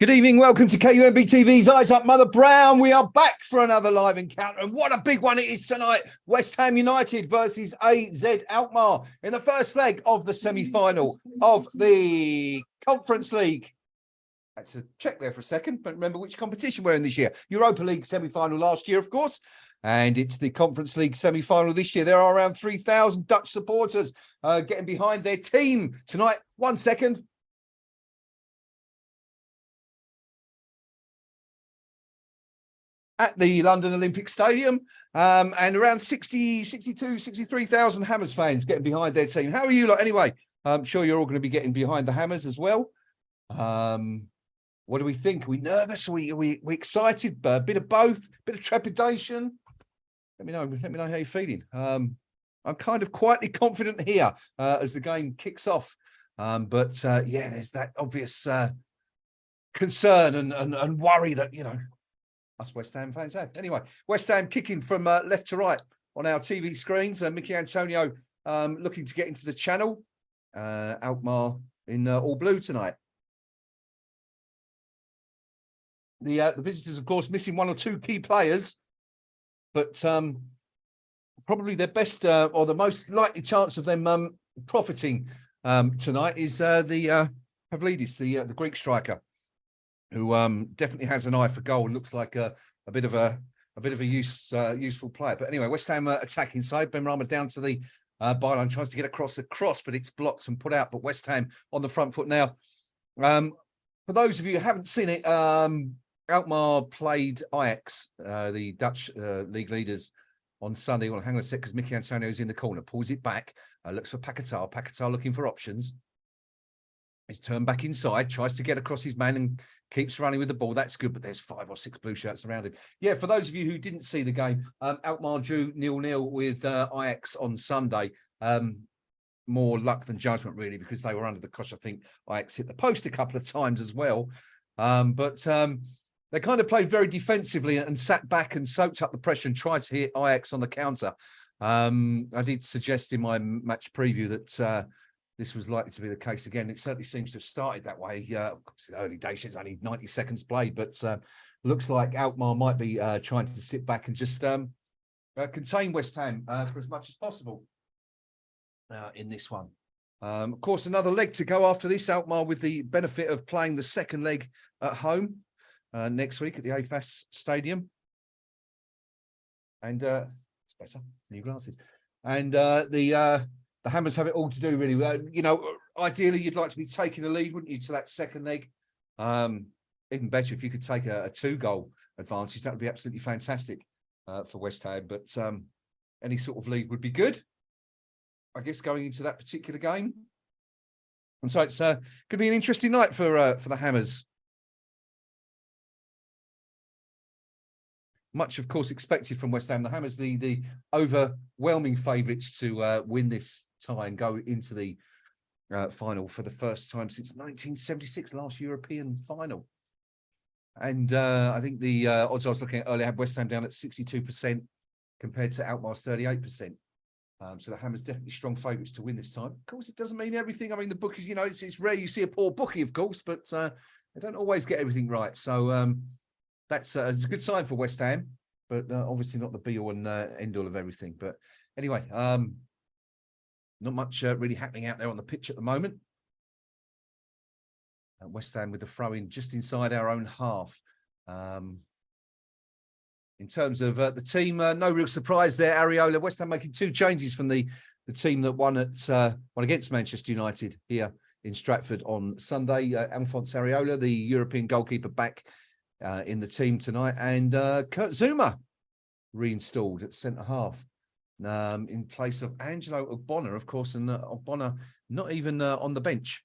Good evening. Welcome to KUMB TV's Eyes Up Mother Brown. We are back for another live encounter. And what a big one it is tonight. West Ham United versus AZ Alkmaar in the first leg of the semi-final of the Conference League. I had to check there for a second, but remember which competition we're in this year. Europa League semi-final last year, of course. And it's the Conference League semi-final this year. There are around 3,000 Dutch supporters getting behind their team tonight. 1 second. At the London Olympic Stadium, and around 63,000 Hammers fans getting behind their team. How are you lot anyway? I'm sure you're all going to be getting behind the Hammers as well. What do we think? Are we nervous? Are we excited? A bit of both, bit of trepidation. Let me know how you're feeling. I'm kind of quietly confident here as the game kicks off. But there's that obvious concern and worry that, us West Ham fans have. Anyway, West Ham kicking from left to right on our TV screens. Mickey Antonio looking to get into the channel. Alkmaar in all blue tonight. The visitors, of course, missing one or two key players, but probably their best or the most likely chance of them profiting tonight is the Pavlidis, the Greek striker, who definitely has an eye for goal. Looks like a bit of a useful player. But anyway, West Ham attacking side. Benrahma down to the byline, tries to get across the cross, but it's blocked and put out. But West Ham on the front foot now. For those of you who haven't seen it, Alkmaar played Ajax, the Dutch league leaders, on Sunday. Well, hang on a sec, because Mickey Antonio's in the corner, pulls it back, looks for Paquetá. Paquetá looking for options. He's turned back inside, tries to get across his man and keeps running with the ball. That's good, but there's 5 or 6 blue shirts around him. Yeah, for those of you who didn't see the game, Alkmaar drew 0-0 with Ajax on Sunday. More luck than judgment, really, because they were under the cosh. I think Ajax hit the post a couple of times as well. But they kind of played very defensively and sat back and soaked up the pressure and tried to hit Ajax on the counter. I did suggest in my match preview that this was likely to be the case again. It certainly seems to have started that way. Early days, it's only 90 seconds played, but looks like Alkmaar might be trying to sit back and just contain West Ham for as much as possible in this one. Of course, another leg to go after this. Alkmaar with the benefit of playing the second leg at home next week at the AFAS Stadium. And it's better, new glasses. And the Hammers have it all to do, really. Ideally, you'd like to be taking the lead, wouldn't you, to that second leg? Even better if you could take a 2-goal advantage. That would be absolutely fantastic for West Ham. But any sort of lead would be good, I guess, going into that particular game. And so it's going to be an interesting night for the Hammers. Much, of course, expected from West Ham. The Hammers, the overwhelming favourites to win this tie and go into the final for the first time since 1976, last European final. And I think the odds I was looking at earlier had West Ham down at 62% compared to Alkmaar's 38%. So the Hammers definitely strong favourites to win this time. Of course, it doesn't mean everything. I mean, the bookies, it's rare you see a poor bookie, of course, but they don't always get everything right. So that's it's a good sign for West Ham, but obviously not the be-all and end-all of everything. But anyway, not much really happening out there on the pitch at the moment. West Ham with the throw-in just inside our own half. In terms of the team, no real surprise there. Areola, West Ham making 2 changes from the team that won against Manchester United here in Stratford on Sunday. Alphonse Areola, the European goalkeeper, back in the team tonight, and Kurt Zouma reinstalled at centre-half in place of Angelo Ogbonna, of course, and Ogbonna not even on the bench.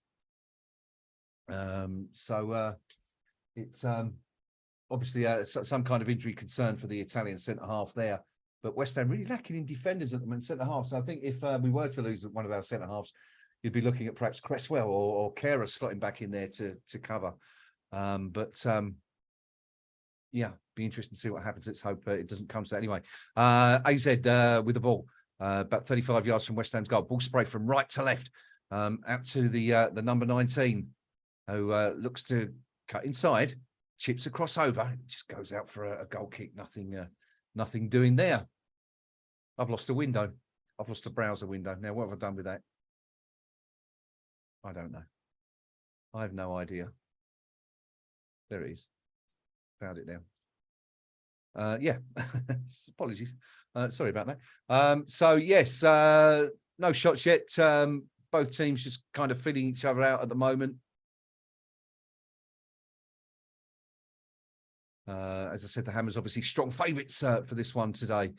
It's obviously some kind of injury concern for the Italian centre-half there, but West Ham really lacking in defenders at the moment, centre-half. So I think if we were to lose one of our centre-halves, you'd be looking at perhaps Cresswell or Kehrer slotting back in there to cover. Yeah, be interesting to see what happens. Let's hope it doesn't come to that anyway. AZ with the ball, about 35 yards from West Ham's goal. Ball spray from right to left, out to the number 19, who looks to cut inside, chips a crossover, it just goes out for a goal kick. Nothing doing there. I've lost a window. I've lost a browser window. Now, what have I done with that? I don't know. I have no idea. There it is. Found it now. Yeah, apologies. Sorry about that. So, yes, no shots yet. Both teams just kind of filling each other out at the moment. As I said, the Hammers obviously strong favourites for this one today.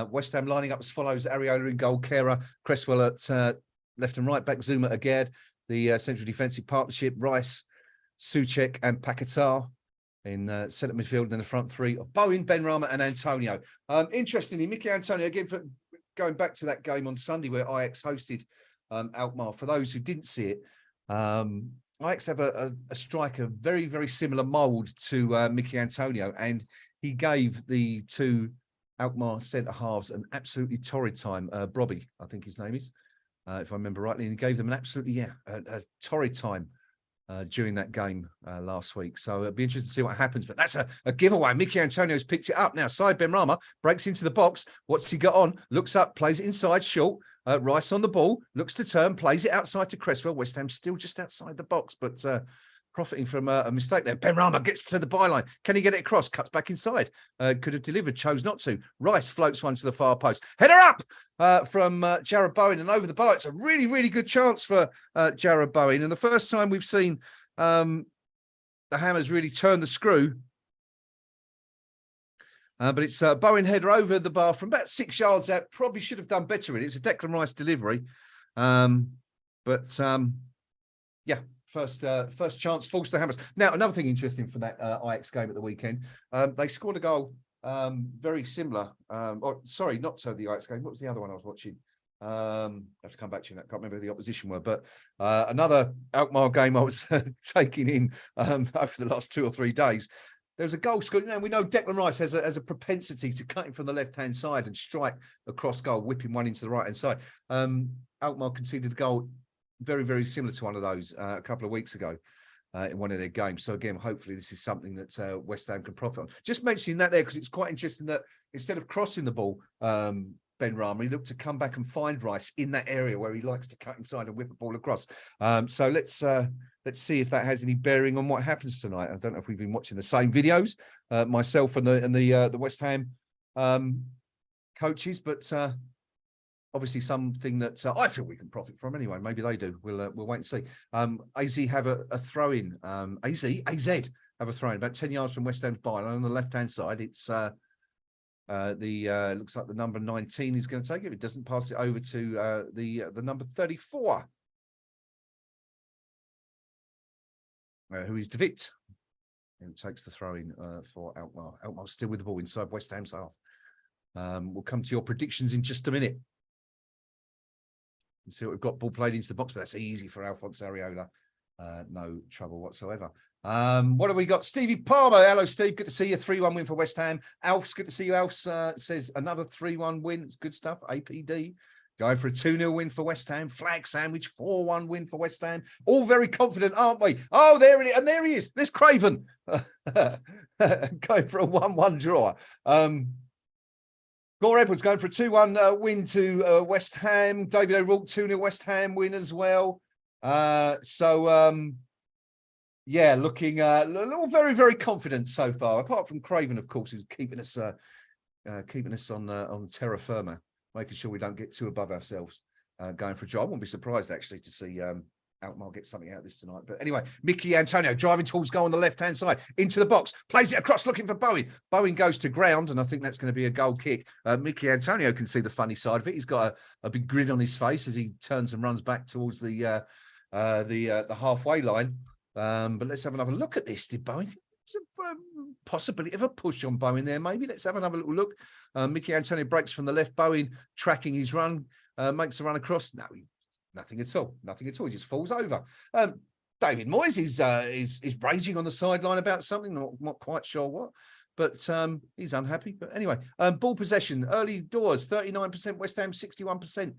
West Ham lining up as follows: Areola in goal, Kera, Cresswell at left and right back, Zuma at Gerd. The central defensive partnership: Rice, Souček and Paquetá in centre midfield. And then the front three of Bowen, Benrahma and Antonio. Interestingly, Mickey Antonio, again, going back to that game on Sunday where Ajax hosted Alkmaar. For those who didn't see it, Ajax have a striker very, very similar mould to Mickey Antonio, and he gave the two Alkmaar centre halves an absolutely torrid time. Brobby, I think his name is, if I remember rightly, and he gave them an absolutely a torrid time during that game last week. So it'll be interesting to see what happens. But that's a giveaway. Mickey Antonio's picked it up now. Side Benrahma breaks into the box. What's he got on? Looks up, plays it inside, short. Rice on the ball, looks to turn, plays it outside to Cresswell. West Ham still just outside the box, but profiting from a mistake there. Benrahma gets to the byline. Can he get it across? Cuts back inside. Could have delivered, chose not to. Rice floats one to the far post. Header up from Jared Bowen and over the bar. It's a really, really good chance for Jared Bowen. And the first time we've seen the Hammers really turn the screw. But it's Bowen header over the bar from about 6 yards out. Probably should have done better with it. It's a Declan Rice delivery. Yeah, first chance falls to the Hammers. Now, another thing interesting from that Ajax game at the weekend, they scored a goal very similar. Sorry, not to the Ajax game. What was the other one I was watching? I have to come back to you. I can't remember who the opposition were, but another Alkmaar game I was taking in over the last 2 or 3 days. There was a goal scored. We know Declan Rice has a propensity to cut him from the left-hand side and strike across goal, whipping one into the right-hand side. Alkmaar conceded a goal very, very similar to one of those a couple of weeks ago in one of their games. So again, hopefully this is something that West Ham can profit on. Just mentioning that there because it's quite interesting that instead of crossing the ball, Benrahma, he looked to come back and find Rice in that area where he likes to cut inside and whip the ball across. So let's see if that has any bearing on what happens tonight. I don't know if we've been watching the same videos, myself and the West Ham coaches, but obviously something that I feel we can profit from anyway. Maybe they do. We'll wait and see. AZ have a throw in. AZ have a throw in about 10 yards from West Ham's byline on the left hand side. It's looks like the number 19 is going to take it. If it doesn't, pass it over to the number 34. Who is De Witt, who takes the throw in for Alkmaar. Alkmaar still with the ball inside West Ham's half. We'll come to your predictions in just a minute. And see what we've got. Ball played into the box, but that's easy for Alphonse Areola. No trouble whatsoever. What have we got? Stevie Palmer. Hello, Steve. Good to see you. 3-1 win for West Ham. Alf's good to see you. Alf says another 3-1 win. It's good stuff. APD. Going for a 2-0 win for West Ham. Flag sandwich, 4-1 win for West Ham. All very confident, aren't we? Oh, there it is. And there he is. There's Craven. Going for a 1-1 draw. Gore Edwards going for a 2-1 win to West Ham. David O'Rourke, 2-0 West Ham win as well. Yeah, looking very, very confident so far. Apart from Craven, of course, who's keeping us on terra firma, making sure we don't get too above ourselves. Going for a draw. I wouldn't be surprised actually to see Alkmaar get something out of this tonight. But anyway, Mickey Antonio driving towards goal on the left-hand side into the box, plays it across looking for Bowen. Bowen goes to ground, and I think that's going to be a goal kick. Mickey Antonio can see the funny side of it. He's got a big grin on his face as he turns and runs back towards the halfway line. But let's have another look at this. Did Bowen? There's a possibility of a push on Bowen there, maybe. Let's have another little look. Mickey Antonio breaks from the left. Bowen tracking his run, makes a run across. No, nothing at all. Nothing at all. He just falls over. David Moyes is raging on the sideline about something. Not quite sure what. but he's unhappy. But anyway, ball possession, early doors, 39%, West Ham 61%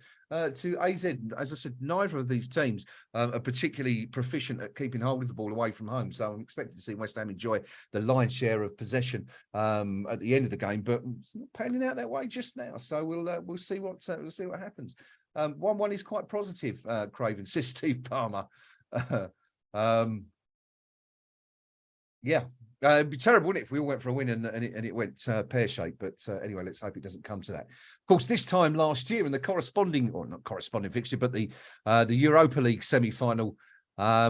to AZ. As I said, neither of these teams are particularly proficient at keeping hold of the ball away from home. So I'm expecting to see West Ham enjoy the lion's share of possession at the end of the game, but it's not panning out that way just now. So we'll see what happens. 1-1 is quite positive, Craven, says Steve Palmer. Yeah. It'd be terrible, wouldn't it, if we all went for a win and it went pear-shaped. But anyway, let's hope it doesn't come to that. Of course, this time last year in the not corresponding fixture, but the Europa League semi-final,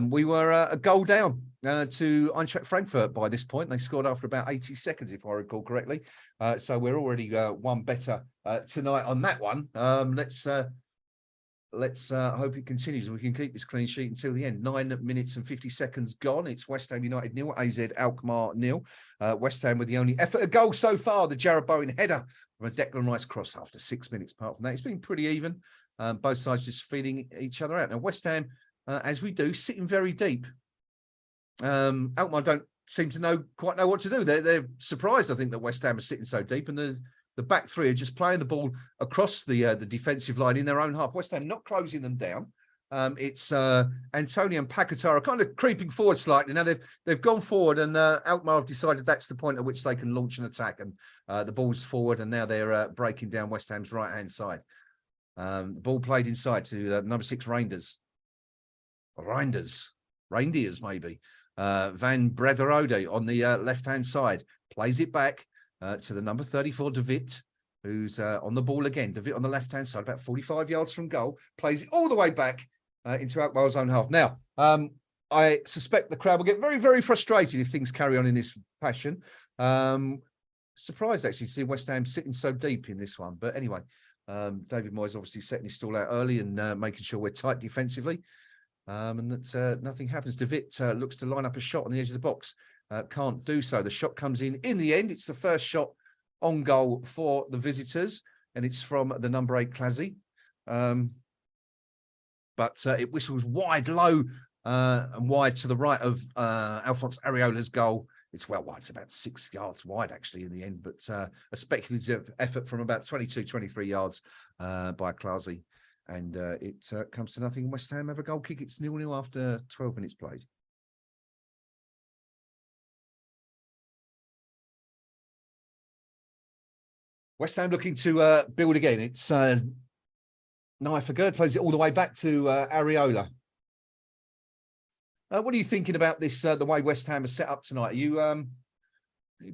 we were a goal down to Eintracht Frankfurt by this point. They scored after about 80 seconds, if I recall correctly. So we're already one better tonight on that one. Let's hope it continues and we can keep this clean sheet until the end. 9 minutes and 50 seconds gone. It's West Ham United 0, AZ Alkmaar 0. West Ham with the only effort a goal so far, the Jarrod Bowen header from a Declan Rice cross after 6 minutes. Apart from that, it's been pretty even. Both sides just feeding each other out. Now, West Ham, as we do, sitting very deep. Alkmaar don't seem to quite know what to do. They're surprised, I think, that West Ham are sitting so deep, and the back three are just playing the ball across the defensive line in their own half. West Ham not closing them down. It's Antonio and Paquetá are kind of creeping forward slightly. Now they've gone forward, and Alkmaar have decided that's the point at which they can launch an attack. And the ball's forward, and now they're breaking down West Ham's right-hand side. The ball played inside to number 6 Reindeers maybe. Van Brederode on the left-hand side plays it back to the number 34, De Wit, who's on the ball again. De Wit on the left-hand side, about 45 yards from goal, plays it all the way back into Alkmaar's own half. Now, I suspect the crowd will get very, very frustrated if things carry on in this fashion. Surprised, actually, to see West Ham sitting so deep in this one. But anyway, David Moyes obviously setting his stall out early and making sure we're tight defensively. And that nothing happens. De Wit looks to line up a shot on the edge of the box. Can't do so. The shot comes in the end. It's the first shot on goal for the visitors, and it's from the number 8 Clazy. But it whistles wide, low, and wide to the right of Alphonse Areola's goal. It's well wide. It's about 6 yards wide, actually, in the end. But a speculative effort from about 22, 23 yards by Clazy. And it comes to nothing. West Ham have a goal kick. It's 0-0 after 12 minutes played. West Ham looking to build again. It's Naif Fagerd plays it all the way back to Areola. What are you thinking about this, the way West Ham are set up tonight? Are you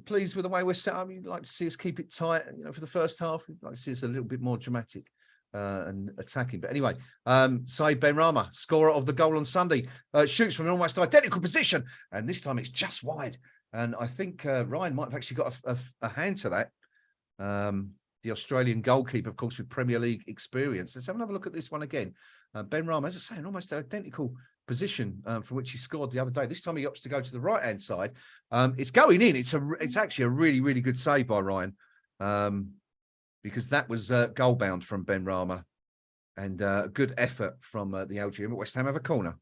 pleased with the way we're set up? You'd like to see us keep it tight, for the first half? You'd like to see us a little bit more dramatic and attacking. But anyway, Saïd Benrahma, scorer of the goal on Sunday, shoots from an almost identical position, and this time it's just wide. And I think Ryan might have actually got a hand to that. The Australian goalkeeper, of course, with Premier League experience. Let's have another look at this one again. Benrahma, as I say, an almost identical position from which he scored the other day. This time he opts to go to the right-hand side. It's going in. It's actually a really, really good save by Ryan, because that was goal-bound from Benrahma, and a good effort from the Algerian. But West Ham have a corner.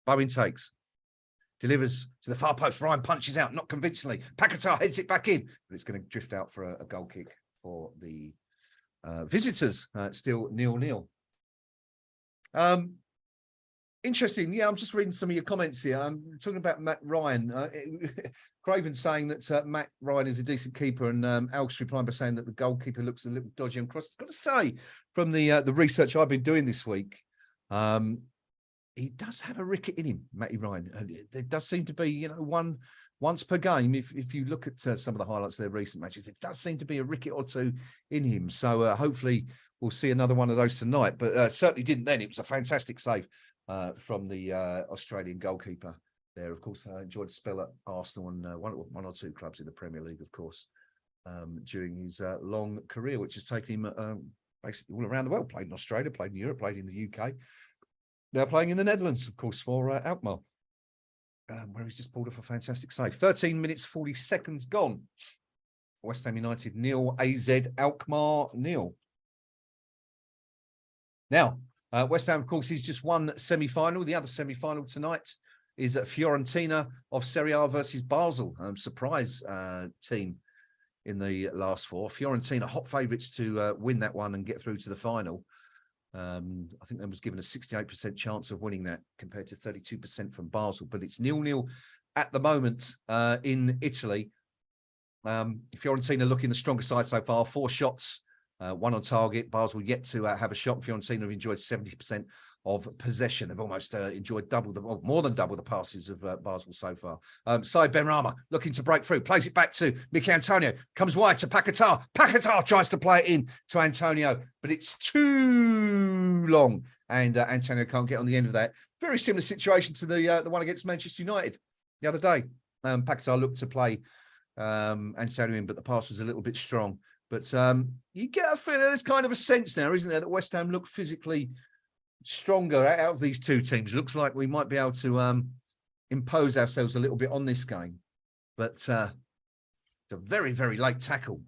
Bowen takes. Delivers to the far post. Ryan punches out, not convincingly. Paquetá heads it back in, but it's going to drift out for a goal kick for the visitors. Still 0-0. Interesting. Yeah, I'm just reading some of your comments here. I'm talking about Matt Ryan. Craven saying that Matt Ryan is a decent keeper, and Alex replying by saying that the goalkeeper looks a little dodgy on cross. I've got to say, from the research I've been doing this week, he does have a ricket in him, Matty Ryan. There does seem to be, once per game, if you look at some of the highlights of their recent matches, it does seem to be a ricket or two in him. So hopefully we'll see another one of those tonight. But certainly didn't then. It was a fantastic save from the Australian goalkeeper there. Of course, I enjoyed a spell at Arsenal and one or two clubs in the Premier League, of course, during his long career, which has taken him basically all around the world. Played in Australia, played in Europe, played in the UK. Now playing in the Netherlands, of course, for Alkmaar, where he's just pulled off a fantastic save. 13 minutes, 40 seconds gone. West Ham United 0, AZ Alkmaar 0. Now, West Ham, of course, is just one semi-final. The other semi-final tonight is Fiorentina of Serie A versus Basel. Surprise team in the last four. Fiorentina, hot favourites to win that one and get through to the final. I think they was given a 68% chance of winning that compared to 32% from Basel. But it's 0-0 at the moment in Italy. Fiorentina looking the stronger side so far. 4 shots, 1 on target. Basel yet to have a shot. Fiorentina have enjoyed 70% of possession. They've almost enjoyed more than double the passes of Basel so far. Side Benrahma looking to break through, plays it back to Mickey Antonio, comes wide to Paquetá. Paquetá tries to play it in to Antonio, but it's too long, and Antonio can't get on the end of that. Very similar situation to the one against Manchester United the other day. Paquetá looked to play Antonio in, but the pass was a little bit strong. But you get a feeling, there's kind of a sense now, isn't there, that West Ham look physically stronger out of these two teams. Looks like we might be able to impose ourselves a little bit on this game. But it's a very, very late tackle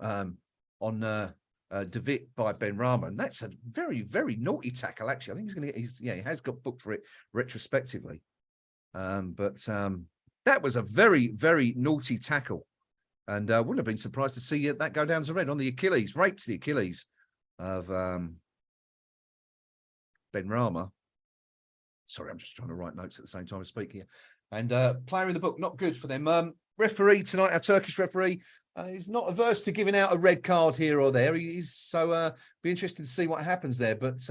on De Witt by Benrahma, and that's a very, very naughty tackle. Actually, I think he has got booked for it retrospectively. But that was a very, very naughty tackle, and wouldn't have been surprised to see that go down as a red on the Achilles, right to the Achilles of Benrahma. Sorry, I'm just trying to write notes at the same time as speak here. And player in the book, not good for them. Referee tonight, our Turkish referee, is not averse to giving out a red card here or there. He's so be interested to see what happens there. But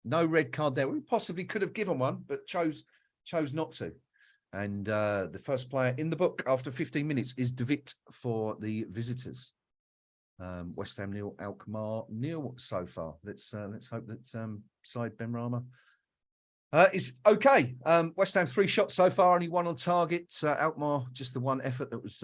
no red card there. We possibly could have given one, but chose not to. And the first player in the book after 15 minutes is De Witt for the visitors. West Ham 0, Alkmaar 0 so far. Let's hope that side Benrahma is okay. West Ham 3 shots so far, only 1 on target. Alkmaar just the 1 effort that was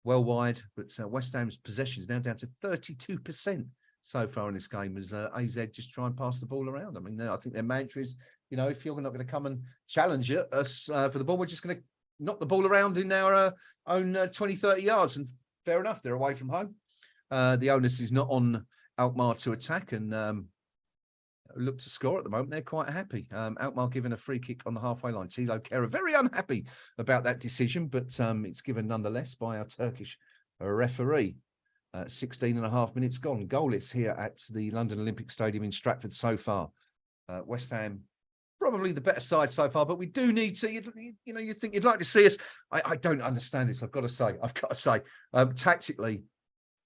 well wide, but West Ham's possession is now down to 32% so far in this game as AZ just try and pass the ball around. I mean, I think their mantra is, if you're not going to come and challenge us for the ball, we're just going to knock the ball around in our own 20, 30 yards. And fair enough, they're away from home. The onus is not on Alkmaar to attack and look to score at the moment. They're quite happy. Alkmaar given a free kick on the halfway line. Tilo Kehrer very unhappy about that decision, but it's given nonetheless by our Turkish referee. 16 and a half minutes gone. Goalless here at the London Olympic Stadium in Stratford so far. West Ham probably the better side so far, but we do need to, you think you'd like to see us. I don't understand this. I've got to say, tactically,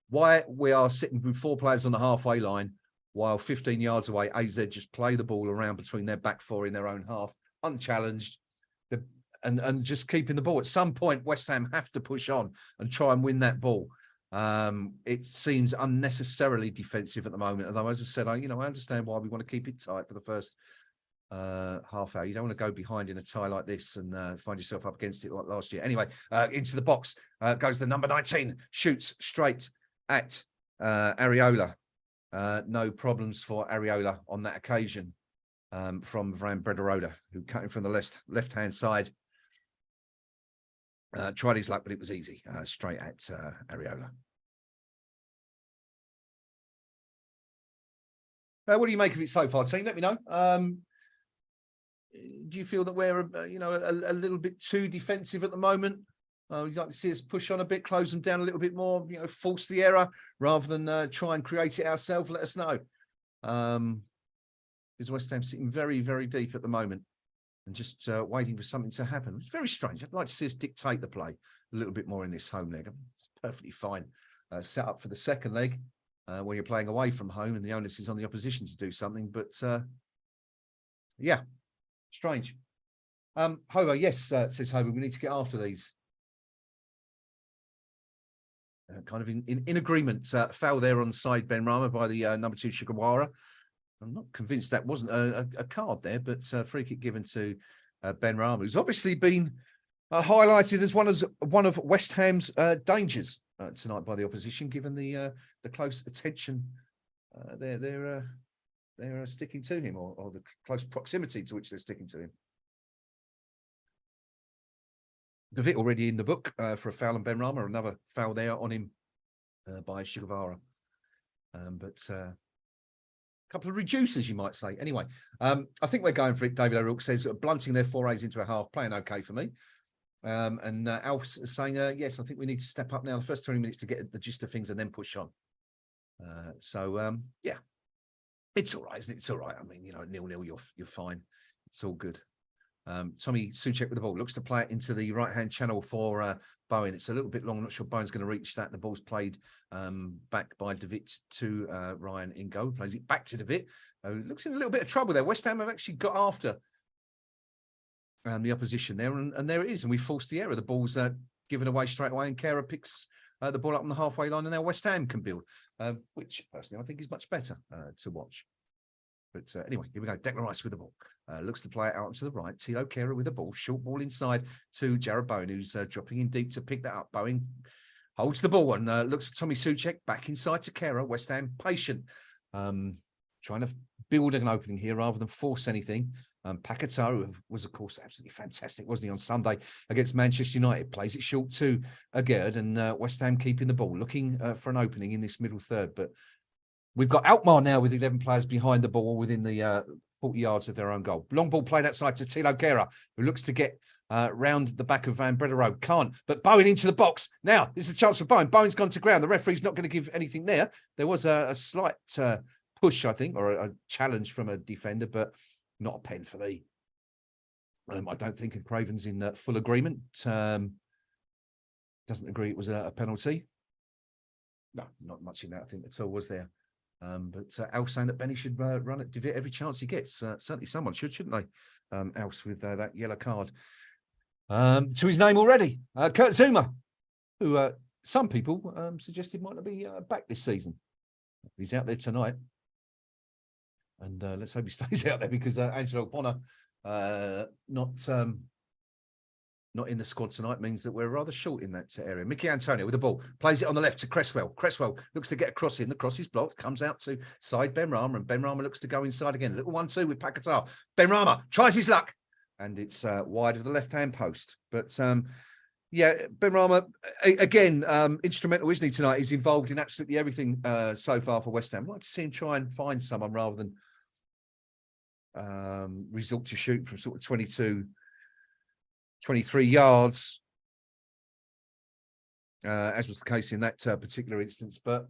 why we are sitting with 4 players on the halfway line while 15 yards away, AZ just play the ball around between their back 4 in their own half, unchallenged, and just keeping the ball. At some point, West Ham have to push on and try and win that ball. It seems unnecessarily defensive at the moment. Although, as I said, I understand why we want to keep it tight for the first half hour. You don't want to go behind in a tie like this and find yourself up against it like last year. Anyway, into the box goes the number 19, shoots straight at Areola. No problems for Areola on that occasion from Van Brederode, who cut in from the left-hand side. Tried his luck, but it was easy. Straight at Areola. What do you make of it so far, team? Let me know. Do you feel that we're, a little bit too defensive at the moment? You'd like to see us push on a bit, close them down a little bit more, force the error rather than try and create it ourselves. Let us know. Because West Ham sitting very, very deep at the moment and just waiting for something to happen. It's very strange. I'd like to see us dictate the play a little bit more in this home leg. It's perfectly fine set up for the second leg where you're playing away from home and the onus is on the opposition to do something. But yeah, strange. Hobo, yes, says Hobo, we need to get after these. Kind of in agreement. Foul there on side Benrahma by the number 2 Sugawara. I'm not convinced that wasn't a card there, but free kick given to Benrahma, who's obviously been highlighted as one of West Ham's dangers tonight by the opposition, given the close attention they're sticking to him, or the close proximity to which they're sticking to him. De Witt already in the book for a foul on Benrahma, another foul there on him by Sugawara. But couple of reducers, you might say. Anyway, I think we're going for it. David O'Rourke says, blunting their forays into a half, playing okay for me. And Alf's saying, yes, I think we need to step up now. The first 20 minutes to get the gist of things and then push on. Yeah, it's all right, isn't it? It's all right. I mean, 0-0, you're fine. It's all good. Tommy Souček with the ball looks to play it into the right-hand channel for Bowen. It's a little bit long. I'm not sure Bowen's going to reach that. The ball's played back by De Wit to Ryan in goal. Plays it back to De Wit. Looks in a little bit of trouble there. West Ham have actually got after the opposition there, and there it is. And we forced the error. The ball's given away straight away, and Kera picks the ball up on the halfway line, and now West Ham can build, which personally I think is much better to watch. But anyway, here we go. Declan Rice with the ball. Looks to play it out to the right. Tilo Kera with the ball. Short ball inside to Jared Bowen, who's dropping in deep to pick that up. Bowen holds the ball and looks for Tommy Souček. Back inside to Kera. West Ham patient. Trying to build an opening here rather than force anything. Paquetá was, of course, absolutely fantastic, wasn't he, on Sunday against Manchester United? Plays it short to Agerd, and West Ham keeping the ball, looking for an opening in this middle third. But we've got Alkmaar now with 11 players behind the ball within the 40 yards of their own goal. Long ball played outside to Tilo Kera, who looks to get round the back of Van Brederode. Can't, but Bowen into the box. Now, this is a chance for Bowen. Bowen's gone to ground. The referee's not going to give anything there. There was a slight push, I think, or a challenge from a defender, but not a pen for me. I don't think Craven's in full agreement. Doesn't agree it was a penalty. No, not much in that, I think, at all, was there? But Al saying that Benny should run at De Wit every chance he gets. Certainly someone should, shouldn't they? Al's with that yellow card. To his name already. Kurt Zouma, who some people suggested might not be back this season. He's out there tonight. And let's hope he stays out there, because Angelo Bonner not in the squad tonight means that we're rather short in that area. Mickey Antonio with the ball, plays it on the left to Cresswell. Cresswell looks to get a cross in. The cross is blocked, comes out to side Benrahma, and Benrahma looks to go inside again. A little 1-2 with Paquetá. Benrahma tries his luck, and it's wide of the left-hand post. But yeah, Benrahma, again, instrumental, isn't he, tonight? He's involved in absolutely everything so far for West Ham. I'd like to see him try and find someone rather than resort to shoot from sort of 23 yards, as was the case in that particular instance. But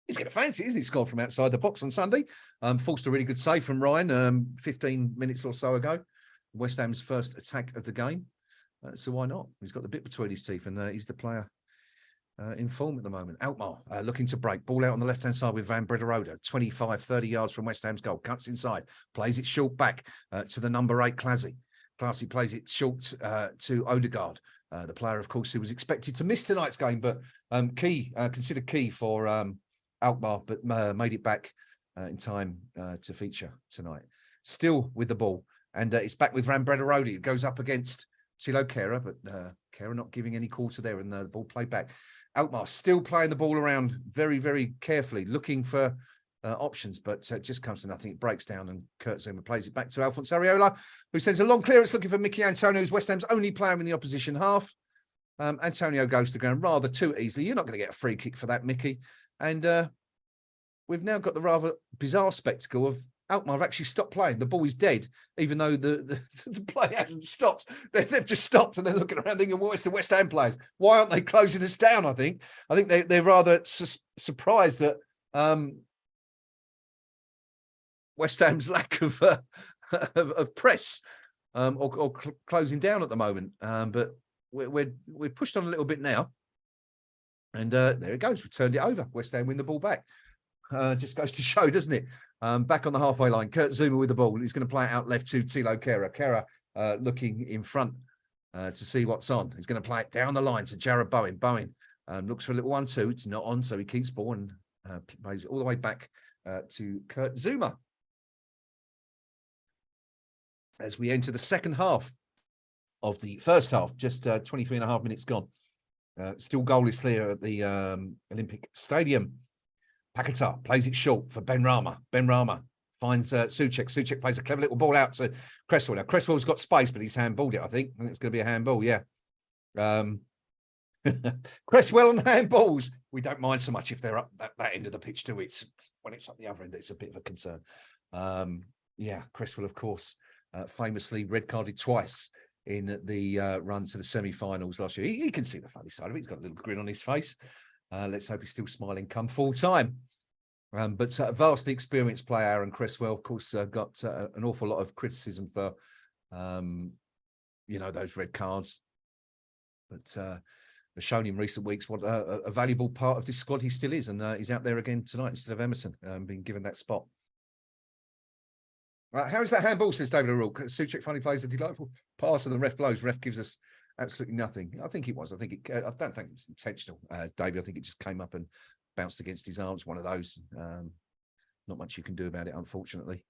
he's going to fancy, isn't he? Scored from outside the box on Sunday. Forced a really good save from Ryan 15 minutes or so ago. West Ham's first attack of the game. So why not? He's got the bit between his teeth, and he's the player in form at the moment. Alkmaar looking to break. Ball out on the left-hand side with Van Brederode. 25, 30 yards from West Ham's goal. Cuts inside. Plays it short back to the number 8, Classy. Classy plays it short to Odegaard. The player, of course, who was expected to miss tonight's game, but considered key for Alkmaar, but made it back in time to feature tonight. Still with the ball. And it's back with Van Brederode. It goes up against Tilo Kera, but Kera not giving any quarter there, and the ball played back. Alkmaar still playing the ball around very, very carefully, looking for options, but it just comes to nothing. It breaks down, and Kurt Zouma plays it back to Alphonse Areola, who sends a long clearance looking for Mickey Antonio, who's West Ham's only player in the opposition half. Antonio goes to ground rather too easily. You're not going to get a free kick for that, Mickey. And we've now got the rather bizarre spectacle of Alkmaar have actually stopped playing. The ball is dead, even though the play hasn't stopped. They've just stopped, and they're looking around thinking, "What's the West Ham players? Why aren't they closing us down?" I think they're rather surprised at West Ham's lack of press or closing down at the moment. But we've pushed on a little bit now, and there it goes. We've turned it over. West Ham win the ball back. Just goes to show, doesn't it? Back on the halfway line, Kurt Zouma with the ball. He's going to play it out left to Tilo Kera. Kera looking in front to see what's on. He's going to play it down the line to Jared Bowen. Bowen looks for a little 1-2. It's not on, so he keeps ball and plays it all the way back to Kurt Zouma. As we enter the second half of the first half, just 23 and a half minutes gone. Still goalless here at the Olympic Stadium. Paquetá plays it short for Benrahma. Benrahma finds Souček. Souček plays a clever little ball out to Cresswell. Now, Cresswell's got space, but he's handballed it, I think. I think it's going to be a handball, yeah. Cresswell and handballs. We don't mind so much if they're up that end of the pitch, do we? It's when it's up the other end, it's a bit of a concern. Yeah, Cresswell, of course, famously red carded twice in the run to the semi-finals last year. He can see the funny side of it. He's got a little grin on his face. Let's hope he's still smiling come full time. But a vastly experienced player, Aaron Cresswell, of course, got an awful lot of criticism for, those red cards. But has shown in recent weeks what a valuable part of this squad he still is. And he's out there again tonight instead of Emerson, being given that spot. How is that handball, says David O'Rourke? Souček finally plays a delightful pass and the ref blows. Ref gives us absolutely nothing. I think it was. I don't think it was intentional, David. I think it just came up and bounced against his arms. One of those. Not much you can do about it, unfortunately.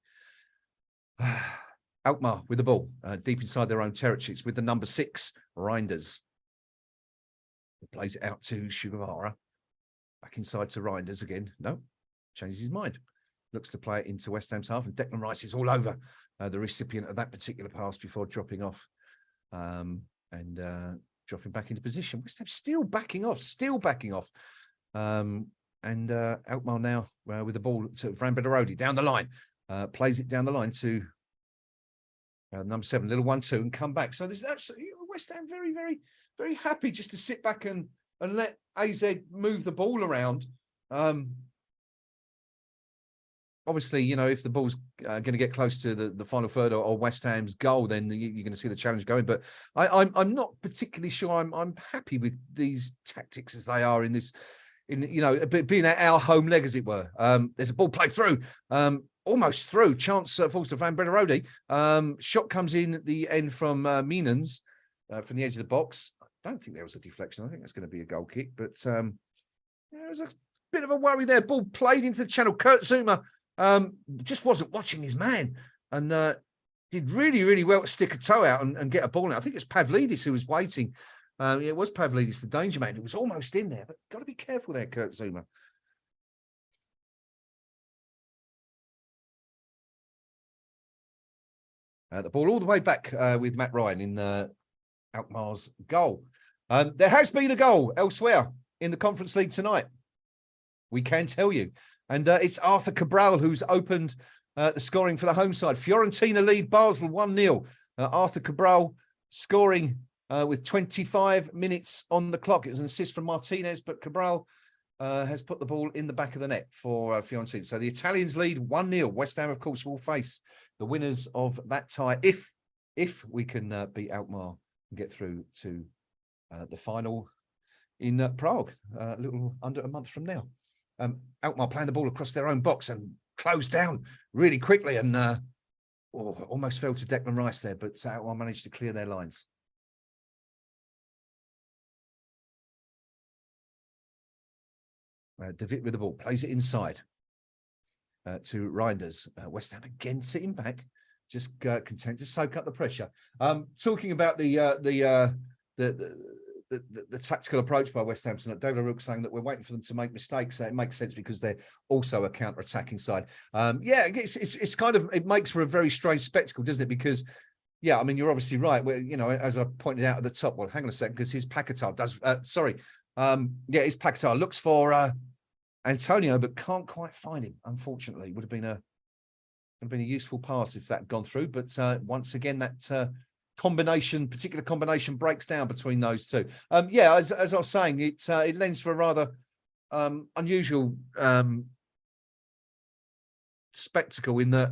Alkmaar with the ball, deep inside their own territory. It's with the number 6, Reinders. He plays it out to Sugawara. Back inside to Reinders again. No, changes his mind. Looks to play it into West Ham's half, and Declan Rice is all over the recipient of that particular pass before dropping off and dropping back into position. West Ham still backing off. Alkmaar now with the ball to Van Bederode down the line, plays it down the line to number 7, little 1-2, and come back. So there's absolutely West Ham very, very, very happy just to sit back and let AZ move the ball around. Obviously, if the ball's going to get close to the final third or West Ham's goal, then you're going to see the challenge going. But I'm not particularly sure I'm happy with these tactics as they are in this, being at our home leg, as it were. There's a ball play through, almost through. Chance falls to Van Bederode. Shot comes in at the end from Meenans from the edge of the box. I don't think there was a deflection. I think that's going to be a goal kick. But there was a bit of a worry there. Ball played into the channel. Kurt Zuma just wasn't watching his man and did really, really well to stick a toe out and get a ball out. I think it's Pavlidis who was waiting. It was Pavlidis, the danger man, who was almost in there, but got to be careful there, Kurt Zuma. The ball all the way back with Matt Ryan in Alkmaar's goal. There has been a goal elsewhere in the Conference League tonight. We can tell you. And it's Arthur Cabral who's opened the scoring for the home side. Fiorentina lead Basel 1-0. Arthur Cabral scoring with 25 minutes on the clock. It was an assist from Martinez, but Cabral has put the ball in the back of the net for Fiorentina. So the Italians lead 1-0. West Ham, of course, will face the winners of that tie if we can beat Alkmaar and get through to the final in Prague a little under a month from now. Alkmaar playing the ball across their own box and closed down really quickly and almost fell to Declan Rice there, but Alkmaar managed to clear their lines. David with the ball, plays it inside to Reinders. West Ham again sitting back, just content to soak up the pressure. Talking about the tactical approach by West Ham tonight, David O'Rourke saying that we're waiting for them to make mistakes. It makes sense because they're also a counter-attacking side. Yeah, it's kind of, it makes for a very strange spectacle, doesn't it? Because, yeah, I mean, you're obviously right. As I pointed out at the top, well, hang on a second, because his Paquetá does, his Paquetá looks for Antonio, but can't quite find him, unfortunately. Would have been a useful pass if that had gone through. But once again, that particular combination breaks down between those two. As I was saying, it lends for a rather unusual spectacle in that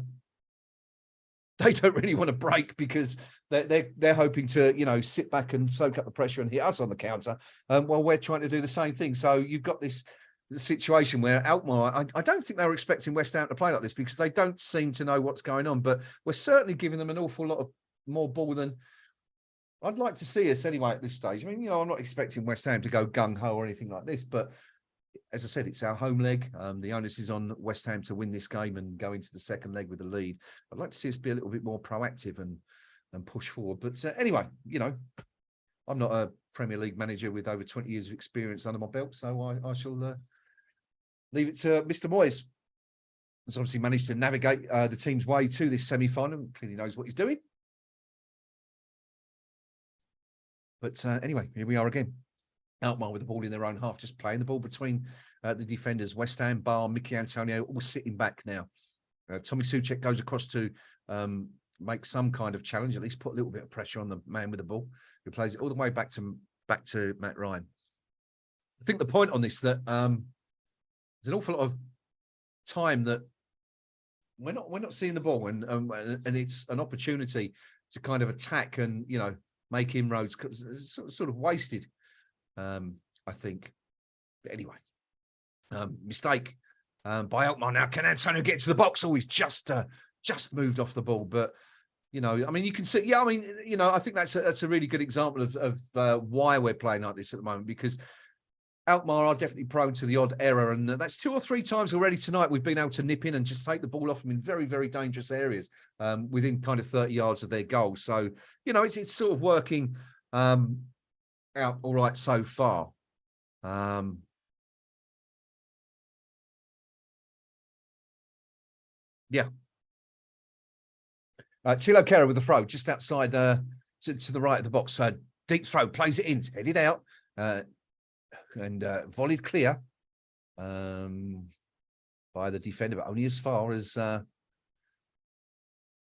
they don't really want to break because they're hoping to sit back and soak up the pressure and hit us on the counter while we're trying to do the same thing. So you've got this situation where Alkmaar, I don't think they were expecting West Ham to play like this because they don't seem to know what's going on, but we're certainly giving them an awful lot of more ball than I'd like to see us anyway at this stage. I mean, I'm not expecting West Ham to go gung-ho or anything like this, but as I said, it's our home leg. The onus is on West Ham to win this game and go into the second leg with a lead. I'd like to see us be a little bit more proactive and push forward. But anyway, I'm not a Premier League manager with over 20 years of experience under my belt, so I shall leave it to Mr. Moyes. He's obviously managed to navigate the team's way to this semi-final. Clearly knows what he's doing. But anyway, here we are again. Alkmaar with the ball in their own half, just playing the ball between the defenders. West Ham, Bar, Mickey Antonio, all sitting back now. Tommy Soucek goes across to make some kind of challenge, at least put a little bit of pressure on the man with the ball, who plays it all the way back to Matt Ryan. I think the point on this that there's an awful lot of time that we're not seeing the ball, and it's an opportunity to kind of attack and make inroads. It's sort of wasted, I think. But anyway, mistake by Alkmaar. Now, can Antonio get to the box? Oh, he's just moved off the ball. But I mean, you can see. Yeah, I mean, I think that's a really good example of why we're playing like this at the moment, because Alkmaar are definitely prone to the odd error, and that's 2 or 3 times already tonight we've been able to nip in and just take the ball off them in very, very dangerous areas within kind of 30 yards of their goal. So, it's sort of working out all right so far. Yeah. Tilo Kehrer with the throw just outside to the right of the box. Deep throw, plays it in, headed out. And volleyed clear by the defender, but only as far as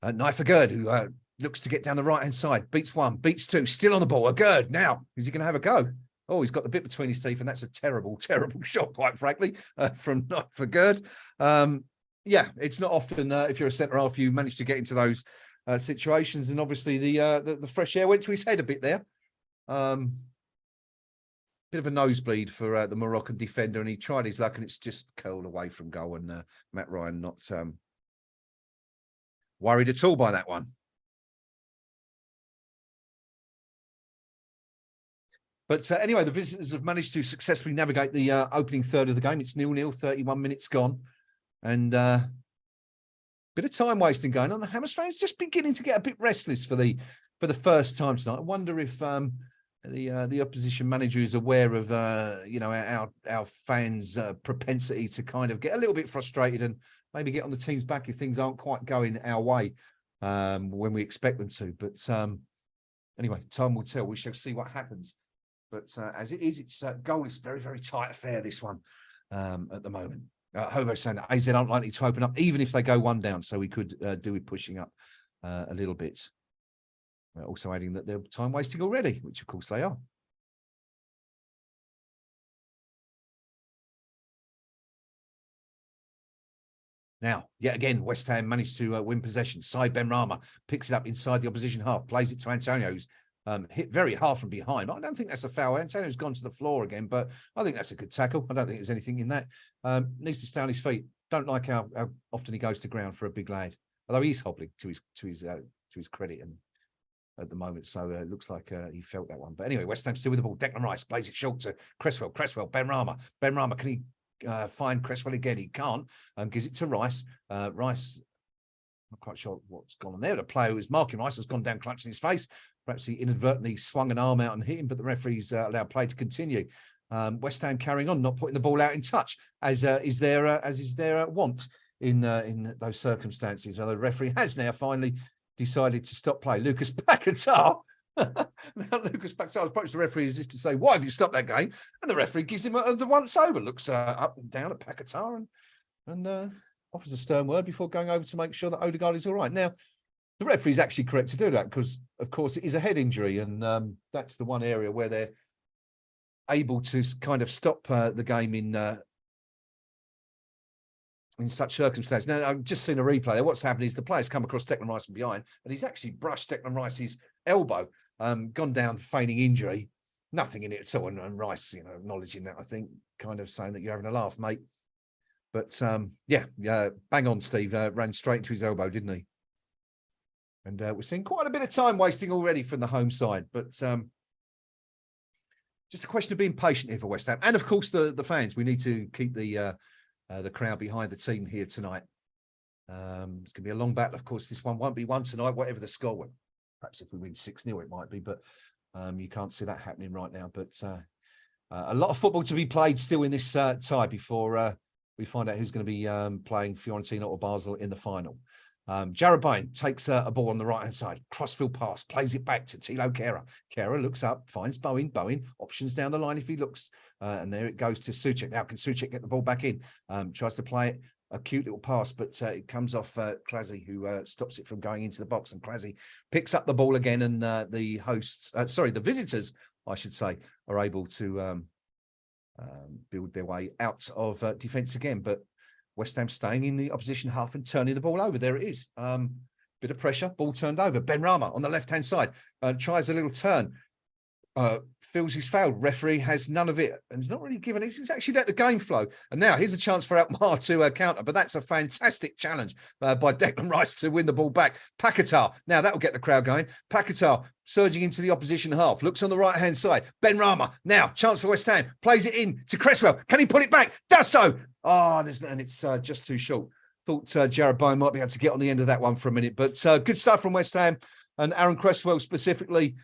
Nifagerd, who looks to get down the right-hand side. Beats 1, beats 2, still on the ball. Agerd now, is he going to have a go? Oh, he's got the bit between his teeth, and that's a terrible, terrible shot, quite frankly, from Nifagerd. Yeah, it's not often if you're a centre-half you manage to get into those situations, and obviously the fresh air went to his head a bit there. Bit of a nosebleed for the Moroccan defender, and he tried his luck, and it's just curled away from goal. And Matt Ryan not worried at all by that one. But anyway, the visitors have managed to successfully navigate the opening third of the game. It's 0-0, 31 minutes gone, and bit of time wasting going on. The Hammers fans just beginning to get a bit restless for the first time tonight. I wonder if the opposition manager is aware of our fans' propensity to kind of get a little bit frustrated and maybe get on the team's back if things aren't quite going our way when we expect them to. But anyway, time will tell. We shall see what happens. But as it is, it's goal is very, very tight affair, this one at the moment. Hobo saying that AZ aren't likely to open up even if they go 1 down, so we could do with pushing up a little bit. Also adding that they're time wasting already, which of course they are. Now, yet again, West Ham managed to win possession. Sai Benrahma picks it up inside the opposition half, plays it to Antonio, who's hit very hard from behind. I don't think that's a foul. Antonio's gone to the floor again, but I think that's a good tackle. I don't think there's anything in that. Needs to stay on his feet. Don't like how often he goes to ground for a big lad, although he's hobbling to his credit and at the moment, so it looks like he felt that one. But anyway, West Ham still with the ball. Declan Rice plays it short to Cresswell. Benrahma, can he find Cresswell again? He can't. Gives it to Rice. Rice, not quite sure what's gone on there. The player who was marking Rice has gone down clutching his face. Perhaps he inadvertently swung an arm out and hit him, but the referee's allowed play to continue. West Ham carrying on, not putting the ball out in touch, as is their want in those circumstances. Well, the referee has now finally decided to stop play. Lucas Paquetá. Now, Lucas Paquetá approached the referee as if to say, "Why have you stopped that game?" And the referee gives him the once over, looks up and down at Paquetá and offers a stern word before going over to make sure that Odegaard is all right. Now, the referee's actually correct to do that because, of course, it is a head injury, and that's the one area where they're able to kind of stop the game in such circumstances. Now, I've just seen a replay there. What's happened is the player's come across Declan Rice from behind, and he's actually brushed Declan Rice's elbow, gone down feigning injury. Nothing in it at all. And Rice, acknowledging that, I think, kind of saying that you're having a laugh, mate. But, yeah, bang on, Steve. Ran straight into his elbow, didn't he? And we're seeing quite a bit of time wasting already from the home side. But just a question of being patient here for West Ham. And, of course, the fans. We need to keep the crowd behind the team here tonight. It's going to be a long battle. Of course, this one won't be won tonight, whatever the score. Well, perhaps if we win 6-0, it might be, but you can't see that happening right now. But a lot of football to be played still in this tie before we find out who's going to be playing Fiorentina or Basel in the final. Jarrod Bowen takes a ball on the right-hand side, crossfield pass, plays it back to Tilo Kehrer. Kehrer looks up, finds Bowen. Bowen options down the line if he looks, and there it goes to Souček. Now can Souček get the ball back in? Tries to play it, a cute little pass, but it comes off Klasi, who stops it from going into the box. And Klasi picks up the ball again, and the visitors, I should say, are able to build their way out of defence again. But West Ham staying in the opposition half and turning the ball over. There it is. Bit of pressure, ball turned over. Benrahma on the left-hand side tries a little turn. Feels he's failed. Referee has none of it and he's not really given it. He's actually let the game flow. And now here's a chance for Alkmaar to counter, but that's a fantastic challenge by Declan Rice to win the ball back. Paquetá, now that'll get the crowd going. Paquetá surging into the opposition half, looks on the right-hand side. Benrahma, now chance for West Ham, plays it in to Cresswell. Can he put it back? Does so. And it's just too short. Thought Jarrod Bowen might be able to get on the end of that one for a minute, but good stuff from West Ham and Aaron Cresswell specifically.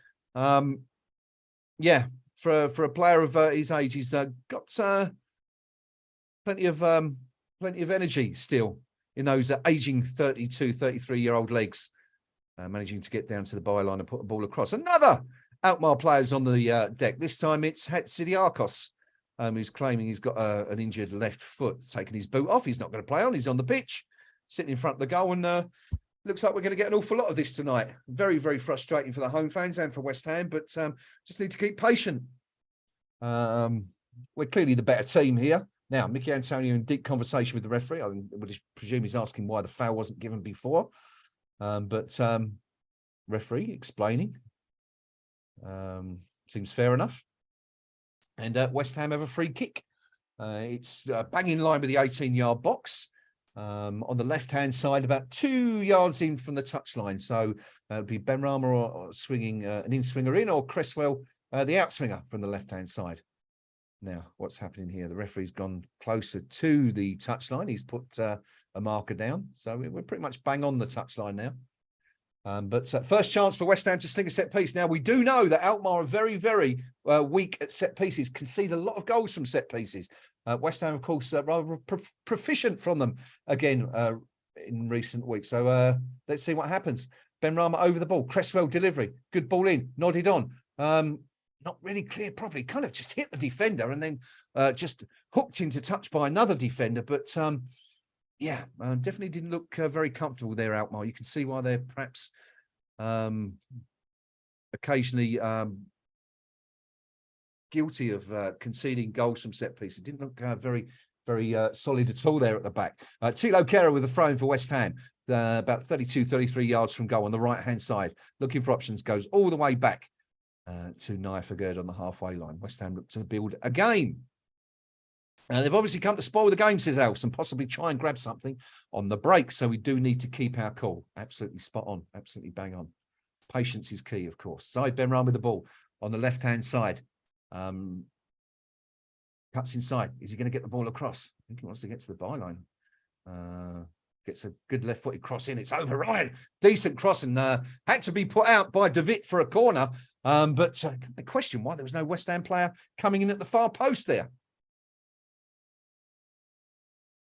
Yeah, for a player of his age, he's got plenty of energy still in those aging 32, 33-year-old legs, managing to get down to the byline and put the ball across. Another Alkmaar players on the deck. This time it's Hatzidiakos, who's claiming he's got an injured left foot, taking his boot off. He's not going to play on. He's on the pitch, sitting in front of the goal, and looks like we're going to get an awful lot of this tonight. Very, very frustrating for the home fans and for West Ham, but just need to keep patient. We're clearly the better team here. Now, Mickey Antonio in deep conversation with the referee. I would presume he's asking why the foul wasn't given before. But referee explaining. Seems fair enough. And West Ham have a free kick. It's bang in line with the 18-yard box. On the left-hand side, about 2 yards in from the touchline. So it would be Benrahma or swinging an in-swinger in, or Cresswell, the outswinger from the left-hand side. Now, what's happening here? The referee's gone closer to the touchline. He's put a marker down. So we're pretty much bang on the touchline now. But first chance for West Ham to sling a set piece. Now, we do know that Alkmaar are very, very weak at set pieces, concede a lot of goals from set pieces. West Ham, of course, rather proficient from them again in recent weeks. So let's see what happens. Benrahma over the ball. Cresswell delivery. Good ball in. Nodded on. Not really clear properly. Kind of just hit the defender and then just hooked into touch by another defender. But yeah, definitely didn't look very comfortable there, Alkmaar. You can see why they're perhaps occasionally guilty of conceding goals from set pieces. Didn't look very, very solid at all there at the back. Tilo Kehrer with a throw in for West Ham, about 32, 33 yards from goal on the right-hand side. Looking for options, goes all the way back to Naifagerd on the halfway line. West Ham look to build again. They've obviously come to spoil the game, says Alf, and possibly try and grab something on the break. So we do need to keep our cool. Absolutely spot on. Absolutely bang on. Patience is key, of course. Side Benrahma with the ball on the left-hand side. Cuts inside. Is he going to get the ball across? I think he wants to get to the byline. Gets a good left-footed cross in. It's over Ryan. Decent crossing. Had to be put out by De Wit for a corner. But the question why there was no West Ham player coming in at the far post there.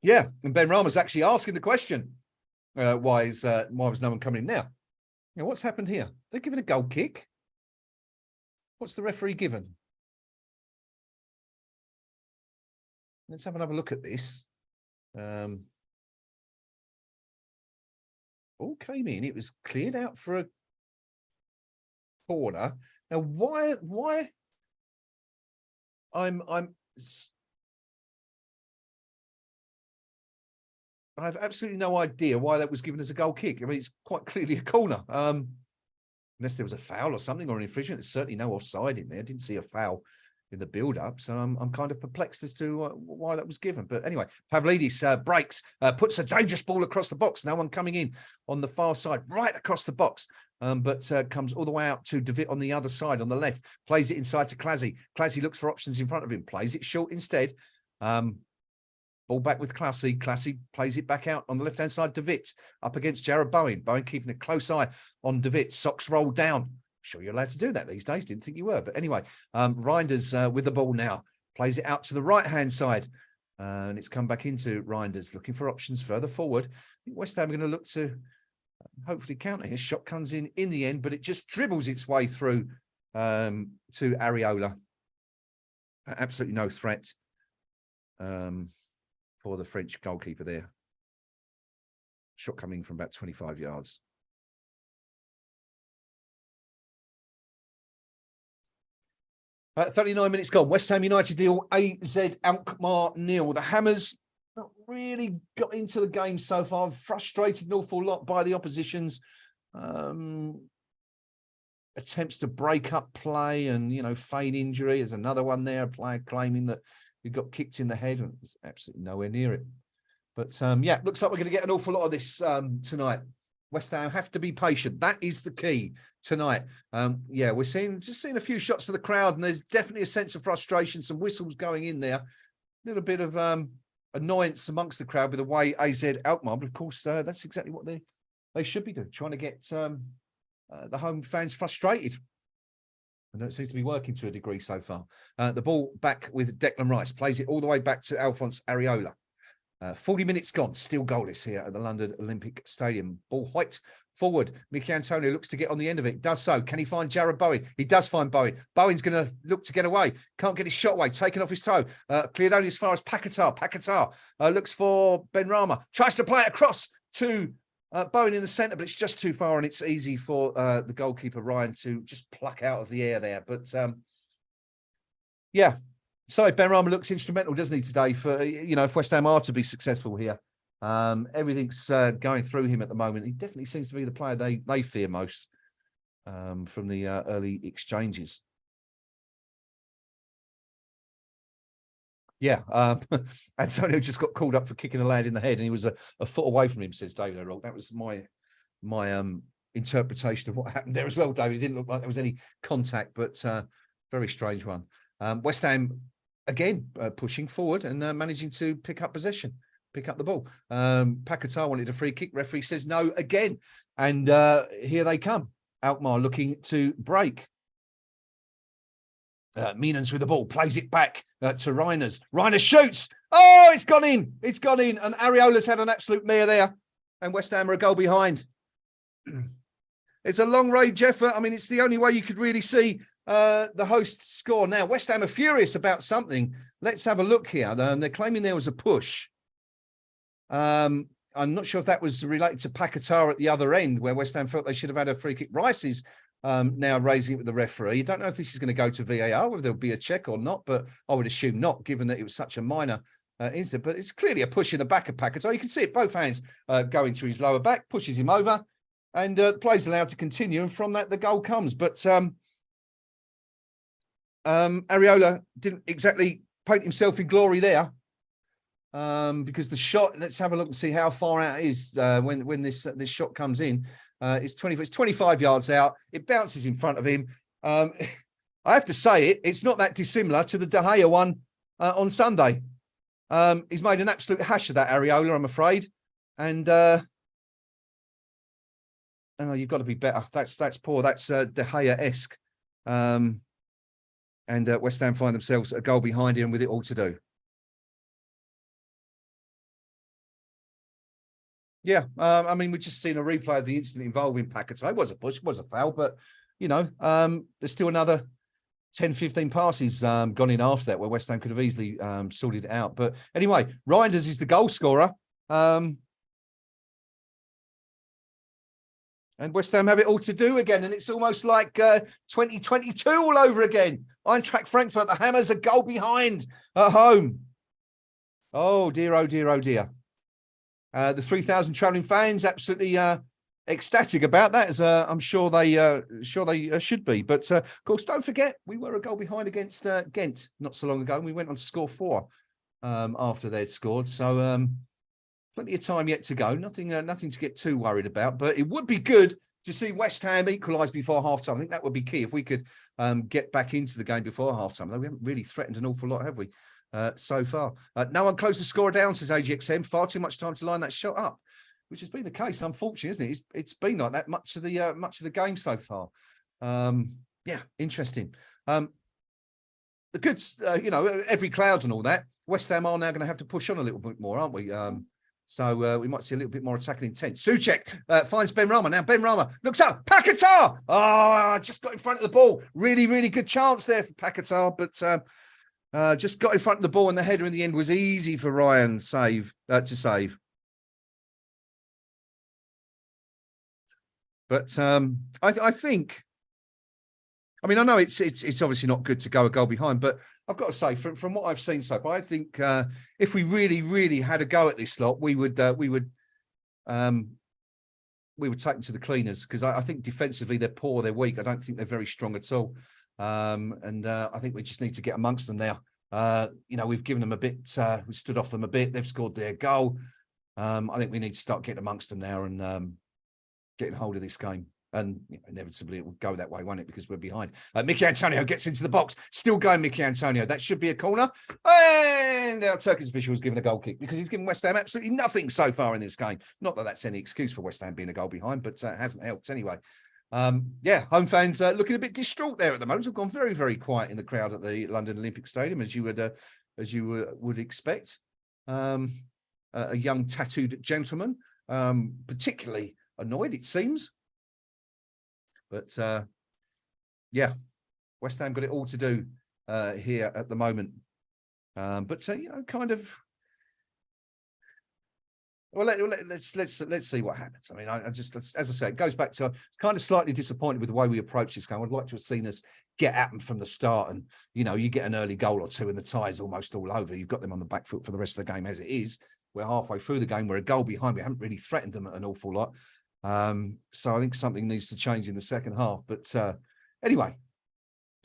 Yeah, and Benrahma's actually asking the question, why was no one coming in now? You know, what's happened here? They're giving a goal kick. What's the referee given? Let's have another look at this. All came in. It was cleared out for a corner. Now, why? I have absolutely no idea why that was given as a goal kick. I mean, it's quite clearly a corner. Unless there was a foul or something or an infringement. There's certainly no offside in there. I didn't see a foul in the build-up, so I'm kind of perplexed as to why that was given. But anyway, Pavlidis breaks, puts a dangerous ball across the box. No one coming in on the far side, right across the box, but comes all the way out to De Wit on the other side, on the left, plays it inside to Klasi. Klasi looks for options in front of him, plays it short instead. Ball back with Klasi. Klasi plays it back out on the left-hand side. De Wit up against Jarrod Bowen. Bowen keeping a close eye on De Wit. Socks rolled down. Sure, you're allowed to do that these days. Didn't think you were. But anyway, Reinders with the ball now. Plays it out to the right-hand side. And it's come back into Reinders, looking for options further forward. I think West Ham are going to look to hopefully counter his shot comes in the end, but it just dribbles its way through to Areola. Absolutely no threat for the French goalkeeper there. Shot coming from about 25 yards. 39 minutes gone. West Ham United nil, AZ Alkmaar nil. The Hammers not really got into the game so far. Frustrated an awful lot by the opposition's attempts to break up play and, you know, feign injury. There's another one there, a player claiming that he got kicked in the head. It's absolutely nowhere near it. But yeah, looks like we're going to get an awful lot of this tonight. West Ham have to be patient. That is the key tonight. Yeah, we're just seeing a few shots of the crowd, and there's definitely a sense of frustration, some whistles going in there. A little bit of annoyance amongst the crowd with the way AZ Alkmaar, but of course, that's exactly what they should be doing, trying to get the home fans frustrated. And it seems to be working to a degree so far. The ball back with Declan Rice, plays it all the way back to Alphonse Areola. 40 minutes gone, still goalless here at the London Olympic Stadium. Ball white forward. Mickey Antonio looks to get on the end of it. Does so. Can he find Jared Bowen? He does find Bowen. Bowen's going to look to get away. Can't get his shot away. Taken off his toe. Cleared only as far as Paquetá. Paquetá looks for Benrahma. Tries to play it across to Bowen in the centre, but it's just too far, and it's easy for the goalkeeper, Ryan, to just pluck out of the air there. But yeah. So Benrahma looks instrumental, doesn't he, today, for, you know, if West Ham are to be successful here. Everything's going through him at the moment. He definitely seems to be the player they fear most from the early exchanges. Yeah, Antonio just got called up for kicking the lad in the head, and he was a foot away from him, says David O'Rourke. That was my interpretation of what happened there as well, David. It didn't look like there was any contact, but very strange one. West Ham again pushing forward and managing to pick up possession, pick up the ball. Paquetá wanted a free kick. Referee says no again, and here they come. Alkmaar looking to break. Meenans with the ball, plays it back to Reiners. Reiners shoots. Oh, it's gone in. It's gone in, and Areola's had an absolute mare there, and West Ham are a goal behind. It's a long range effort. I mean, it's the only way you could really see the hosts score. Now, West Ham are furious about something. Let's have a look here. They're claiming there was a push. I'm not sure if that was related to Paquetá at the other end, where West Ham felt they should have had a free kick. Rice is now raising it with the referee. You don't know if this is going to go to VAR, whether there'll be a check or not, but I would assume not, given that it was such a minor incident. But it's clearly a push in the back of Paquetá. You can see it, both hands go into his lower back, pushes him over, and the play's allowed to continue. And from that, the goal comes. But Areola didn't exactly paint himself in glory there, because the shot, let's have a look and see how far out it is when this shot comes in. It's 25 yards out. It bounces in front of him. I have to say it's not that dissimilar to the De Gea one on Sunday. He's made an absolute hash of that, Areola, I'm afraid. And oh, you've got to be better. That's poor. That's De Gea-esque. And West Ham find themselves a goal behind him with it all to do. Yeah, I mean, we've just seen a replay of the incident involving Paquetá. It was a push, it was a foul, but, you know, there's still another 10, 15 passes gone in after that where West Ham could have easily sorted it out. But anyway, Reinders is the goal scorer. And West Ham have it all to do again. And it's almost like 2022 all over again. Eintracht Frankfurt, the Hammers, a goal behind at home. Oh, dear, oh, dear, oh, dear. The 3,000 travelling fans absolutely ecstatic about that, as I'm sure they should be. But, of course, don't forget, we were a goal behind against Ghent not so long ago. And we went on to score 4 after they'd scored. So, plenty of time yet to go. Nothing to get too worried about. But it would be good to see West Ham equalise before half-time. I think that would be key if we could get back into the game before half-time. Though we haven't really threatened an awful lot, have we, so far? No one closed the score down, says AGXM. Far too much time to line that shot up, which has been the case, unfortunately, isn't it? It's been like that much of the game so far. Yeah, interesting. The goods, you know, every cloud and all that. West Ham are now going to have to push on a little bit more, aren't we? So we might see a little bit more attacking intent. Souček finds Ben Rama. Now Ben Rama looks up. Paquetá! Oh, just got in front of the ball. Really, really good chance there for Paquetá, but just got in front of the ball, and the header in the end was easy for Ryan to save. But I think, I mean, I know it's obviously not good to go a goal behind, but I've got to say, from what I've seen so far, I think if we really, really had a go at this lot, we would take them to the cleaners, because I think defensively they're poor, they're weak. I don't think they're very strong at all, and I think we just need to get amongst them now. You know, we've given them a bit, we stood off them a bit. They've scored their goal. I think we need to start getting amongst them now and getting hold of this game. And you know, inevitably it will go that way, won't it? Because we're behind. Mickey Antonio gets into the box. Still going, Mickey Antonio. That should be a corner. And our Turkish official has given a goal kick, because he's given West Ham absolutely nothing so far in this game. Not that that's any excuse for West Ham being a goal behind, but it hasn't helped anyway. Yeah, home fans looking a bit distraught there at the moment. We've gone very, very quiet in the crowd at the London Olympic Stadium, as you would expect. A young tattooed gentleman, particularly annoyed, it seems. But yeah, West Ham got it all to do here at the moment. But you know, kind of. Well, let's see what happens. I mean, I just, as I say, it goes back to, it's kind of slightly disappointed with the way we approach this game. I'd like to have seen us get at them from the start, and you know, you get an early goal or two, and the tie's almost all over. You've got them on the back foot for the rest of the game as it is. We're halfway through the game. We're a goal behind. We haven't really threatened them an awful lot. So I think something needs to change in the second half. But anyway,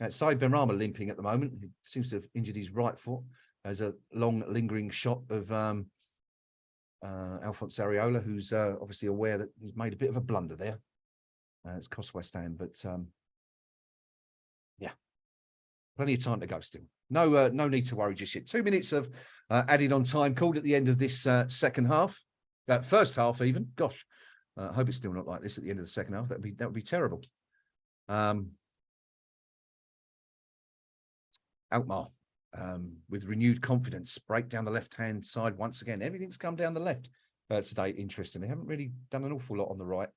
outside Benrahma limping at the moment. He seems to have injured his right foot. There's a long lingering shot of Alphonse Areola, who's obviously aware that he's made a bit of a blunder there. It's cost West Ham, but yeah, plenty of time to go still. No need to worry just yet. 2 minutes of added on time called at the end of this second half, first half even. Gosh, I hope it's still not like this at the end of the second half. That would be terrible. Alkmaar, with renewed confidence, break down the left-hand side once again. Everything's come down the left today, interestingly. They haven't really done an awful lot on the right.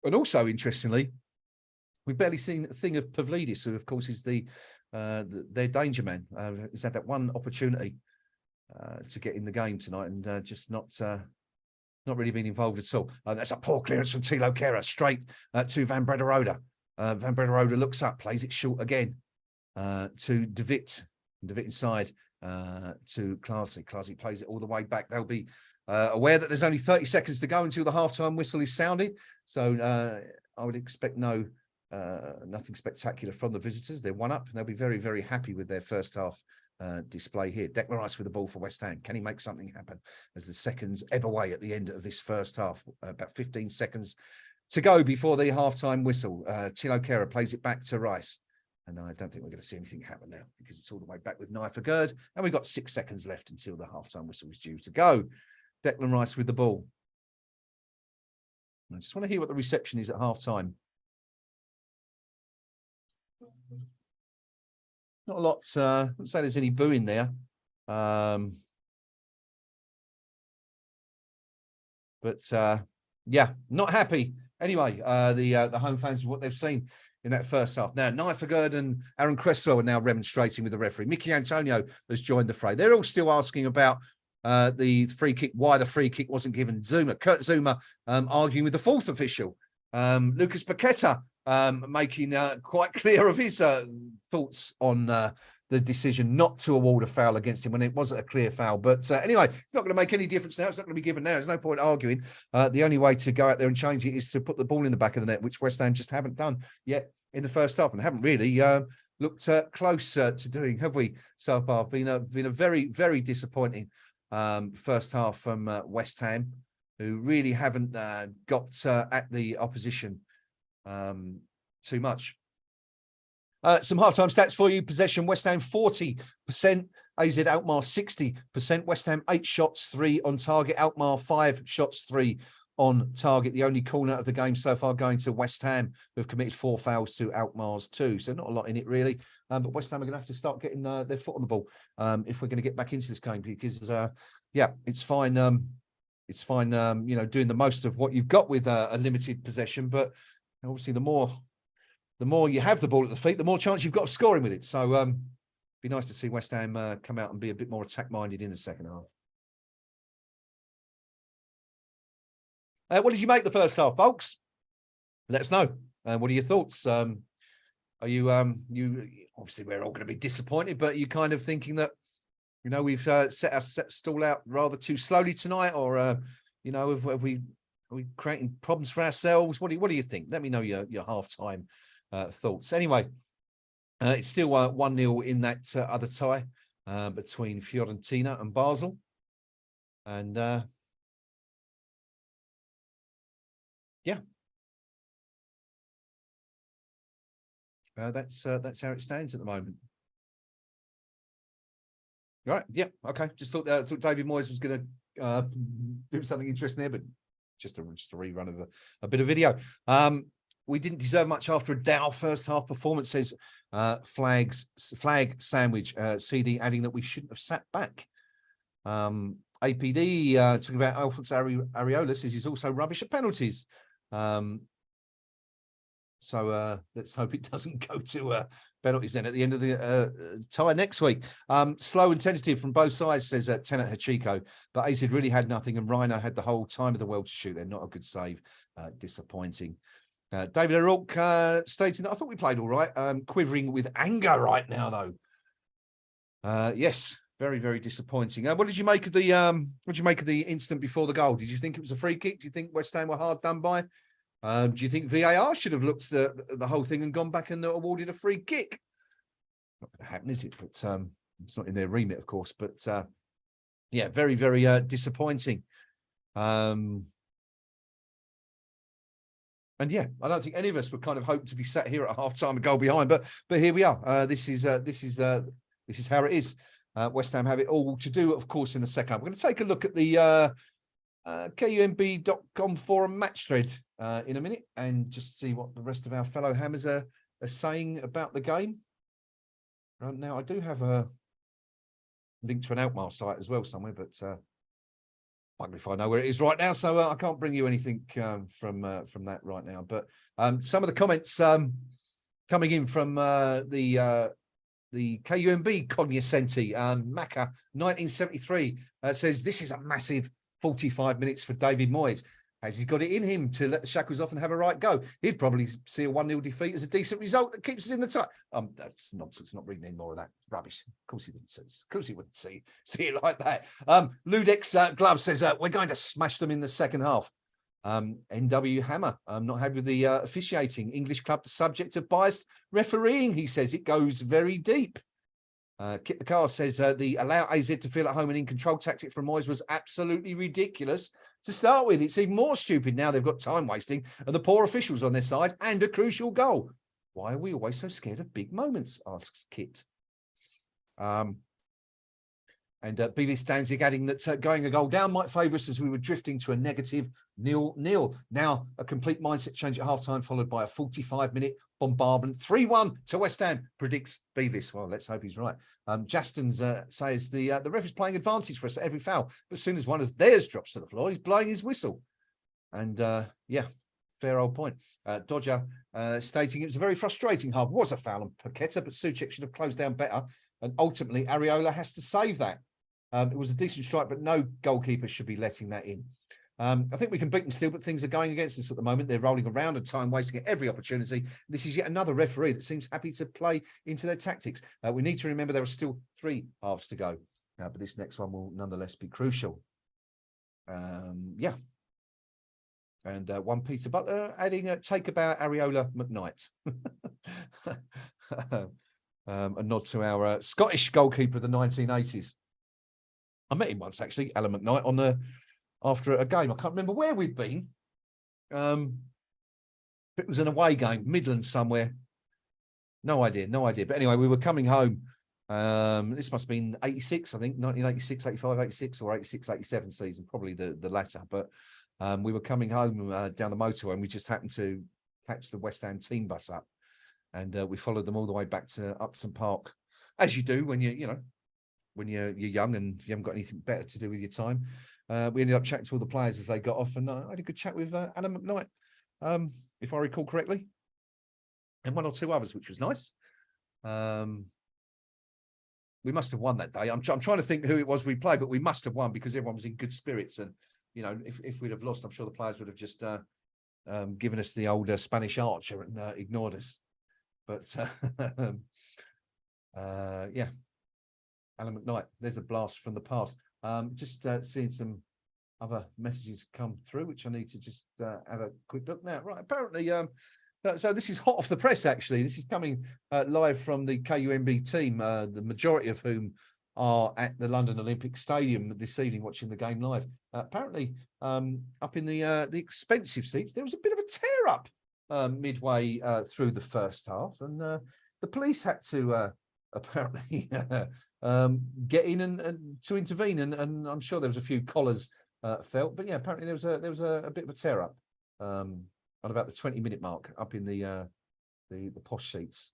And also, interestingly, we've barely seen a thing of Pavlidis, who, of course, is their danger man. He's had that one opportunity to get in the game tonight, and just not really been involved at all. That's a poor clearance from Thilo Kehrer, straight to Van Brederode. Van Brederode looks up, plays it short again to De Wit. De Wit inside to Klaasie. Klaasie plays it all the way back. They'll be aware that there's only 30 seconds to go until the halftime whistle is sounded. So I would expect nothing spectacular from the visitors. They're 1-up, and they'll be very, very happy with their first half display here. Declan Rice with the ball for West Ham. Can he make something happen as the seconds ebb away at the end of this first half? About 15 seconds to go before the halftime whistle. Thilo Kehrer plays it back to Rice. And I don't think we're going to see anything happen now, because it's all the way back with Naya Gerd. And we've got 6 seconds left until the halftime whistle is due to go. Declan Rice with the ball. I just want to hear what the reception is at halftime. Not a lot. I wouldn't say there's any booing there. But yeah, not happy. Anyway, the home fans with what they've seen in that first half. Now, Naya Gerd and Aaron Cresswell are now remonstrating with the referee. Mickey Antonio has joined the fray. They're all still asking about the free kick, why the free kick wasn't given. Kurt Zouma arguing with the fourth official. Lucas Paquetá making quite clear of his thoughts on the decision not to award a foul against him when it wasn't a clear foul. But anyway, it's not going to make any difference now. It's not going to be given now. There's no point arguing. The only way to go out there and change it is to put the ball in the back of the net, which West Ham just haven't done yet in the first half, and haven't really looked close to doing, have we, so far? Been a very, very disappointing first half from West Ham, who really haven't got at the opposition too much. Some halftime stats for you. Possession, West Ham 40%, AZ Alkmaar 60%. West Ham 8 shots, 3 on target. Alkmaar 5 shots, 3 on target. The only corner of the game so far going to West Ham, who have committed 4 fouls to Alkmaar's 2. So not a lot in it, really. But West Ham are going to have to start getting their foot on the ball if we're going to get back into this game, because, yeah, it's fine. it's fine, you know, doing the most of what you've got with a limited possession. But obviously, the more you have the ball at the feet, the more chance you've got of scoring with it. So, be nice to see West Ham come out and be a bit more attack-minded in the second half. What did you make the first half, folks? Let us know. What are your thoughts? Are you obviously we're all going to be disappointed, but are you kind of thinking that, you know, we've set our stall out rather too slowly tonight, or you know, are we creating problems for ourselves? What do you think? Let me know your half-time thoughts. Anyway, it's still 1-0 in that other tie between Fiorentina and Basel, and yeah, that's how it stands at the moment. All right. Yeah. Okay. Just thought David Moyes was going to do something interesting there, but just a rerun of a bit of video. We didn't deserve much after a dour first half performance, says Flag Sandwich. CD adding that we shouldn't have sat back. APD talking about Alphonse Areola says he's also rubbish at penalties. So let's hope it doesn't go to penalties then at the end of the tie next week. Slow and tentative from both sides, says Tenet Hachiko. But AZ really had nothing, and Rhino had the whole time of the world to shoot there. Not a good save. Disappointing. David O'Rourke stating that I thought we played all right. Quivering with anger right now, though. Yes, very, very disappointing. What did you make of the incident before the goal? Did you think it was a free kick? Do you think West Ham were hard done by? Do you think VAR should have looked at the whole thing and gone back and awarded a free kick? Not going to happen, is it? But it's not in their remit, of course. But yeah, very, very disappointing. And yeah, I don't think any of us were kind of hoping to be sat here at half time, a goal behind. But here we are. This is how it is. West Ham have it all to do, of course, in the second half. We're going to take a look at the KUMB.com forum match thread in a minute and just see what the rest of our fellow Hammers are saying about the game. Now, I do have a link to an Alkmaar site as well somewhere, but I can find out where it is right now, so I can't bring you anything from that right now. But some of the comments coming in from the KUMB cognoscenti, Macca 1973 says this is a massive 45 minutes for David Moyes. Has he got it in him to let the shackles off and have a right go? He'd probably see a 1-0 defeat as a decent result that keeps us in the tie. That's nonsense. Not reading any more of that rubbish. Of course he wouldn't see. Of course he wouldn't see it like that. Ludex Glove says we're going to smash them in the second half. NW Hammer, I'm not happy with the officiating. English club, the subject of biased refereeing. He says it goes very deep. Kit the Car says the allow AZ to feel at home and in control tactic from Moyes was absolutely ridiculous to start with. It's even more stupid now they've got time wasting and the poor officials on their side and a crucial goal. Why are we always so scared of big moments? Asks Kit. And BV Stanzik adding that going a goal down might favour us as we were drifting to a negative 0-0. Now a complete mindset change at half-time followed by a 45-minute bombardment. 3-1 to West Ham, predicts Beavis. Well, let's hope he's right. Justins says the ref is playing advantage for us at every foul, but as soon as one of theirs drops to the floor, he's blowing his whistle. And yeah, fair old point. Dodger stating it was a very frustrating half. Was a foul on Paqueta, but Souček should have closed down better. And ultimately, Areola has to save that. It was a decent strike, but no goalkeeper should be letting that in. I think we can beat them still, but things are going against us at the moment. They're rolling around and time wasting at every opportunity. This is yet another referee that seems happy to play into their tactics. We need to remember there are still 3 halves to go, but this next one will nonetheless be crucial. Yeah. And one Peter Butler adding a take about Areola McKnight. A nod to our Scottish goalkeeper of the 1980s. I met him once, actually, Alan McKnight, after a game. I can't remember where we'd been. It was an away game, Midlands somewhere. No idea. But anyway, we were coming home. This must have been 86, I think, 1986, 85, 86, or 86, 87 season, probably the latter. But we were coming home down the motorway, and we just happened to catch the West Ham team bus up. And we followed them all the way back to Upton Park, as you do when when you're young and you haven't got anything better to do with your time. we ended up chatting to all the players as they got off, and I had a good chat with Alan McKnight, if I recall correctly, and one or two others, which was nice. We must have won that day. I'm trying to think who it was we played, but we must have won because everyone was in good spirits. And, you know, if we'd have lost, I'm sure the players would have just given us the old Spanish Archer and ignored us. But, yeah, Alan McKnight, there's a blast from the past. Just seeing some other messages come through, which I need to just have a quick look now. Right, apparently... so this is hot off the press, actually. This is coming live from the KUMB team, the majority of whom are at the London Olympic Stadium this evening watching the game live. Apparently, up in the expensive seats, there was a bit of a tear-up midway through the first half, and the police had to apparently get in and to intervene, and I'm sure there was a few collars felt, but yeah, apparently there was a bit of a tear-up. On about the 20-minute mark up in the posh seats.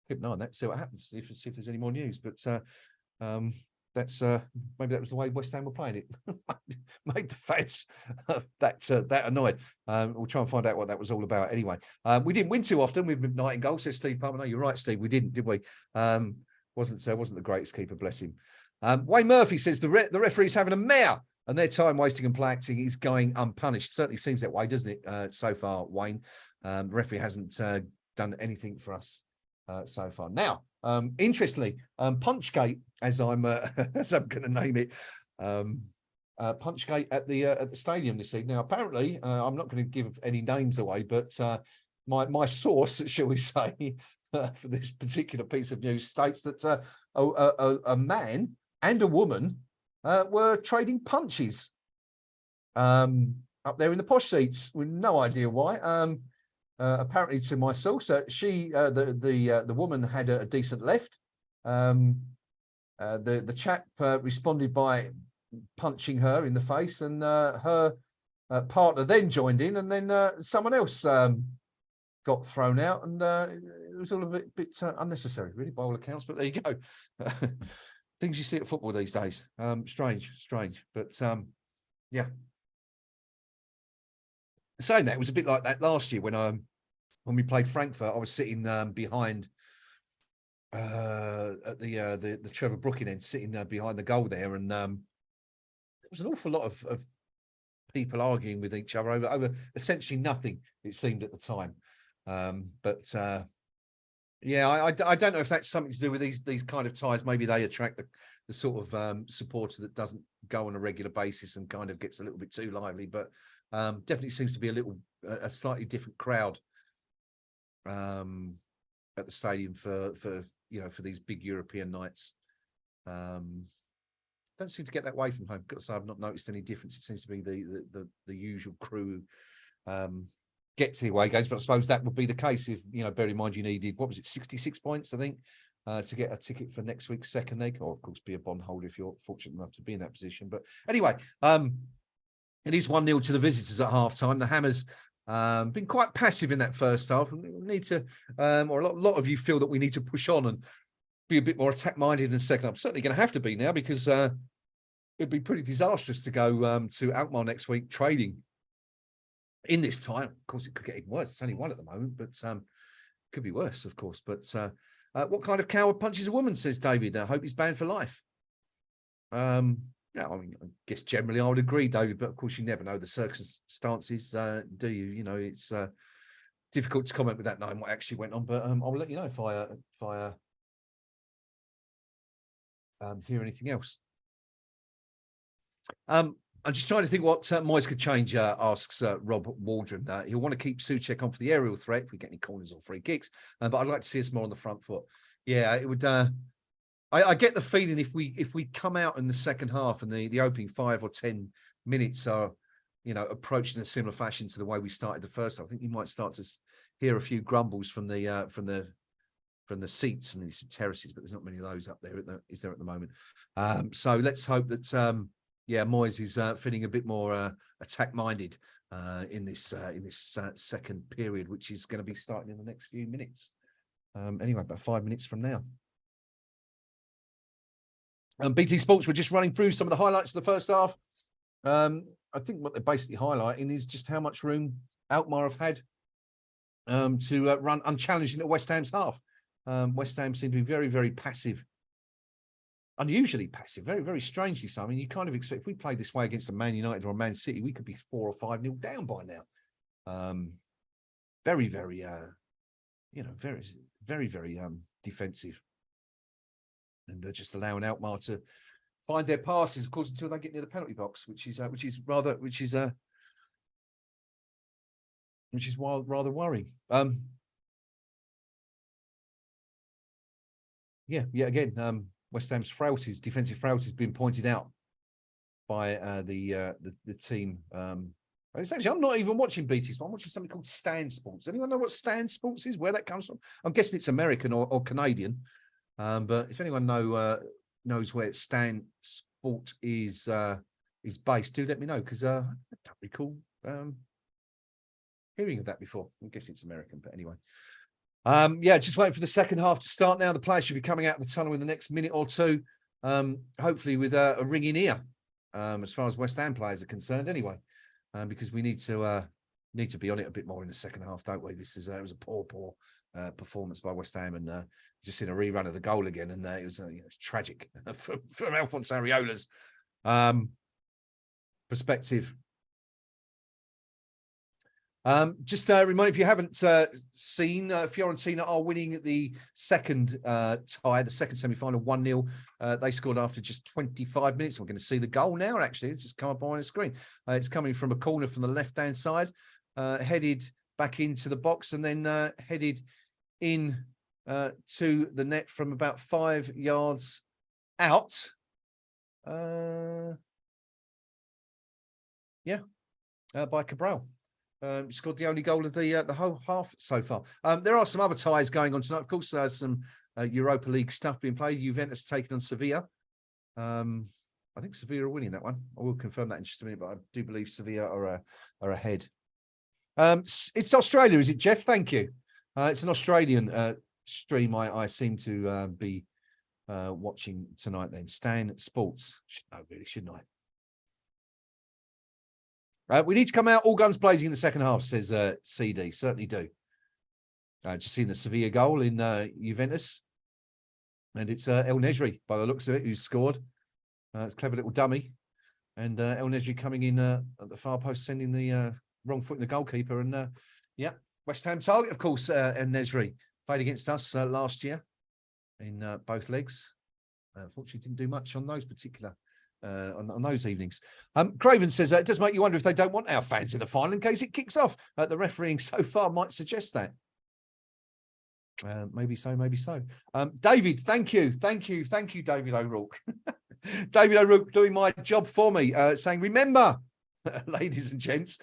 Keep an eye on that, see what happens, see if there's any more news. But that's maybe that was the way West Ham were playing it. Made the fans that annoyed. We'll try and find out what that was all about anyway. We didn't win too often with McKnight in goal, says Steve Palmer. No, you're right, Steve. We didn't, did we? Wasn't the greatest keeper, bless him. Wayne Murphy says the referee's having a mare. And their time wasting and play acting is going unpunished. Certainly seems that way, doesn't it? So far, Wayne. The referee hasn't done anything for us so far. Now, interestingly, Punchgate, as I'm going to name it, Punchgate at the stadium this evening. Now, apparently, I'm not going to give any names away, but my source, shall we say, for this particular piece of news states that a man and a woman were trading punches up there in the posh seats with no idea why. Apparently, to my source, the woman had a decent left. The chap responded by punching her in the face, and her partner then joined in, and then someone else got thrown out, and it was all a bit unnecessary, really, by all accounts. But there you go. Things you see at football these days. Strange. But yeah. Saying that, it was a bit like that last year when we played Frankfurt. I was sitting behind at the Trevor Brooking end, sitting behind the goal there, and there was an awful lot of people arguing with each other over essentially nothing, it seemed at the time. Yeah, I don't know if that's something to do with these kind of ties. Maybe they attract the sort of supporter that doesn't go on a regular basis and kind of gets a little bit too lively. But definitely seems to be a slightly different crowd at the stadium for these big European nights. Don't seem to get that way from home. Got to say, I've not noticed any difference. It seems to be the usual crew. Get to the away games, but I suppose that would be the case if, bear in mind you needed, 66 points, I think, to get a ticket for next week's second leg, or of course be a bondholder if you're fortunate enough to be in that position. But anyway, it is 1-0 to the visitors at half-time. The Hammers been quite passive in that first half, and we need to, or a lot of you feel that we need to push on and be a bit more attack-minded in the second half. Certainly going to have to be now, because it'd be pretty disastrous to go to Alkmaar next week trading in this time. Of course, it could get even worse. It's only 1 at the moment, but could be worse, of course. But what kind of coward punches a woman, says David. I hope he's banned for life. Yeah, I mean, I guess generally I would agree, David, but of course you never know the circumstances, do you? It's difficult to comment with that knowing what actually went on, but I'll let you know if I hear anything else. I'm just trying to think what Moyes could change, asks Rob Waldron. He'll want to keep Souček on for the aerial threat if we get any corners or free kicks, but I'd like to see us more on the front foot. Yeah, it would. I get the feeling if we come out in the second half and the opening 5 or 10 minutes are, approached in a similar fashion to the way we started the first half, I think you might start to hear a few grumbles from the seats and these terraces, but there's not many of those up there, is there, at the moment? So let's hope that Moyes is feeling a bit more attack-minded in this second period, which is going to be starting in the next few minutes. Anyway, about 5 minutes from now. BT Sports, we're just running through some of the highlights of the first half. I think what they're basically highlighting is just how much room Alkmaar have had to run unchallenged into West Ham's half. West Ham seem to be very, very passive. Unusually passive, very, very strangely so. I mean, you kind of expect if we played this way against a Man United or a Man City, we could be 4 or 5-0 down by now. Very, very, very, very, very defensive, and they're just allowing Alkmaar to find their passes, of course, until they get near the penalty box, which is rather worrying. Again, West Ham's frailties, defensive frailties, been pointed out by the team. It's actually, I'm not even watching BT Sport. I'm watching something called Stan Sports. Anyone know what Stan Sports is? Where that comes from? I'm guessing it's American or Canadian. But if anyone knows where Stan Sport is based, do let me know, because I don't recall hearing of that before. I'm guessing it's American, but anyway. Just waiting for the second half to start now. The players should be coming out of the tunnel in the next minute or two, hopefully with a ringing ear, as far as West Ham players are concerned anyway, because we need to be on it a bit more in the second half, don't we? It was a poor performance by West Ham, and just in a rerun of the goal again, and it was tragic from Alphonse Areola's perspective. Just remind, if you haven't seen, Fiorentina are winning the second tie, the second semi-final, 1-0. They scored after just 25 minutes. We're going to see the goal now, actually. It's just come up on the screen. It's coming from a corner from the left-hand side, headed back into the box, and then headed in to the net from about 5 yards out. By Cabral. Scored the only goal of the whole half so far. There are some other ties going on tonight. Of course, there's some Europa League stuff being played. Juventus taking on Sevilla. I think Sevilla are winning that one. I will confirm that in just a minute, but I do believe Sevilla are ahead. It's Australia, is it, Jeff? Thank you. It's an Australian stream I seem to be watching tonight then. Stan Sports. Should know, really, shouldn't I? We need to come out all guns blazing in the second half, says CD. Certainly do. Just seeing the Sevilla goal in Juventus. And it's El Nesri, by the looks of it, who's scored. It's a clever little dummy. And El Nesri coming in at the far post, sending the wrong foot in the goalkeeper. And, West Ham target, of course, El Nesri. Played against us last year in both legs. Unfortunately, didn't do much on those particular on those evenings. Craven says it does make you wonder if they don't want our fans in the final in case it kicks off. The refereeing so far might suggest that. Maybe so, maybe so. David, thank you, David O'Rourke. David O'Rourke doing my job for me, saying, remember, ladies and gents,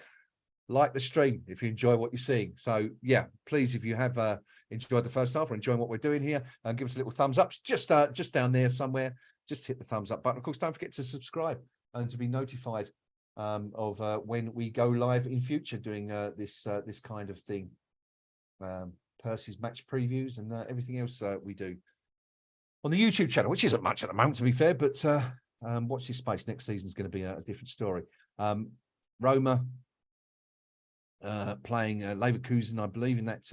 like the stream if you enjoy what you're seeing. So, yeah, please, if you have enjoyed the first half or enjoying what we're doing here, give us a little thumbs up. Just down there somewhere. Just hit the thumbs up button. Of course, don't forget to subscribe and to be notified of when we go live in future doing this kind of thing. Percy's match previews and everything else we do on the YouTube channel, which isn't much at the moment, to be fair, but watch this space. Next season is going to be a different story. Roma playing Leverkusen, I believe, in that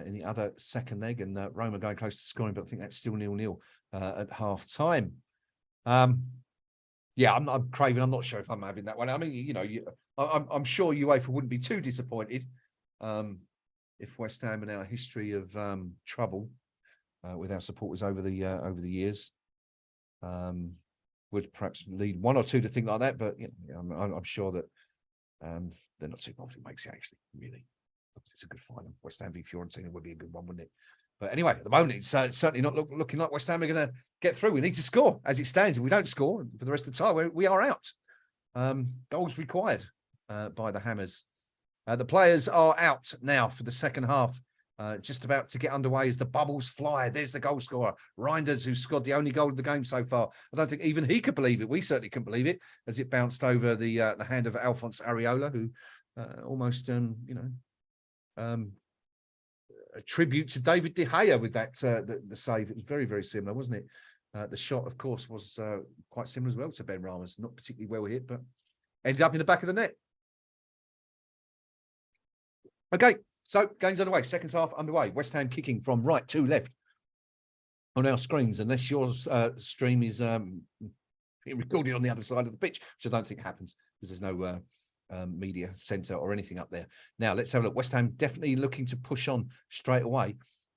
in the other second leg, and Roma going close to scoring, but I think that's still 0-0 at half time. I'm Craven. I'm not sure if I'm having that one. I mean, I'm sure UEFA wouldn't be too disappointed if West Ham, in our history of trouble with our supporters over the years, would perhaps lead one or two to think like that. But I'm sure that they're not too bothered. It makes it actually really. It's a good final. West Ham v Fiorentina would be a good one, wouldn't it? But anyway, at the moment, it's certainly not looking like West Ham are going to get through. We need to score as it stands. If we don't score for the rest of the time, we are out. Goals required by the Hammers. The players are out now for the second half. Just about to get underway as the bubbles fly. There's the goal scorer, Reinders, who scored the only goal of the game so far. I don't think even he could believe it. We certainly couldn't believe it as it bounced over the hand of Alphonse Areola, who almost, a tribute to David De Gea with that the save. It was very, very similar, wasn't it? The shot, of course, was quite similar as well to Ben Rama's. Not particularly well hit, but ended up in the back of the net. Okay, so game's underway. Second half underway. West Ham kicking from right to left on our screens, unless your stream is being recorded on the other side of the pitch, which I don't think happens because there's no media centre or anything up there. Now, let's have a look. West Ham definitely looking to push on straight away,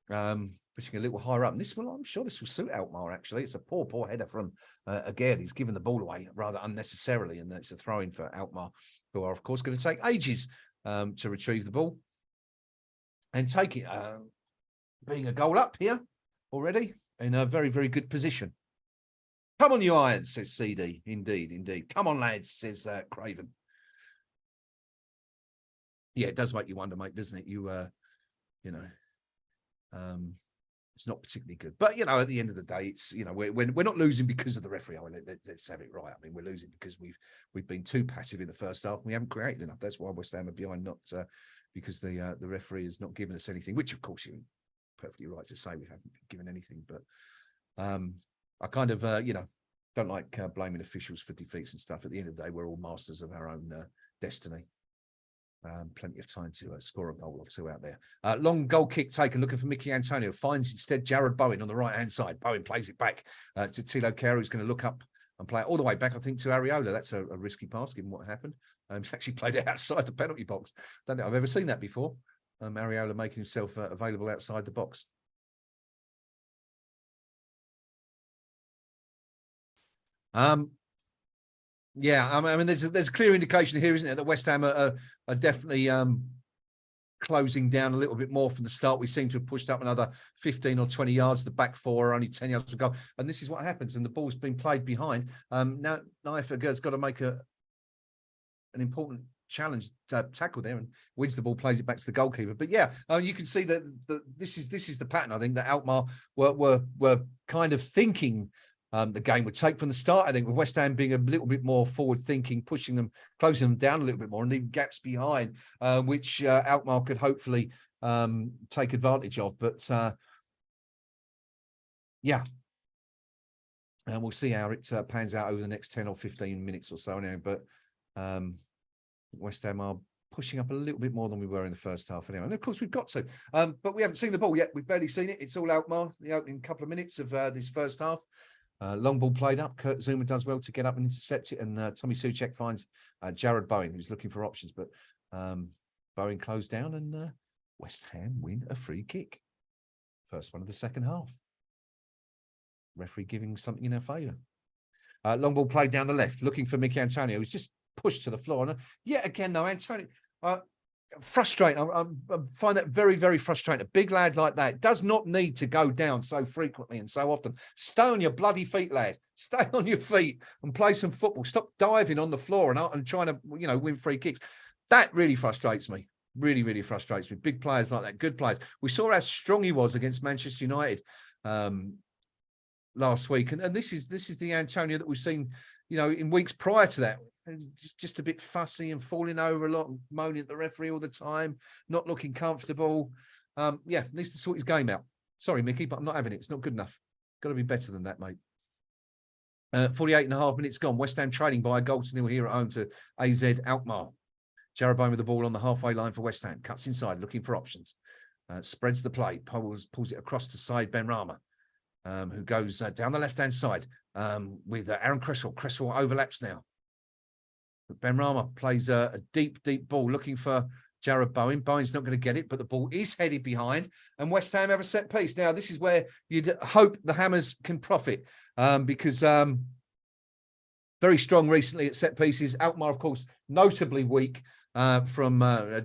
pushing a little higher up. And this will, I'm sure this will suit Alkmaar, actually. It's a poor header from Aguirre. He's given the ball away rather unnecessarily, and it's a throw-in for Alkmaar, who are, of course, going to take ages to retrieve the ball and take it, being a goal up here already in a very, very good position. Come on, you Irons, says CD. Indeed. Come on, lads, says Craven. Yeah, it does make you wonder, mate, doesn't it? You know, it's not particularly good. But, you know, at the end of the day, it's, you know, we're not losing because of the referee. I mean, let's have it right. I mean, we're losing because we've been too passive in the first half. And we haven't created enough. That's why West Ham are behind, not because the referee has not given us anything, which, of course, you're perfectly right to say we haven't given anything. But I kind of, you know, don't like blaming officials for defeats and stuff. At the end of the day, we're all masters of our own destiny. Plenty of time to score a goal or two out there. Long goal kick taken, looking for Mickey Antonio. Finds instead Jared Bowen on the right-hand side. Bowen plays it back to Tilo Kehrer, who's going to look up and play it all the way back, I think, to Areola. That's a risky pass, given what happened. He's actually played it outside the penalty box. Don't think I've ever seen that before. Areola making himself available outside the box. Yeah, I mean, there's a clear indication here, isn't there, that West Ham are definitely closing down a little bit more from the start. We seem to have pushed up another 15 or 20 yards. The back four are only 10 yards to go. And this is what happens. And the ball's been played behind. Now, Naif got to make an important challenge tackle there and wins the ball, plays it back to the goalkeeper. But yeah, you can see that this is the pattern. I think that Alkmaar were kind of thinking the game would take from the start. I think with West Ham being a little bit more forward thinking, pushing them, closing them down a little bit more and leaving gaps behind, which Alkmaar could hopefully take advantage of. But yeah, and we'll see how it pans out over the next 10 or 15 minutes or so now. But West Ham are pushing up a little bit more than we were in the first half anyway. And of course we've got to, but we haven't seen the ball yet. We've barely seen it. It's all Alkmaar, the opening couple of minutes of this first half. Long ball played up. Kurt Zuma does well to get up and intercept it. And Tommy Souček finds Jared Bowen, who's looking for options. But Bowen closed down and West Ham win a free kick. First one of the second half. Referee giving something in our favour. Long ball played down the left, looking for Mickey Antonio, who's just pushed to the floor. And yet again, though, Antonio... frustrating. I find that very, very frustrating. A big lad like that does not need to go down so frequently and so often. Stay on your bloody feet, lad. Stay on your feet and play some football. Stop diving on the floor and trying to, you know, win free kicks. That really frustrates me. Really, really frustrates me. Big players like that, good players. We saw how strong he was against Manchester United last week, and this is the Antonio that we've seen, you know, in weeks prior to that. Just a bit fussy and falling over a lot and moaning at the referee all the time, not looking comfortable. Yeah, needs to sort his game out. Sorry, Mickey, but I'm not having it. It's not good enough. Got to be better than that, mate. 48 and a half minutes gone. West Ham trading by a goal to nil here at home to AZ Alkmaar. Jared Bowen with the ball on the halfway line for West Ham. Cuts inside, looking for options. Spreads the play. Pulls it across to side Ben Rama, who goes down the left-hand side with Aaron Cresswell. Cresswell overlaps now. But Ben Rama plays a deep ball looking for Jared Bowen. Bowen's not going to get it, but the ball is headed behind, and West Ham have a set piece. Now, this is where you'd hope the Hammers can profit because very strong recently at set pieces. Alkmaar, of course, notably weak from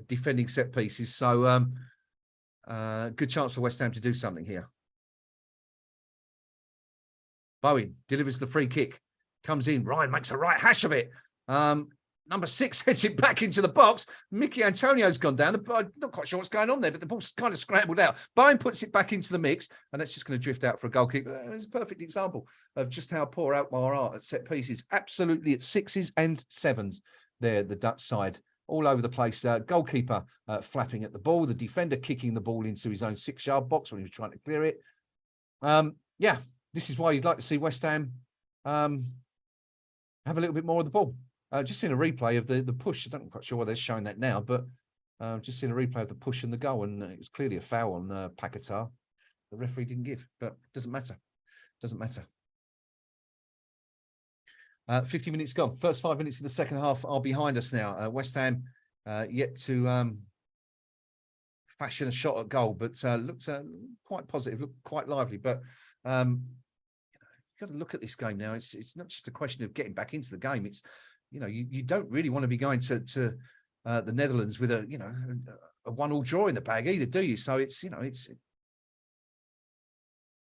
defending set pieces. So good chance for West Ham to do something here. Bowen delivers the free kick, comes in. Ryan makes a right hash of it. Number 6 heads it back into the box. Mickey Antonio's gone down. I'm not quite sure what's going on there, but the ball's kind of scrambled out. Bowen puts it back into the mix, and that's just going to drift out for a goal kick. It's a perfect example of just how poor Alkmaar are at set pieces. Absolutely at 6s and 7s there, the Dutch side. All over the place. Goalkeeper flapping at the ball. The defender kicking the ball into his own 6-yard box when he was trying to clear it. Yeah, this is why you'd like to see West Ham have a little bit more of the ball. Just seen a replay of the push. I'm not quite sure why they're showing that now, but just seen a replay of the push and the goal, and it was clearly a foul on Paquetá. The referee didn't give, but doesn't matter. Doesn't matter. 50 minutes gone. First 5 minutes of the second half are behind us now. West Ham yet to fashion a shot at goal, but looked quite positive, looked quite lively. But you've got to look at this game now. It's not just a question of getting back into the game. It's, you don't really want to be going to the Netherlands with a 1-1 draw in the bag either, do you? So it's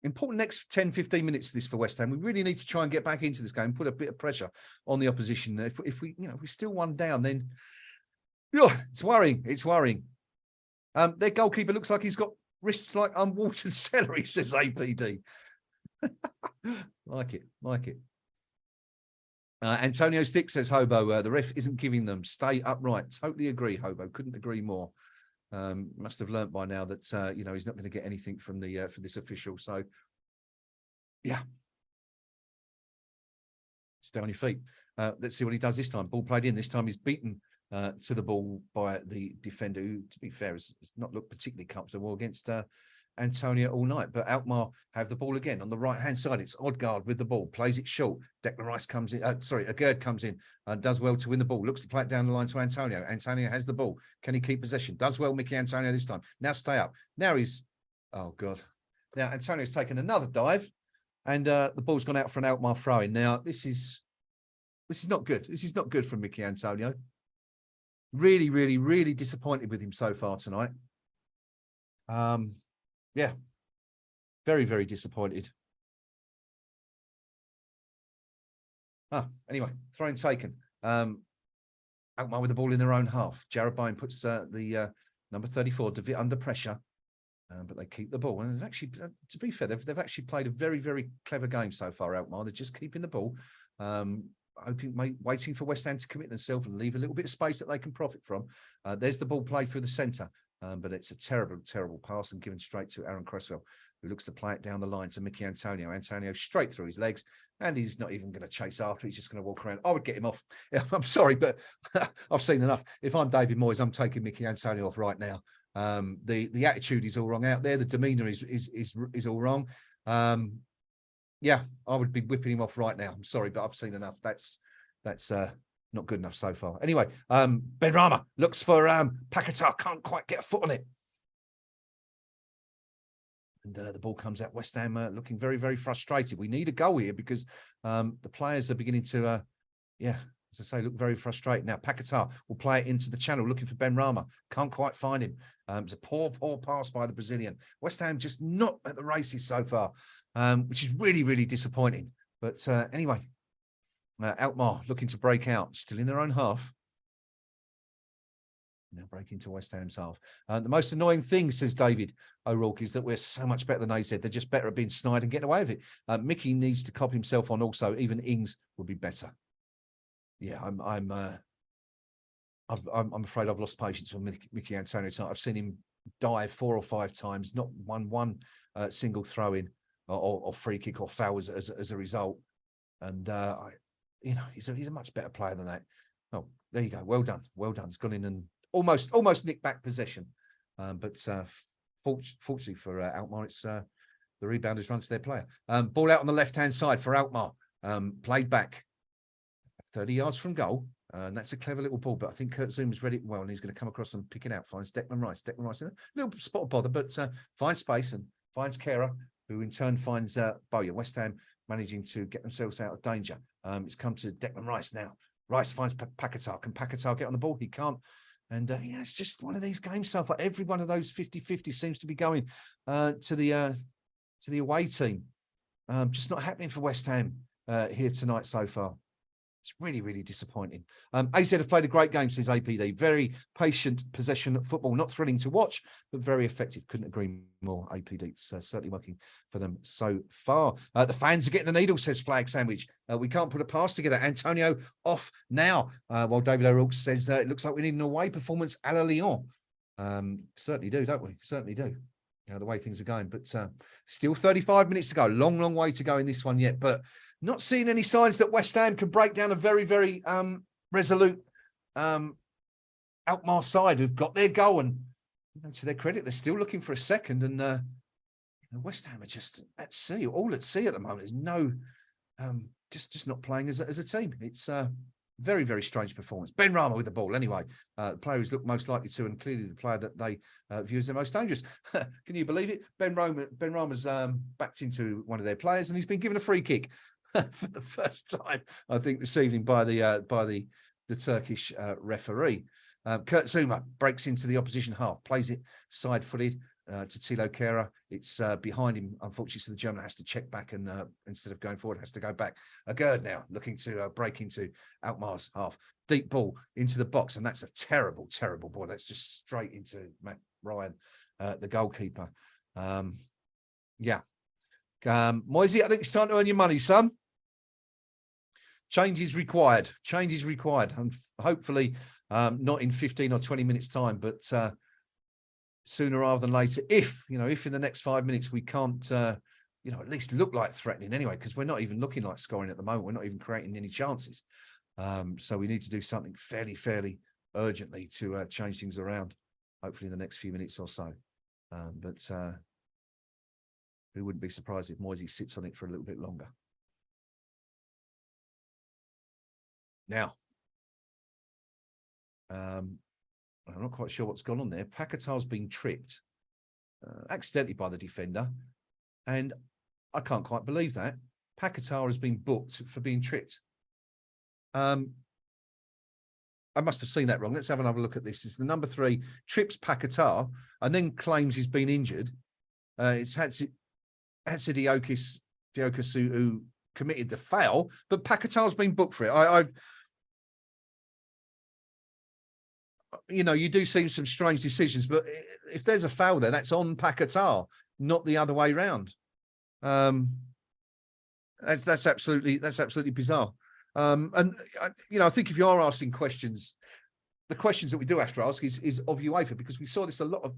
important next 10, 15 minutes of this for West Ham. We really need to try and get back into this game, put a bit of pressure on the opposition. If we still 1 down, then it's worrying. It's worrying. Their goalkeeper looks like he's got wrists like unwatered celery, says APD. Like it. Antonio Stick says Hobo, the ref isn't giving them. Stay upright. Totally agree, Hobo. Couldn't agree more. Must have learnt by now that he's not going to get anything from the for this official. So yeah, stay on your feet. Let's see what he does this time. Ball played in. This time he's beaten to the ball by the defender, who, to be fair, has not looked particularly comfortable against Antonio all night. But Alkmaar have the ball again on the right-hand side. It's Odegaard with the ball, plays it short. Declan Rice comes in, Agerd comes in and does well to win the ball. Looks to play it down the line to Antonio. Antonio has the ball. Can he keep possession? Does well, Mickey Antonio this time. Now stay up. Now he's, oh God. Now Antonio's taken another dive and the ball's gone out for an Alkmaar throw-in. Now this is not good. This is not good from Mickey Antonio. Really, really, really disappointed with him so far tonight. Yeah, very, very disappointed. Anyway, throw-in taken. Alkmaar with the ball in their own half. Jared Bowen puts the number 34 under pressure, but they keep the ball. And they've actually, to be fair, they've actually played a very, very clever game so far, Alkmaar. They're just keeping the ball, waiting for West Ham to commit themselves and leave a little bit of space that they can profit from. There's the ball played through the centre. But it's a terrible, terrible pass and given straight to Aaron Cresswell, who looks to play it down the line to Mickey Antonio. Antonio straight through his legs, and he's not even going to chase after. He's just going to walk around. I would get him off. Yeah, I'm sorry, but I've seen enough. If I'm David Moyes, I'm taking Mickey Antonio off right now. The attitude is all wrong out there. The demeanour is all wrong. Yeah, I would be whipping him off right now. I'm sorry, but I've seen enough. That's not good enough so far. Anyway, Benrahma looks for Paquetá, can't quite get a foot on it. And the ball comes out. West Ham looking very, very frustrated. We need a goal here because the players are beginning to, as I say, look very frustrated. Now, Paquetá will play it into the channel, looking for Benrahma. Can't quite find him. It's a poor, poor pass by the Brazilian. West Ham just not at the races so far, which is really, really disappointing. But anyway, Alkmaar looking to break out, still in their own half. Now breaking to West Ham's half. The most annoying thing, says David O'Rourke, is that we're so much better than AZ. They're just better at being snide and getting away with it. Mickey needs to cop himself on also. Even Ings would be better. Yeah, I'm afraid I've lost patience with Mickey Antonio tonight. I've seen him dive 4 or 5 times, not one single throw in or free kick or foul as a result. And he's a much better player than that. Oh, there you go. Well done. Well done. He's gone in and almost nicked back possession. But fortunately for Alkmaar, it's the rebounders run to their player. Ball out on the left-hand side for Alkmaar. Played back 30 yards from goal. And that's a clever little ball, but I think Kurt Zuma's read it well, and he's going to come across and pick it out. Finds Declan Rice. Declan Rice in a little spot of bother, but finds space and finds Kera, who in turn finds Bowyer. West Ham managing to get themselves out of danger. It's come to Declan Rice now. Rice finds Paquetá. Can Paquetá get on the ball? He can't. And it's just one of these games so far. Every one of those 50-50 seems to be going to the away team. Just not happening for West Ham here tonight so far. It's really, really disappointing. AZ have played a great game, says APD. Very patient possession football. Not thrilling to watch, but very effective. Couldn't agree more, APD. It's certainly working for them so far. The fans are getting the needle, says Flag Sandwich. We can't put a pass together. Antonio off now. While David O'Rourke says that it looks like we need an away performance a la Lyon. Certainly do, don't we? Certainly do. the way things are going. But still 35 minutes to go. Long way to go in this one yet. But not seeing any signs that West Ham can break down a very, very resolute Alkmaar side who've got their goal. And to their credit, they're still looking for a second. And West Ham are just at sea, all at sea at the moment. There's no, just not playing as a team. It's very, very strange performance. Ben Rama with the ball. Anyway, the player who's looked most likely to, and clearly the player that they view as the most dangerous. Can you believe it? Ben Rama's backed into one of their players, and he's been given a free kick for the first time, I think, this evening by the Turkish referee. Kurt Zuma breaks into the opposition half, plays it side-footed to Tilo Kehrer. It's behind him, unfortunately, so the German has to check back and instead of going forward, has to go back. Agerd now looking to break into Alkmaar's half. Deep ball into the box, and that's a terrible, terrible ball. That's just straight into Matt Ryan, the goalkeeper. Moisey, I think it's time to earn your money, son. Change is required. Change is required. And hopefully not in 15 or 20 minutes time, but sooner rather than later, if in the next 5 minutes we can't, at least look like threatening anyway, because we're not even looking like scoring at the moment. We're not even creating any chances. So we need to do something fairly urgently to change things around, hopefully in the next few minutes or so. But who wouldn't be surprised if Moisey sits on it for a little bit longer? Now, I'm not quite sure what's gone on there. Paquetá's been tripped accidentally by the defender, and I can't quite believe that. Paquetá has been booked for being tripped. I must have seen that wrong. Let's have another look at this. It's the number 3 trips Paquetá and then claims he's been injured. It's Hatzidiotis who committed the foul, but Paquetá's been booked for it. You do see some strange decisions, but if there's a foul there, that's on Paquetá, not the other way round. That's absolutely bizarre. I think if you are asking questions, the questions that we do have to ask is of UEFA, because we saw this a lot of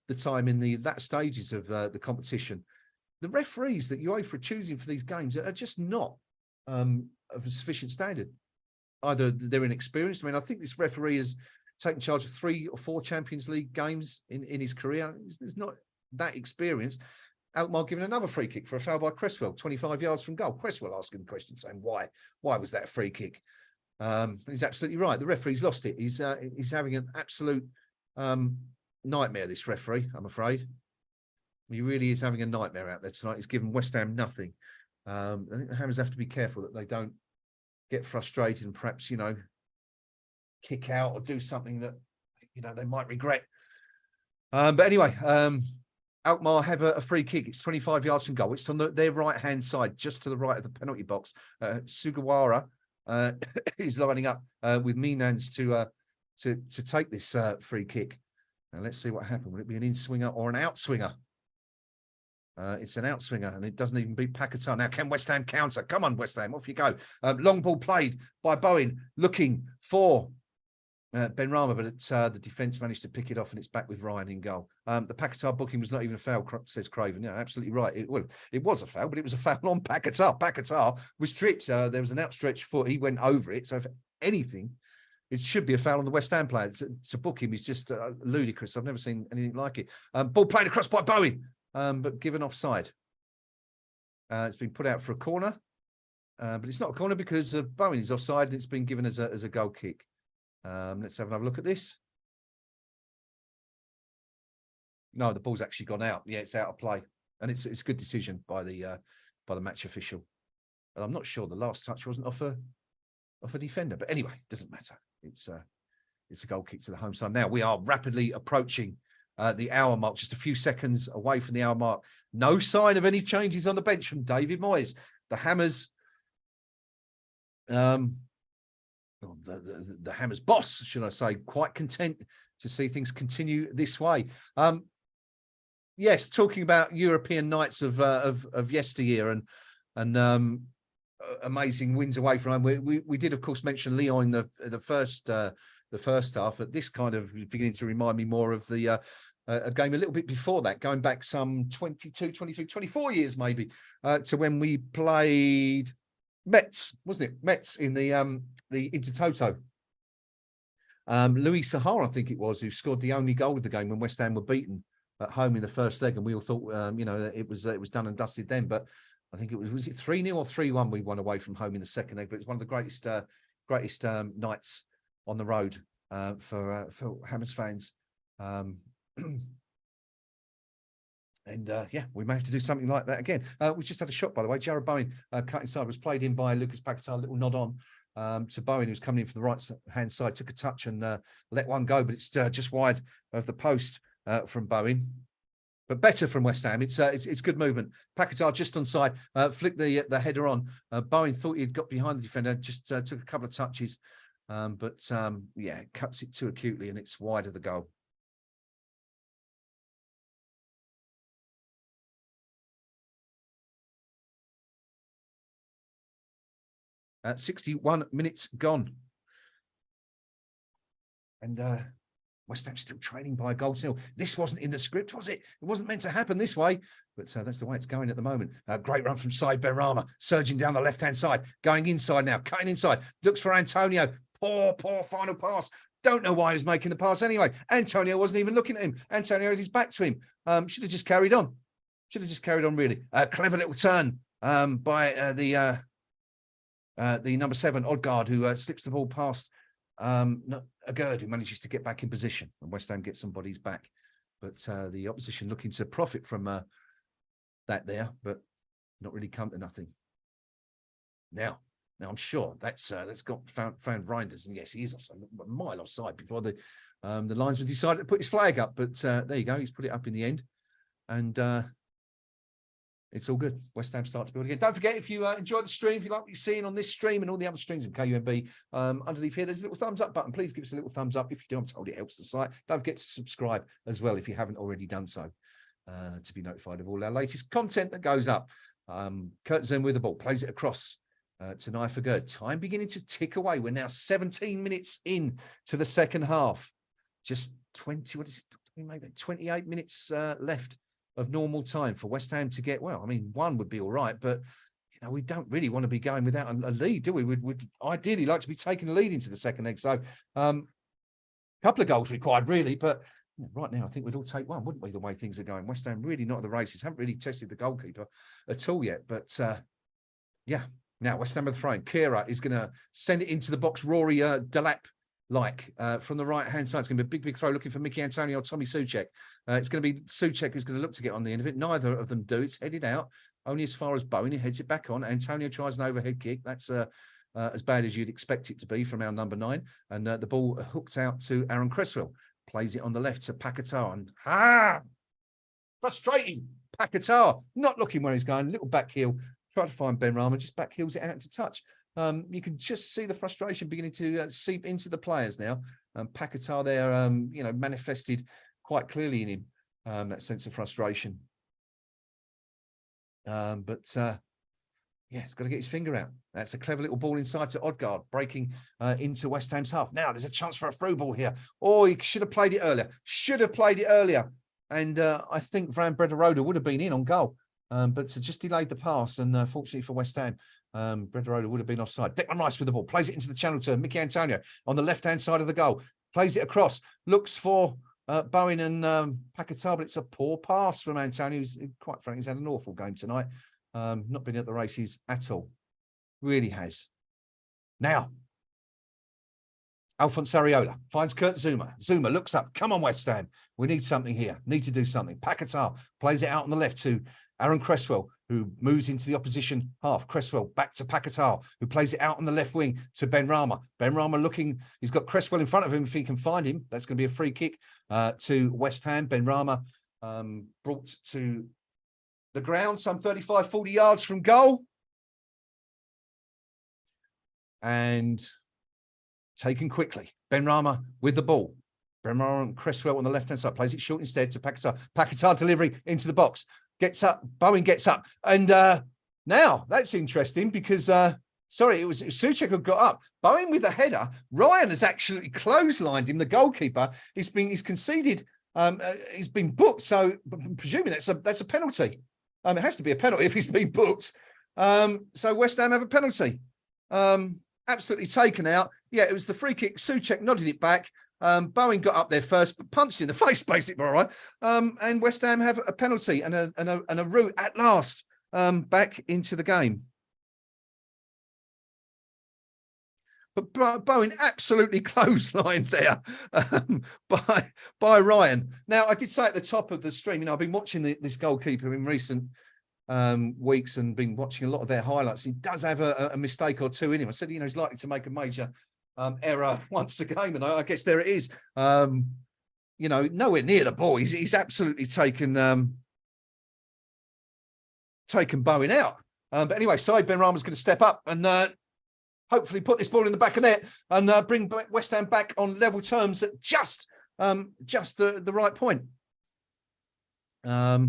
the time in that stages of the competition. The referees that UEFA are choosing for these games are just not of a sufficient standard. Either they're inexperienced. I mean, I think this referee has taken charge of 3 or 4 Champions League games in his career. He's not that experienced. Alkmaar given another free kick for a foul by Cresswell, 25 yards from goal. Cresswell asking the question, saying, why was that a free kick? He's absolutely right. The referee's lost it. He's having an absolute nightmare, this referee, I'm afraid. He really is having a nightmare out there tonight. He's given West Ham nothing. I think the Hammers have to be careful that they don't get frustrated and perhaps, kick out or do something that, they might regret. But anyway, Alkmaar have a free kick. It's 25 yards from goal. It's on their right-hand side, just to the right of the penalty box. Sugawara is lining up with Minans to take this free kick. Now let's see what happened. Will it be an in-swinger or an out-swinger? It's an outswinger, and it doesn't even beat Paquetá. Now, can West Ham counter? Come on, West Ham, off you go. Long ball played by Bowen, looking for Ben Rama, but the defence managed to pick it off, and it's back with Ryan in goal. The Paquetá booking was not even a foul, says Craven. Yeah, absolutely right. It was a foul, but it was a foul on Paquetá. Paquetá was tripped. There was an outstretched foot. He went over it. So if anything, it should be a foul on the West Ham player. To book him is just ludicrous. I've never seen anything like it. Ball played across by Bowen, but given offside. It's been put out for a corner, but it's not a corner because Bowen is offside, and it's been given as a goal kick. Let's have another look at this. No, the ball's actually gone out. Yeah, it's out of play, and it's a good decision by the match official. And I'm not sure the last touch wasn't off a defender, but anyway, it doesn't matter. It's a goal kick to the home side. Now we are rapidly approaching the hour mark, just a few seconds away from the hour mark. No sign of any changes on the bench from David Moyes. The Hammers. The Hammers boss, should I say, quite content to see things continue this way. Yes, talking about European nights of yesteryear and amazing wins away from home. We did, of course, mention Lyon in the first half, but this kind of is beginning to remind me more of the a game a little bit before that, going back some 22, 23, 24 years maybe, to when we played Mets, wasn't it? Mets in the Intertoto. Louis Sahar, I think it was, who scored the only goal of the game when West Ham were beaten at home in the first leg, and we all thought, that it was done and dusted then. But I think it was it 3-0 or 3-1 we won away from home in the second leg. But it was one of the greatest nights on the road for Hammers fans. We managed to do something like that again. We just had a shot, by the way. Jared Bowen cut inside, was played in by Lucas Paquetá, a little nod on to Bowen, who was coming in from the right-hand side, took a touch and let one go, but it's just wide of the post from Bowen. But better from West Ham. It's good movement. Paquetá just onside, flicked the header on. Bowen thought he'd got behind the defender, just took a couple of touches. Cuts it too acutely, and it's wide of the goal. At 61 minutes gone. And West Ham still trailing by a goal to nil. This wasn't in the script, was it? It wasn't meant to happen this way, but that's the way it's going at the moment. Great run from Said Benrahma, surging down the left-hand side, going inside now, cutting inside, looks for Antonio. Poor final pass. Don't know why he was making the pass anyway. Antonio wasn't even looking at him. Antonio has his back to him. Should have just carried on. Really. Clever little turn by the number 7, Odgaard, who slips the ball past Agurd, who manages to get back in position, and West Ham gets somebody's back. But the opposition looking to profit from that there, but not really come to nothing. Now I'm sure that's got found Reinders, and yes, he is also a mile offside before the linesman decided to put his flag up. But there you go, he's put it up in the end, and it's all good. West Ham start to build again. Don't forget, if you enjoy the stream, if you like what you're seeing on this stream and all the other streams of KUMB, underneath here, there's a little thumbs up button. Please give us a little thumbs up. If you do, I'm told it helps the site. Don't forget to subscribe as well if you haven't already done so, to be notified of all our latest content that goes up. Kurt Zoom with the ball, plays it across to Naif Agurd. Time beginning to tick away. We're now 17 minutes in to the second half. Just 28 minutes left of normal time for West Ham to get, well, I mean, one would be all right, but we don't really want to be going without a lead, do we? We'd ideally like to be taking the lead into the second leg. So a couple of goals required, really, but right now I think we'd all take one, wouldn't we, the way things are going? West Ham really not at the races, haven't really tested the goalkeeper at all yet, but now West Ham with the throw-in. Kira is going to send it into the box. Rory Delap from the right-hand side. It's going to be a big throw looking for Mickey Antonio or Tommy Souček. It's going to be Souček who's going to look to get on the end of it. Neither of them do. It's headed out only as far as Bowen. He heads it back on. Antonio tries an overhead kick. That's as bad as you'd expect it to be from our number 9. And the ball hooked out to Aaron Cresswell. Plays it on the left to Paquetá. And frustrating. Paquetá not looking where he's going. Little back heel. Try to find Benrahma. Just back heels it out into touch. You can just see the frustration beginning to seep into the players now. Paquetá there, manifested quite clearly in him that sense of frustration. He's got to get his finger out. That's a clever little ball inside to Odgaard, breaking into West Ham's half. Now there's a chance for a through ball here. Oh, he should have played it earlier. And I think Van Brederode would have been in on goal. But just delayed the pass, and fortunately for West Ham, Brederode would have been offside. Declan Rice with the ball, plays it into the channel to Mickey Antonio on the left-hand side of the goal, plays it across, looks for Bowen and Paquetá, but it's a poor pass from Antonio, who's quite frankly, he's had an awful game tonight. Not been at the races at all. Really has. Now, Alphonse Areola finds Kurt Zuma. Zuma looks up. Come on, West Ham. We need something here. Need to do something. Paquetá plays it out on the left to Aaron Cresswell, who moves into the opposition half. Cresswell back to Paquetá, who plays it out on the left wing to Benrahma. Benrahma looking, he's got Cresswell in front of him if he can find him. That's going to be a free kick to West Ham. Benrahma brought to the ground some 35, 40 yards from goal. And taken quickly. Benrahma with the ball. Benrahma and Cresswell on the left-hand side. Plays it short instead to Paquetá. Paquetá delivery into the box. Gets up. Bowen gets up. And now that's interesting because, it was Souček who got up. Bowen with the header. Ryan has actually clotheslined him, the goalkeeper. He's conceded He's been booked, so presuming that's a penalty. It has to be a penalty if he's been booked. So West Ham have a penalty. Absolutely taken out. Yeah, it was the free kick. Souček nodded it back. Bowen got up there first, but punched in the face, basically, all right. And West Ham have a penalty and a route at last back into the game. But Bowen absolutely clotheslined there by Ryan. Now, I did say at the top of the stream, I've been watching this goalkeeper in recent weeks and been watching a lot of their highlights. He does have a mistake or two in him. I said, he's likely to make a major error once a game, and I guess there it is. Nowhere near the ball. He's absolutely taken Bowen out. But anyway, Said Benrahma's going to step up and hopefully put this ball in the back of net and bring West Ham back on level terms at just the right point. Now,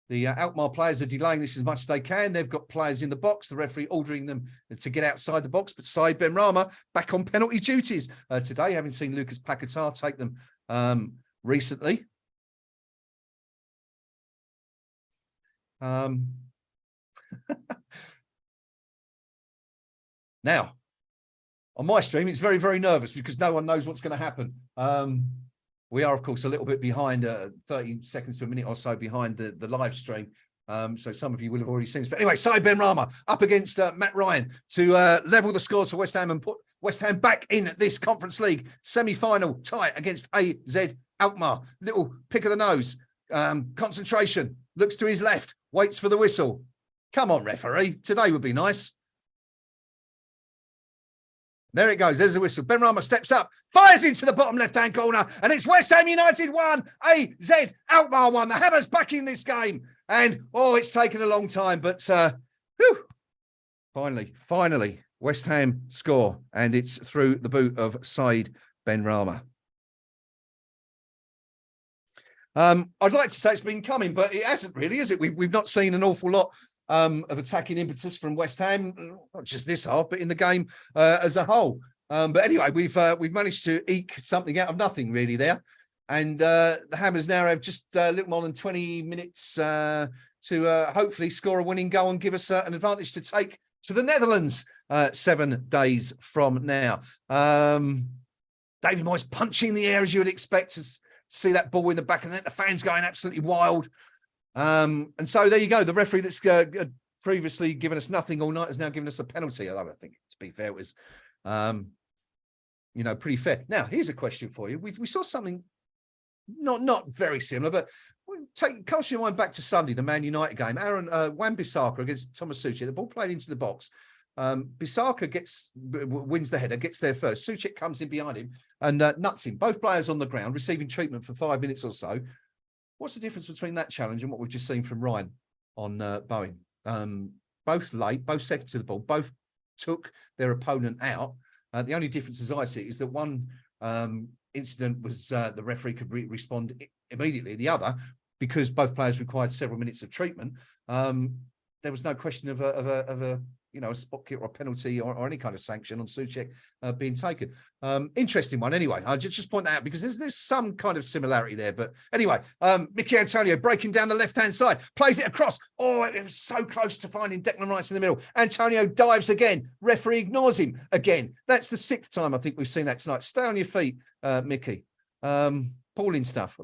the Alkmaar players are delaying this as much as they can. They've got players in the box, the referee ordering them to get outside the box. But Said Benrahma back on penalty duties today, having seen Lucas Paquetá take them recently. Now, on my stream, it's very, very nervous because no one knows what's going to happen. We are, of course, a little bit behind, 30 seconds to a minute or so behind the live stream. So some of you will have already seen this. But anyway, Said Benrahma up against Matt Ryan to level the scores for West Ham and put West Ham back in this Conference League semi-final tie against AZ Alkmaar. Little pick of the nose, concentration, looks to his left, waits for the whistle. Come on, referee. Today would be nice. There it goes. There's the whistle. Benrahma steps up, fires into the bottom left-hand corner, and it's West Ham United 1, AZ Alkmaar 1. The Hammers back in this game. And, it's taken a long time, but finally, West Ham score, and it's through the boot of Said Benrahma. I'd like to say it's been coming, but it hasn't really, is it? We've not seen an awful lot of attacking impetus from West Ham, not just this half, but in the game as a whole. But anyway, we've managed to eke something out of nothing really there, and the Hammers now have just a little more than 20 minutes to hopefully score a winning goal and give us an advantage to take to the Netherlands 7 days from now. David Moyes punching the air as you would expect to see that ball in the back, and then the fans going absolutely wild. And so there you go. The referee that's previously given us nothing all night has now given us a penalty. Although I think, to be fair, it was, pretty fair. Now, here's a question for you. We saw something not very similar, but cast your mind back to Sunday, the Man United game. Wan-Bissaka against Thomas Souček. The ball played into the box. Bissaka wins the header, gets there first. Souček comes in behind him and nuts him. Both players on the ground, receiving treatment for 5 minutes or so. What's the difference between that challenge and what we've just seen from Ryan on Bowen? Both late, both second to the ball, both took their opponent out. The only difference, as I see it, is that one incident was the referee could respond immediately. The other, because both players required several minutes of treatment, there was no question of a spot kick or a penalty or any kind of sanction on Souček being taken. Interesting one anyway. I'll just point that out because there's some kind of similarity there. But anyway, Mickey Antonio breaking down the left-hand side, plays it across. Oh, it was so close to finding Declan Rice in the middle. Antonio dives again. Referee ignores him again. That's the 6th time I think we've seen that tonight. Stay on your feet, Mickey. Appalling stuff.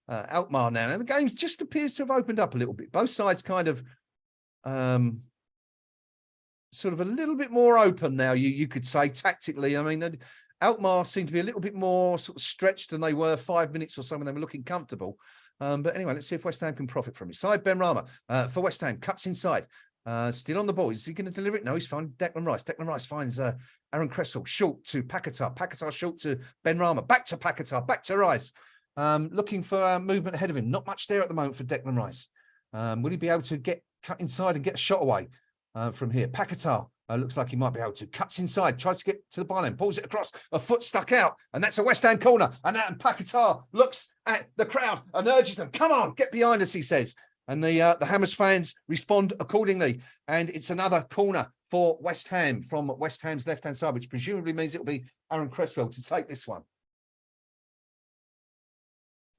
Alkmaar now. And the game just appears to have opened up a little bit. Both sides kind of sort of a little bit more open now, you could say, tactically. I mean, Alkmaar seemed to be a little bit more sort of stretched than they were 5 minutes or so when they were looking comfortable. But anyway, let's see if West Ham can profit from it. Said Benrahma for West Ham, cuts inside. Still on the ball. Is he going to deliver it? No, he's found Declan Rice. Declan Rice finds Aaron Cresswell. Short to Paquetá. Paquetá short to Benrahma. Back to Paquetá. Back to Rice. Looking for movement ahead of him. Not much there at the moment for Declan Rice. Will he be able to cut inside and get a shot away from here? Paquetá looks like he might be able to. Cuts inside, tries to get to the byline, pulls it across, a foot stuck out, and that's a West Ham corner. And Paquetá looks at the crowd and urges them, come on, get behind us, he says. And the Hammers fans respond accordingly. And it's another corner for West Ham from West Ham's left-hand side, which presumably means it'll be Aaron Cresswell to take this one.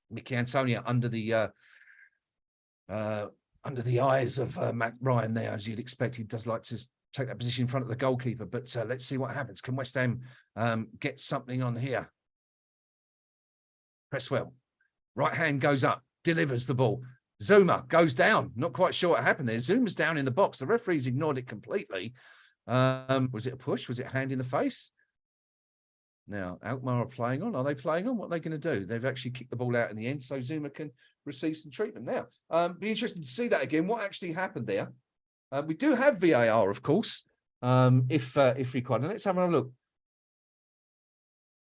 Mickey Antonio under the eyes of Matt Ryan there, as you'd expect. He does like to take that position in front of the goalkeeper, but let's see what happens. Can West Ham get something on here? Cresswell, right hand goes up, delivers the ball. Zuma goes down. Not quite sure what happened there. Zuma's down in the box. The referee's ignored it completely. Was it a push? Was it a hand in the face? Now, Alkmaar are playing on. Are they playing on? What are they going to do? They've actually kicked the ball out in the end, so Zuma can receive some treatment. Now, be interesting to see that again. What actually happened there? We do have VAR, of course, if required. And let's have a look.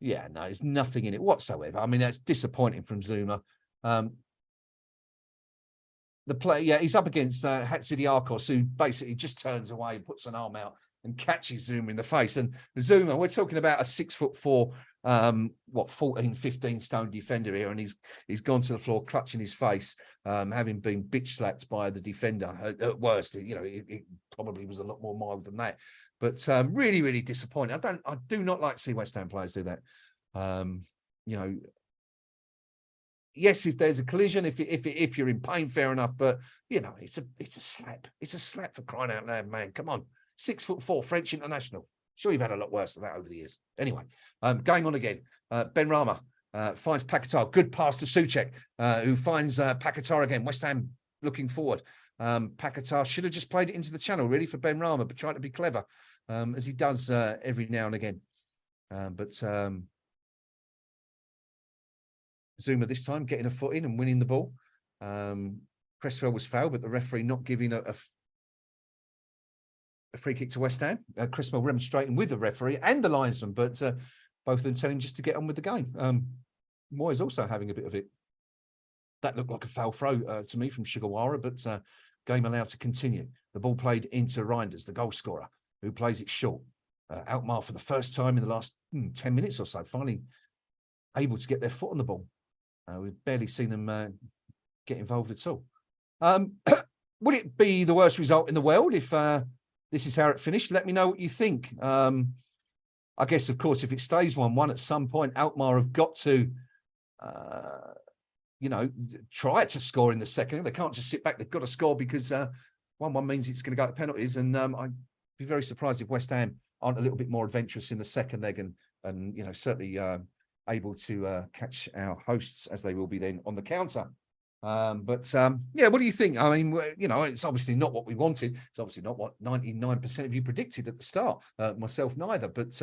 Yeah, no, there's nothing in it whatsoever. I mean, that's disappointing from Zuma. The play, yeah, he's up against Hatsidiakos, who basically just turns away, puts an arm out and catches Zuma in the face. And Zuma, we're talking about a 6'4", 14, 15 stone defender here, and he's gone to the floor clutching his face, having been bitch slapped by the defender. At worst, you know, it probably was a lot more mild than that. But really, really disappointing. I do not like to see West Ham players do that. You know, yes, if there's a collision, if you're in pain, fair enough. But you know, it's a slap. It's a slap, for crying out loud, man. Come on, 6'4" French international. Sure, you've had a lot worse than that over the years. Anyway, going on again. Ben Rama finds Paquetá. Good pass to Souček, who finds Paquetá again. West Ham looking forward. Paquetá should have just played it into the channel, really, for Ben Rama, but tried to be clever, as he does every now and again. But Zuma this time getting a foot in and winning the ball. Cresswell was fouled, but the referee not giving a free kick to West Ham. Cresswell remonstrating with the referee and the linesman, but both of them telling him just to get on with the game. Moyes also having a bit of it. That looked like a foul throw to me from Sugawara, but game allowed to continue. The ball played into Reinders, the goal scorer, who plays it short. Alkmaar for the first time in the last 10 minutes or so, finally able to get their foot on the ball. We've barely seen them get involved at all. Would it be the worst result in the world if this is how it finished? Let me know what you think. I guess, of course, if it stays 1-1 at some point, Alkmaar have got to, you know, try to score in the second. They can't just sit back. They've got to score, because 1-1 means it's going to go to penalties. And I'd be very surprised if West Ham aren't a little bit more adventurous in the second leg and you know, certainly able to catch our hosts, as they will be then on the counter. Yeah, what do you think? I mean, you know, it's obviously not what we wanted. It's obviously not what 99% of you predicted at the start. Myself neither. But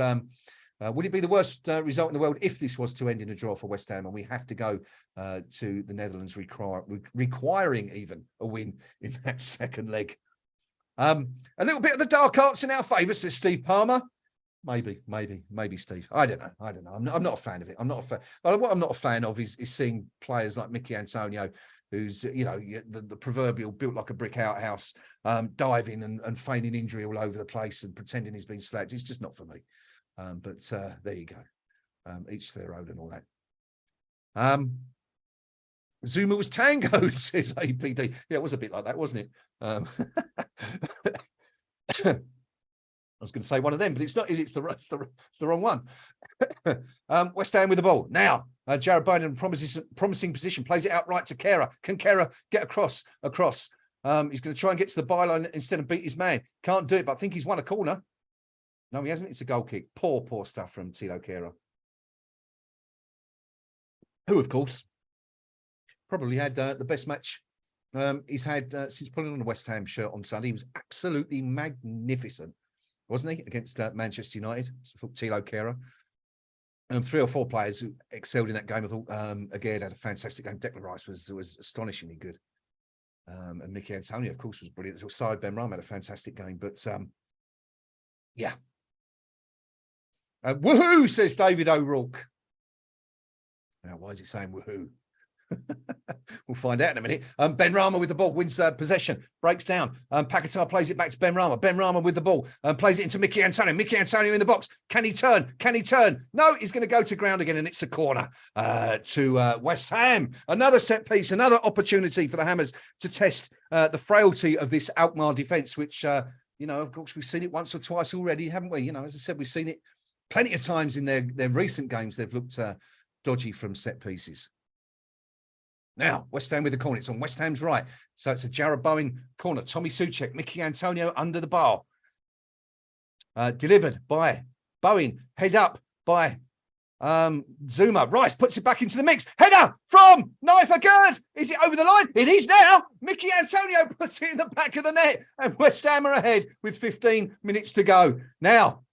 would it be the worst result in the world if this was to end in a draw for West Ham and we have to go to the Netherlands requiring even a win in that second leg? A little bit of the dark arts in our favour, says Steve Palmer. Maybe, Steve. I don't know. I'm not a fan of it. I'm not a fan. What I'm not a fan of is seeing players like Mickey Antonio, who's, you know, the proverbial built like a brick outhouse, diving and feigning injury all over the place and pretending he's been slapped. It's just not for me. But there you go. Each their own and all that. Zuma was tangoed, says APD. Yeah, it was a bit like that, wasn't it? I was going to say one of them, but it's not. It's the wrong one. West Ham with the ball now. Jared Bowden promising position, plays it outright to Kera. Can Kera get across? He's going to try and get to the byline instead of beat his man. Can't do it, but I think he's won a corner. No, he hasn't. It's a goal kick. Poor stuff from Tilo Kera, who, of course, probably had the best match he's had since putting on the West Ham shirt on Sunday. He was absolutely magnificent, wasn't he, against Manchester United? Tilo Kera. 3 or 4 players who excelled in that game. I thought again had a fantastic game. Declan Rice was astonishingly good. And Mickey Antonio, of course, was brilliant. Side Ben Rama had a fantastic game. But yeah. Woohoo, says David O'Rourke. Now, why is it saying woohoo? We'll find out in a minute. Ben Rama with the ball wins possession, breaks down. Paquetá plays it back to Ben Rama. Ben Rama with the ball plays it into Mickey Antonio. Mickey Antonio in the box. Can he turn? No, he's going to go to ground again, and it's a corner to West Ham. Another set piece, another opportunity for the Hammers to test the frailty of this Alkmaar defence, which, you know, of course, we've seen it once or twice already, haven't we? You know, as I said, we've seen it plenty of times in their recent games. They've looked dodgy from set pieces. Now, West Ham with the corner. It's on West Ham's right. So it's a Jared Bowen corner. Tommy Soucek, Mickey Antonio under the bar. Delivered by Bowen. Head up by Zuma. Rice puts it back into the mix. Header from Knife Agard. Is it over the line? It is now. Mickey Antonio puts it in the back of the net. And West Ham are ahead with 15 minutes to go. Now,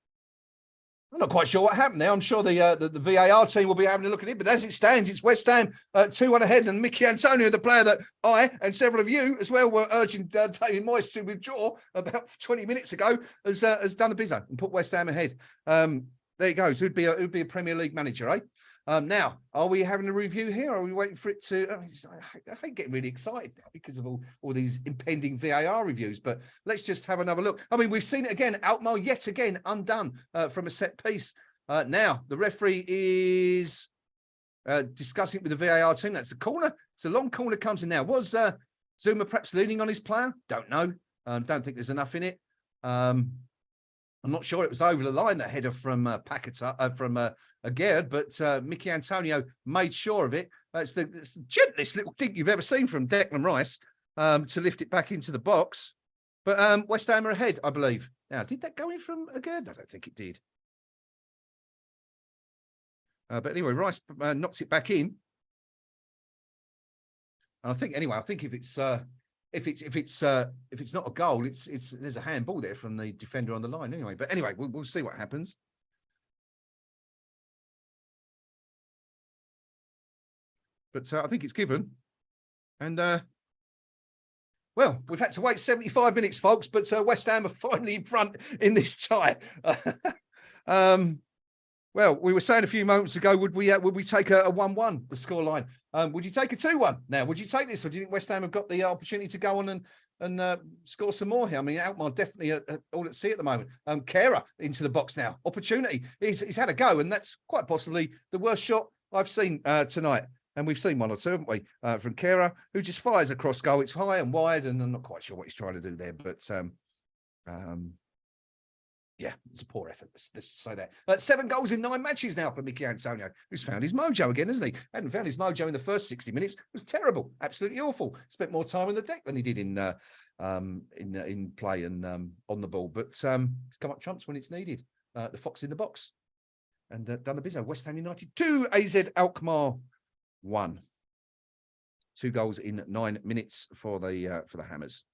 I'm not quite sure what happened there. I'm sure the VAR team will be having a look at it. But as it stands, it's West Ham 2-1 ahead. And Mickey Antonio, the player that I and several of you as well were urging David Moyes to withdraw about 20 minutes ago, has done the bizzo and put West Ham ahead. There he goes. Who'd be a Premier League manager, eh? Now, are we having a review here? Or are we waiting for it to? I hate getting really excited now because of all these impending VAR reviews. But let's just have another look. I mean, we've seen it again. Alkmaar yet again undone from a set piece. Now the referee is discussing with the VAR team. That's the corner. It's a long corner comes in now. Was Zuma perhaps leaning on his player? Don't know. Don't think there's enough in it. I'm not sure it was over the line, that header from Agard, but Mickey Antonio made sure of it. It's the gentlest little dig you've ever seen from Declan Rice to lift it back into the box. But West Ham are ahead, I believe. Now, did that go in from Agard? I don't think it did. But anyway, Rice knocks it back in. And I think if it's not a goal, there's a handball there from the defender on the line anyway. But anyway, we'll see what happens. But I think it's given. And well, we've had to wait 75 minutes, folks. But West Ham are finally in front in this tie. Well, we were saying a few moments ago, would we take a 1-1, the scoreline? Would you take a 2-1? Now, would you take this, or do you think West Ham have got the opportunity to go on and score some more here? I mean, Alkmaar definitely all at sea at the moment. Kera into the box now. Opportunity. He's had a go, and that's quite possibly the worst shot I've seen tonight. And we've seen one or two, haven't we, from Kera, who just fires across goal. It's high and wide, and I'm not quite sure what he's trying to do there, but yeah, it's a poor effort. Let's say that. 7 goals in 9 matches now for Mickey Antonio, who's found his mojo again, hasn't he? Hadn't found his mojo in the first 60 minutes. It was terrible, absolutely awful. Spent more time on the deck than he did in play and on the ball. But he's come up trumps when it's needed. The fox in the box, and done the bizzo. West Ham United 2, AZ Alkmaar 1. 2 goals in 9 minutes for the Hammers.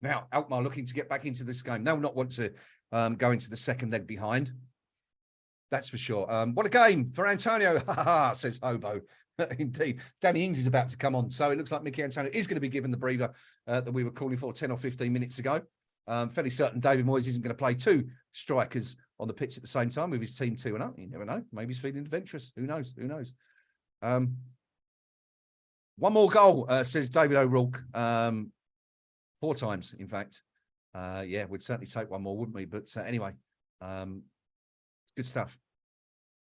Now, Alkmaar looking to get back into this game. They'll not want to go into the second leg behind. That's for sure. What a game for Antonio, says Hobo. Indeed. Danny Ings is about to come on. So it looks like Mickey Antonio is going to be given the breather that we were calling for 10 or 15 minutes ago. Fairly certain David Moyes isn't going to play 2 strikers on the pitch at the same time with his team 2-0. You never know. Maybe he's feeling adventurous. Who knows? Who knows? One more goal, says David O'Rourke. 4 times, in fact. Yeah, we'd certainly take one more, wouldn't we? But anyway, good stuff.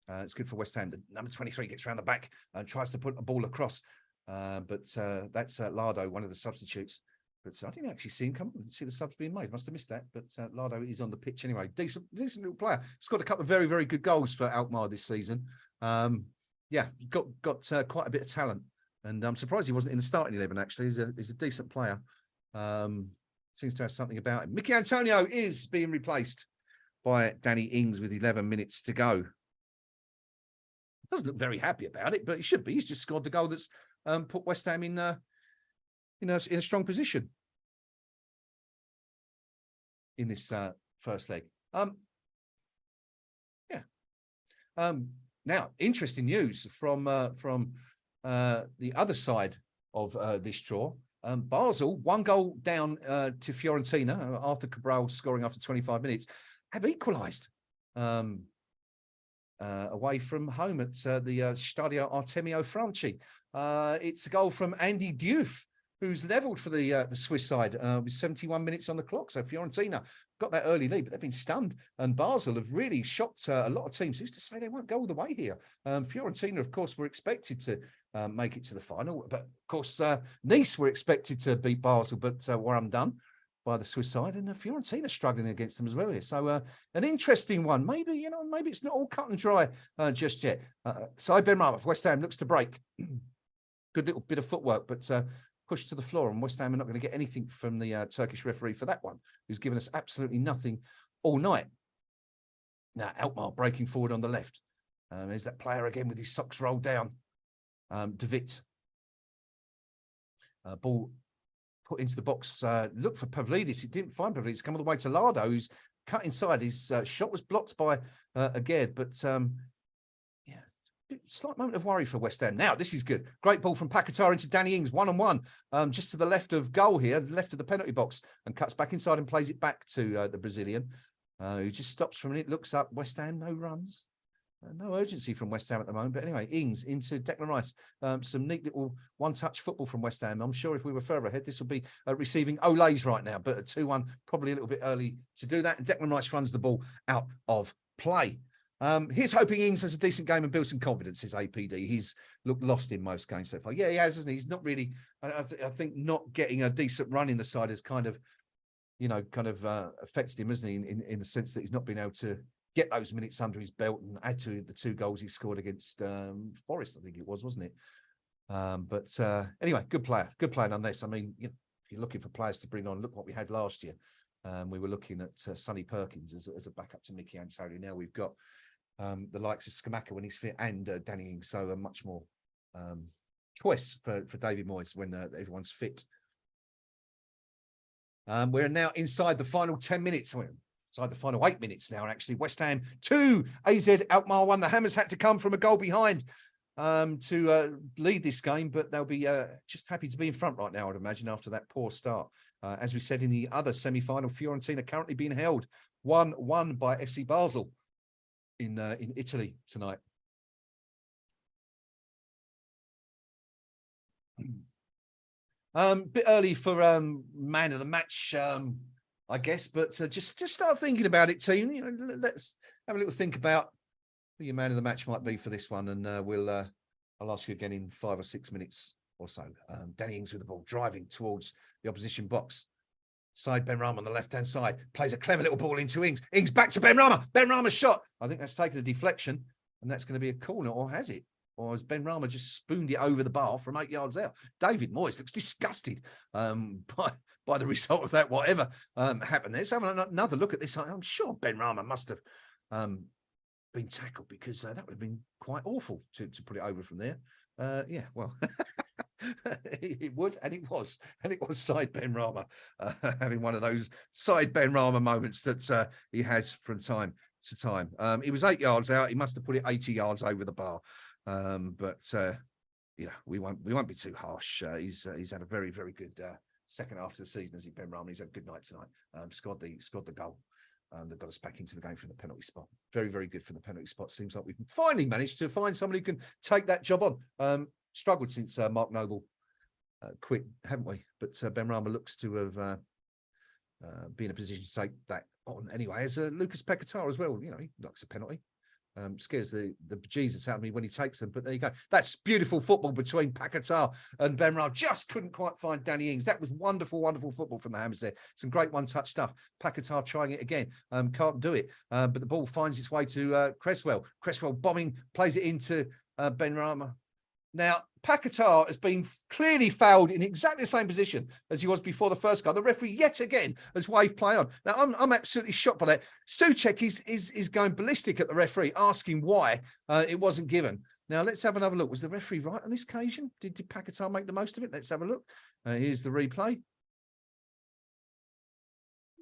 It's good for West Ham. The number 23 gets around the back and tries to put a ball across. But that's Lardo, one of the substitutes. But I didn't actually see him come. I didn't see the subs being made. Must have missed that. But Lardo is on the pitch anyway. Decent little player. Scored a couple of very, very good goals for Alkmaar this season. Yeah, got quite a bit of talent. And I'm surprised he wasn't in the starting 11, actually. He's a decent player. Seems to have something about him. Mickey Antonio is being replaced by Danny Ings with 11 minutes to go. Doesn't look very happy about it, but he should be. He's just scored the goal that's put West Ham in a strong position in this first leg. Yeah. Now, interesting news from the other side of this draw. Basel, 1 goal down to Fiorentina, Arthur Cabral scoring after 25 minutes, have equalised away from home at the Stadio Artemio Franchi. It's a goal from Andy Diouf, who's levelled for the Swiss side with 71 minutes on the clock. So Fiorentina got that early lead, but they've been stunned. And Basel have really shocked a lot of teams. Who's to say they won't go all the way here? Fiorentina, of course, were expected to make it to the final. But, of course, Nice were expected to beat Basel, but were undone. by the Swiss side, and Fiorentina struggling against them as well here. So an interesting one. Maybe, maybe it's not all cut and dry just yet. Said Benrahma for West Ham looks to break. Good little bit of footwork, but pushed to the floor, and West Ham are not going to get anything from the Turkish referee for that one, who's given us absolutely nothing all night. Now, Alkmaar breaking forward on the left. There's that player again with his socks rolled down. De Witt. Ball put into the box. Look for Pavlidis. It didn't find Pavlidis. Come all the way to Lardo, who's cut inside. His shot was blocked by Aged, but yeah, slight moment of worry for West Ham. Now, this is good. Great ball from Paquetá into Danny Ings, 1-on-1, just to the left of goal here, left of the penalty box, and cuts back inside and plays it back to the Brazilian, who just stops for a minute, looks up. West Ham, no runs. No urgency from West Ham at the moment. But anyway, Ings into Declan Rice. Some neat little one-touch football from West Ham. I'm sure if we were further ahead, this would be receiving Olays right now. But a 2-1, probably a little bit early to do that. And Declan Rice runs the ball out of play. Here's hoping Ings has a decent game and builds some confidence, says APD. He's looked lost in most games so far. Yeah, he has, hasn't he? He's not really, I think not getting a decent run in the side has kind of, affected him, hasn't he? In the sense that he's not been able to get those minutes under his belt and add to the 2 goals he scored against Forest, I think it was, wasn't it? But anyway, good player nonetheless. I mean, if you're looking for players to bring on, look what we had last year. We were looking at Sonny Perkins as a backup to Mickey Antonio. Now we've got the likes of Skamaka when he's fit and Danny Ings, so a much more choice for David Moyes when everyone's fit. We're now inside the final 10 minutes. Inside the final 8 minutes now, actually. West Ham 2, AZ Alkmaar 1. The Hammers had to come from a goal behind to lead this game, but they'll be just happy to be in front right now, I'd imagine, after that poor start. As we said in the other semi-final, Fiorentina currently being held 1-1 by FC Basel in Italy tonight. Bit early for man of the match, I guess, but just start thinking about it, team. Let's have a little think about who your man of the match might be for this one, and I'll ask you again in 5 or 6 minutes or so. Danny Ings with the ball, driving towards the opposition box. Said Benrahma on the left-hand side, plays a clever little ball into Ings. Ings back to Benrahma. Benrahma's shot. I think that's taken a deflection, and that's going to be a corner, or has it? Or has Benrahma just spooned it over the bar from 8 yards out? David Moyes looks disgusted by the result of that, whatever happened. Let's have another look at this. I'm sure Benrahma must have been tackled, because that would have been quite awful to put it over from there. Yeah, well, it would, and it was Said Benrahma having one of those Said Benrahma moments that he has from time to time. He was 8 yards out. He must have put it 80 yards over the bar. But we won't be too harsh. He's had a very, very good second half of the season, as he Benrahma. He's had a good night tonight. Scored the goal. They've got us back into the game from the penalty spot. Very, very good from the penalty spot. Seems like we've finally managed to find somebody who can take that job on. Struggled since Mark Noble quit, haven't we? But Benrahma looks to have been in a position to take that on anyway. As Lucas Paquetá as well, he likes a penalty. Scares the bejesus out of me when he takes them, but there you go. That's beautiful football between Paquetá and Benrahma. Just couldn't quite find Danny Ings. That was wonderful, wonderful football from the Hammers there. Some great one-touch stuff. Paquetá trying it again, can't do it, but the ball finds its way to Cresswell. Cresswell bombing, plays it into Benrahma. Now, Paquetá has been clearly fouled in exactly the same position as he was before the first goal. The referee yet again has waved play on. Now, I'm absolutely shocked by that. Souček is going ballistic at the referee, asking why it wasn't given. Now, let's have another look. Was the referee right on this occasion? Did Paquetá make the most of it? Let's have a look. Here's the replay.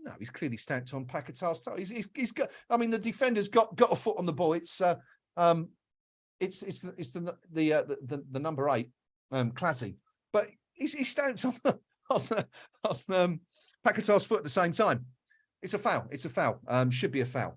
No, he's clearly stamped on Paquetá's toe. He's got. I mean, the defender's got a foot on the ball. It's the number 8, Classy, but he stamped on Paquetá's foot at the same time. It's a foul. It's a foul. Should be a foul.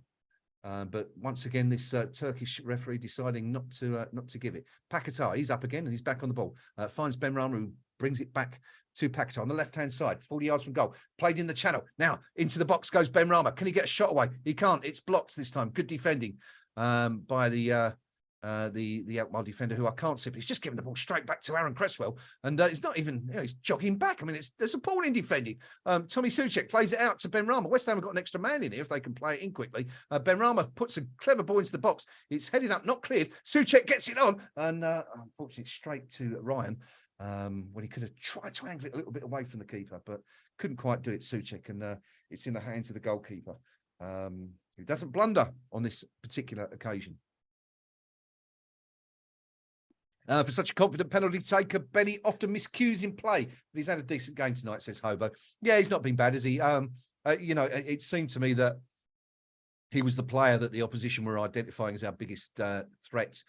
But once again, this Turkish referee deciding not to give it. Paquetá, he's up again and he's back on the ball. Finds Benrahma, who brings it back to Paquetá on the left-hand side, 40 yards from goal. Played in the channel. Now into the box goes Benrahma. Can he get a shot away? He can't. It's blocked this time. Good defending by the the Alkmaar defender, who I can't see, but he's just giving the ball straight back to Aaron Cresswell, and he's not even, he's jogging back. I mean, there's appalling defending. Tommy Souček plays it out to Benrahma. West Ham have got an extra man in here if they can play it in quickly. Benrahma puts a clever ball into the box. It's headed up, not cleared. Souček gets it on, and unfortunately straight to Ryan, when he could have tried to angle it a little bit away from the keeper, but couldn't quite do it, Souček, and it's in the hands of the goalkeeper, who doesn't blunder on this particular occasion. For such a confident penalty taker, Benny often miscues in play, but he's had a decent game tonight, says Hobo. Yeah, he's not been bad, has he? You know, it seemed to me that he was the player that the opposition were identifying as our biggest threat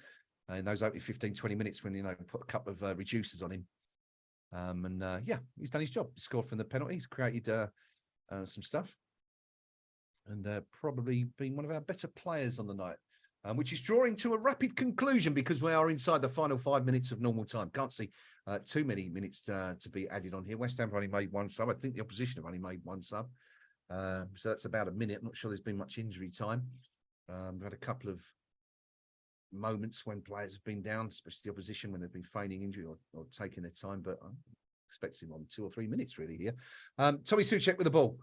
in those opening 15, 20 minutes when, you know, put a couple of reducers on him. Yeah, he's done his job. He scored from the penalty. He's created some stuff, and probably been one of our better players on the night. Which is drawing to a rapid conclusion because we are inside the final 5 minutes of normal time. Can't see too many minutes to be added on here. West Ham have only made one sub. I think the opposition have only made one sub. So that's about a minute. I'm not sure there's been much injury time. We've had a couple of moments when players have been down, especially the opposition, when they've been feigning injury or taking their time. But I'm expecting on 2 or 3 minutes really here. Tommy Souček with the ball.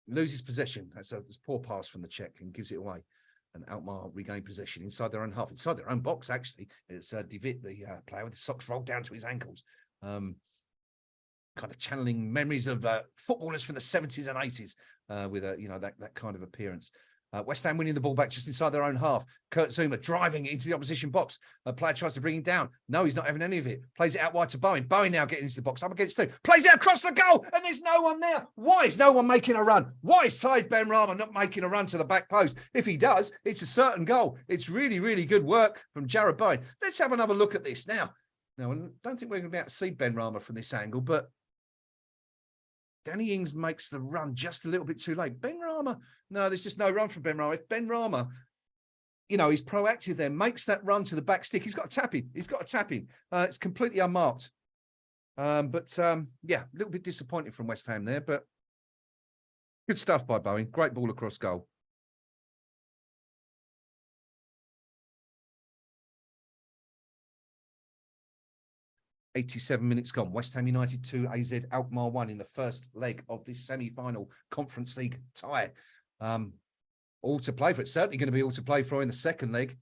Loses possession. That's a poor pass from the Czech and gives it away. And Alkmaar regain possession inside their own half, inside their own box, actually. It's David, the player with the socks rolled down to his ankles. Kind of channeling memories of footballers from the 70s and 80s with you know, that kind of appearance. West Ham winning the ball back just inside their own half. Kurt Zuma driving it into the opposition box. A player tries to bring him down. No, he's not having any of it. Plays it out wide to Bowen. Bowen now getting into the box. Up against two. Plays it across the goal, and there's no one there. Why is no one making a run? Why is Said Benrahma not making a run to the back post? If he does, it's a certain goal. It's really, really good work from Jarrod Bowen. Let's have another look at this now. Now, I don't think we're going to be able to see Benrahma from this angle, but Danny Ings makes the run just a little bit too late. Benrahma, no, there's just no run from Benrahma. If Benrahma, you know, he's proactive there, makes that run to the back stick, he's got a tap in. He's got a tap in. It's completely unmarked. Yeah, a little bit disappointing from West Ham there, but good stuff by Bowen. Great ball across goal. "87 minutes gone. West Ham United 2, AZ Alkmaar 1 in the first leg of this semi-final Conference League tie. All to play for. It's certainly going to be all to play for in the second leg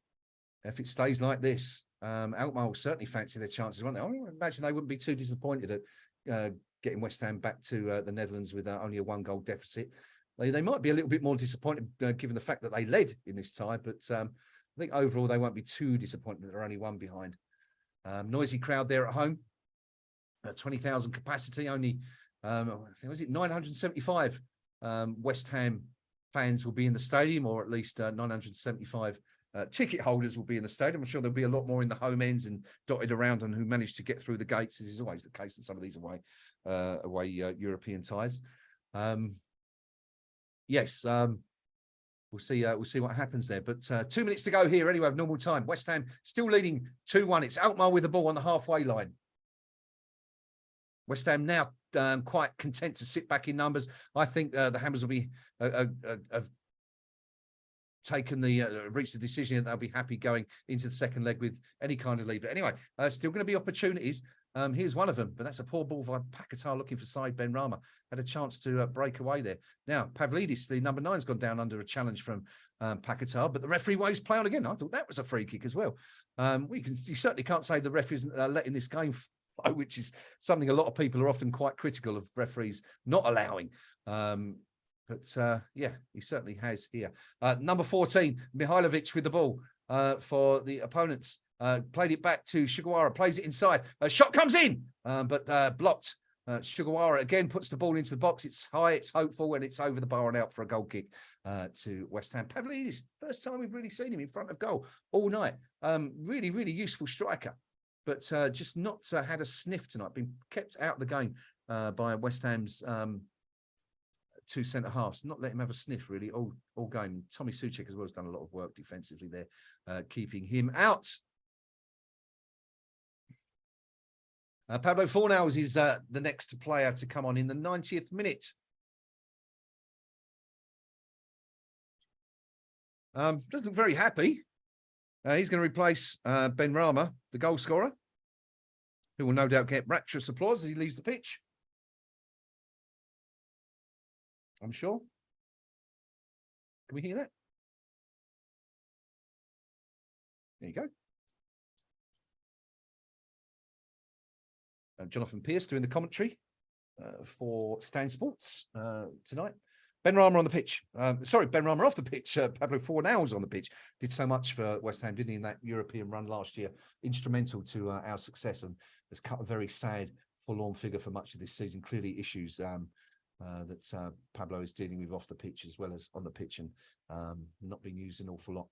if it stays like this. Alkmaar will certainly fancy their chances, won't they? I imagine they wouldn't be too disappointed at getting West Ham back to the Netherlands with only a 1-goal deficit. They might be a little bit more disappointed given the fact that they led in this tie, but I think overall they won't be too disappointed that they're only one behind. Noisy crowd there at home, 20,000 capacity, only, I think, was it 975 West Ham fans will be in the stadium, or at least 975 ticket holders will be in the stadium. I'm sure there'll be a lot more in the home ends and dotted around and who managed to get through the gates, as is always the case in some of these away European ties. Yes, we'll see what happens there. But 2 minutes to go here anyway of normal time. West Ham still leading 2-1. It's Alkmaar with the ball on the halfway line. West Ham now quite content to sit back in numbers. I think the Hammers will be have taken reached the decision that they'll be happy going into the second leg with any kind of lead. But anyway, still going to be opportunities. Here's one of them, but that's a poor ball by Paquetá looking for Said Benrahma. Had a chance to break away there. Now, Pavlidis, the number 9's gone down under a challenge from Paquetá, but the referee waves play on again. I thought that was a free kick as well. You certainly can't say the referee's letting this game flow, which is something a lot of people are often quite critical of referees not allowing. But yeah, he certainly has here. Number 14, Mihailovic with the ball for the opponents. Played it back to Sugawara, plays it inside. Shot comes in, but blocked. Sugawara again puts the ball into the box. It's high, it's hopeful, and it's over the bar and out for a goal kick to West Ham. Pavlidis, first time we've really seen him in front of goal all night. Really, really useful striker, but just not had a sniff tonight. Been kept out of the game by West Ham's two centre halves. Not let him have a sniff really all game. Tommy Souček as well has done a lot of work defensively there, keeping him out. Pablo Fornals is the next player to come on in the 90th minute. Doesn't look very happy. He's going to replace Ben Rama, the goal scorer, who will no doubt get rapturous applause as he leaves the pitch. I'm sure. Can we hear that? There you go. Jonathan Pearce doing the commentary for Stan Sports tonight. Ben Rama on the pitch. Ben Rama off the pitch. Pablo Fornals on the pitch. Did so much for West Ham, didn't he, in that European run last year? Instrumental to our success, and has cut a very sad, forlorn figure for much of this season. Clearly issues that Pablo is dealing with off the pitch as well as on the pitch, and not being used an awful lot.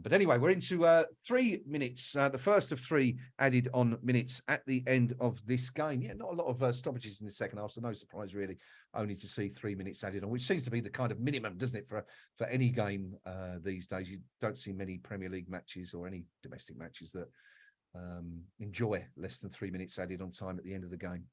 But anyway, we're into 3 minutes, the first of 3 added on minutes at the end of this game. Yeah, not a lot of stoppages in the second half, so no surprise really, only to see 3 minutes added on, which seems to be the kind of minimum, doesn't it, for any game these days. You don't see many Premier League matches or any domestic matches that enjoy less than 3 minutes added on time at the end of the game.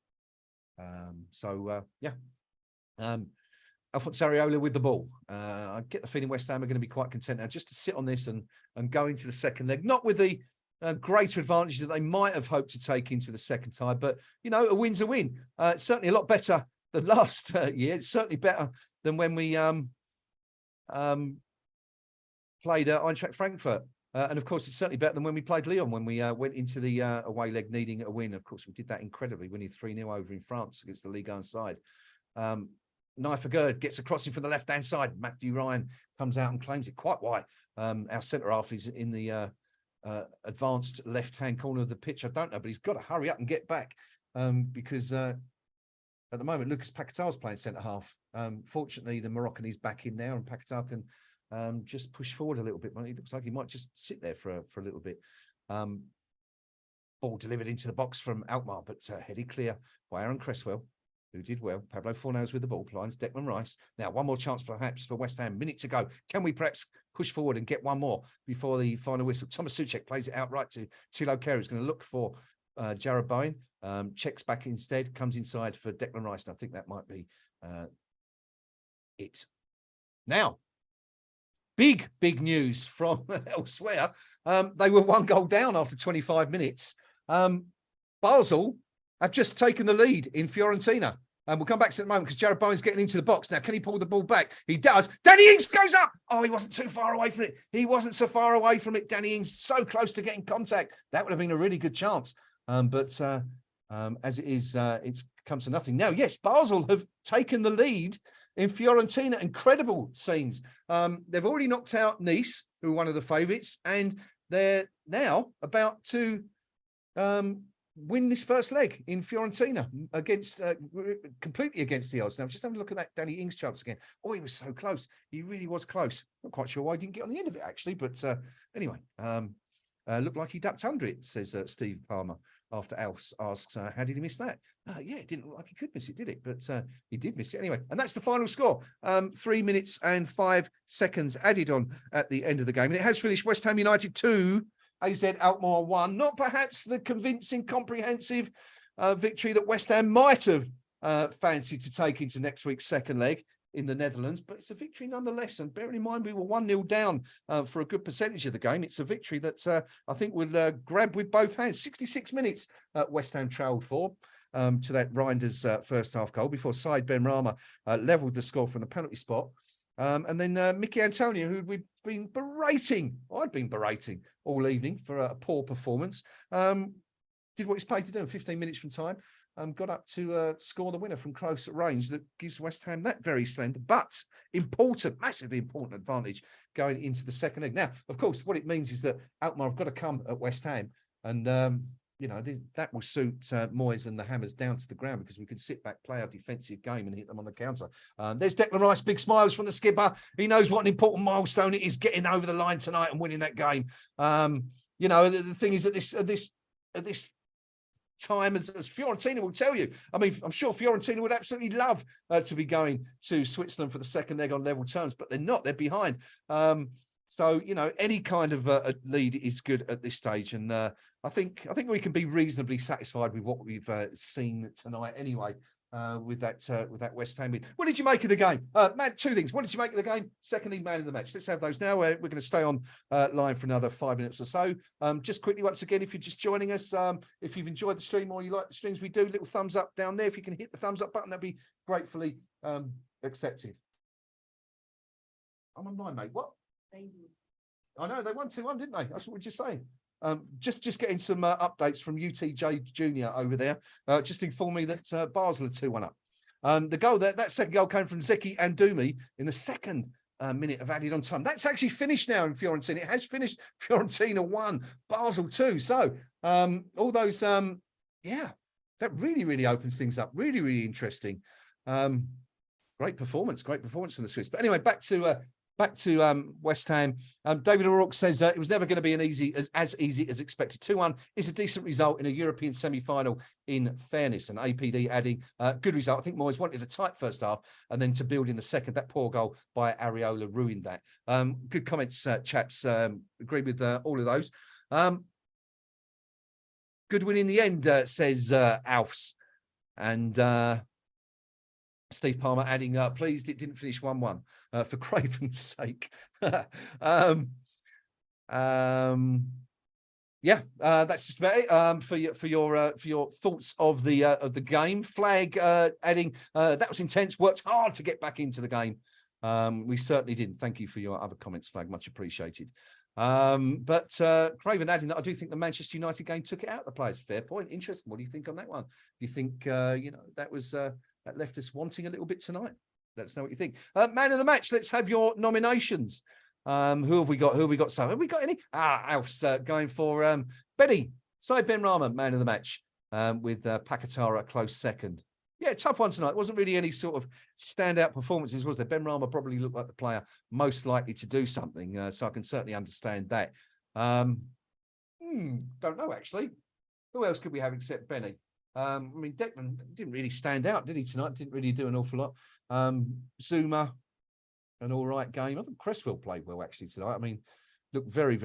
Alphonse Areola with the ball. I get the feeling West Ham are going to be quite content now just to sit on this and go into the second leg, not with the greater advantage that they might have hoped to take into the second tie, but, you know, a win's a win. It's certainly a lot better than last year. It's certainly better than when we played Eintracht Frankfurt. And, of course, it's certainly better than when we played Lyon, when we went into the away leg needing a win. Of course, we did that incredibly, winning 3-0 over in France against the Ligue 1 side. Naifer Gerd gets a crossing from the left-hand side. Matthew Ryan comes out and claims it quite wide. Our centre-half is in the advanced left-hand corner of the pitch. I don't know, but he's got to hurry up and get back because at the moment, Lucas Paquetá's playing centre-half. Fortunately, the Moroccan is back in now, and Paquetá can just push forward a little bit. He looks like he might just sit there for a little bit. Ball delivered into the box from Alkmaar, but headed clear by Aaron Cresswell, who did well. Pablo Fornals with the ball, finds Declan Rice. Now, one more chance perhaps for West Ham. Minute to go. Can we perhaps push forward and get one more before the final whistle? Thomas Souček plays it out right to Thilo Kehrer, who's going to look for Jarrod Bowen. Checks back instead, comes inside for Declan Rice, and I think that might be it. Now, big news from elsewhere. They were 1 goal down after 25 minutes. Basel have just taken the lead in Fiorentina. And we'll come back to that in a moment because Jarrod Bowen's getting into the box. Now, can he pull the ball back? He does. Danny Ings goes up. Oh, he wasn't too far away from it. He wasn't so far away from it. Danny Ings so close to getting contact. That would have been a really good chance. But as it is, it's come to nothing. Now, yes, Basel have taken the lead in Fiorentina. Incredible scenes. They've already knocked out Nice, who are one of the favourites, and they're now about to win this first leg in Fiorentina against completely against the odds. Now, just having a look at that Danny Ings chance again. Oh, he was so close. He really was close. Not quite sure why he didn't get on the end of it, actually. But anyway, looked like he ducked under it, says Steve Palmer, after Alf asks, how did he miss that? Yeah, it didn't look like he could miss it, did it? But he did miss it anyway. And that's the final score. 3 minutes and 5 seconds added on at the end of the game. And it has finished West Ham United 2, AZ Alkmaar 1. Not perhaps the convincing, comprehensive victory that West Ham might have fancied to take into next week's second leg in the Netherlands, but it's a victory nonetheless. And bearing in mind we were 1-0 down for a good percentage of the game, it's a victory that I think we'll grab with both hands. 66 minutes West Ham trailed for to that Reinders first half goal before Said Ben Rama levelled the score from the penalty spot. And then Mickey Antonio, who we've been berating, I'd been berating all evening for a poor performance, did what he's paid to do in 15 minutes from time, got up to score the winner from close range that gives West Ham that very slender but important, massively important advantage going into the second leg. Now, of course, what it means is that Alkmaar have got to come at West Ham, and you know, that will suit Moyes and the Hammers down to the ground because we can sit back, play our defensive game and hit them on the counter. There's Declan Rice, big smiles from the skipper. He knows what an important milestone it is getting over the line tonight and winning that game. You know, the thing is at this time, as Fiorentina will tell you, I mean, I'm sure Fiorentina would absolutely love to be going to Switzerland for the second leg on level terms, but they're not. They're behind. So, you know, any kind of a lead is good at this stage. And I think we can be reasonably satisfied with what we've seen tonight anyway. with that West Ham win. What did you make of the game? Matt, two things. What did you make of the game? Secondly, man of the match. Let's have those now. We're going to stay on line for another 5 minutes or so. Just quickly, once again, if you're just joining us, if you've enjoyed the stream or you like the streams we do, little thumbs up down there. If you can hit the thumbs up button, that'd be gratefully accepted. I'm on mine, mate. What? I know, they won 2-1, didn't they? That's what we're just saying. Just getting some updates from UTJ Junior over there. Just inform me that Basel are 2-1 up. The goal, that second goal came from Zeki Andumi in the second minute of added on time. That's actually finished now in Fiorentina. It has finished. Fiorentina 1, Basel 2. So all those, yeah, that really opens things up. Really interesting. Great performance from the Swiss. But anyway, back to West Ham. David O'Rourke says it was never going to be as easy as expected. 2-1 is a decent result in a European semi-final, in fairness. And APD adding good result. I think Moyes wanted a tight first half and then to build in the second. That poor goal by Areola ruined that. Good comments, chaps. Agree with all of those. Good win in the end, says Alfs. And Steve Palmer adding, pleased it didn't finish 1-1 for Craven's sake. Yeah, that's just about it for your thoughts of the game. Flag adding, that was intense, worked hard to get back into the game. We certainly did. Thank you for your other comments, Flag, much appreciated. But Craven adding that I do think the Manchester United game took it out of the players. Fair point. Interesting. What do you think on that one? Do you think that was that left us wanting a little bit tonight? Let us know what you think. Man of the match. Let's have your nominations. Who have we got? So have we got any? Alf's going for Benny. Said Ben Rama, man of the match, with Pakatara a close second. Yeah, tough one tonight. Wasn't really any sort of standout performances, was there? Ben Rama probably looked like the player most likely to do something, so I can certainly understand that. Don't know, actually. Who else could we have except Benny? I mean, Declan didn't really stand out, did he, tonight? Didn't really do an awful lot. Zuma, an all right game. I think Cresswell played well, actually, tonight. I mean, looked very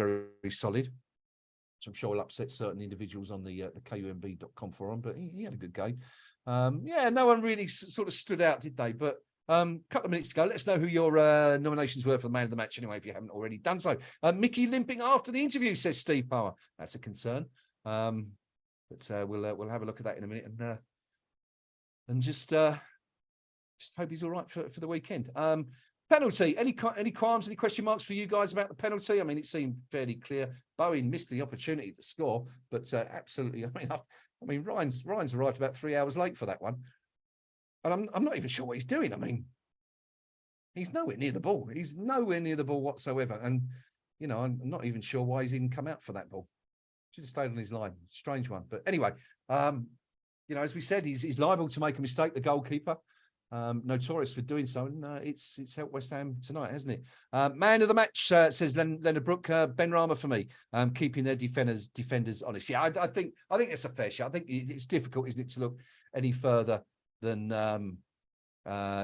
solid, which I'm sure will upset certain individuals on the KUMB.com forum, but he had a good game. Yeah, no one really sort of stood out, did they? But a couple of minutes to go. Let us know who your nominations were for the man of the match anyway, if you haven't already done so. Mickey limping after the interview, says Steve Power. That's a concern. But we'll have a look at that in a minute and just hope he's all right for the weekend. Penalty. Any qualms, any question marks for you guys about the penalty? I mean, it seemed fairly clear. Bowen missed the opportunity to score, but absolutely. I mean, Ryan's arrived about 3 hours late for that one, and I'm not even sure what he's doing. I mean, he's nowhere near the ball. He's nowhere near the ball whatsoever, and I'm not even sure why he's even come out for that ball. Should have stayed on his line. Strange one, but anyway, as we said, he's liable to make a mistake. The goalkeeper, notorious for doing so, and it's helped West Ham tonight, hasn't it? Man of the match, says Leonard Brook. Ben Rama for me, keeping their defenders honest. Yeah, I think it's a fair shot. I think it's difficult, isn't it, to look any further than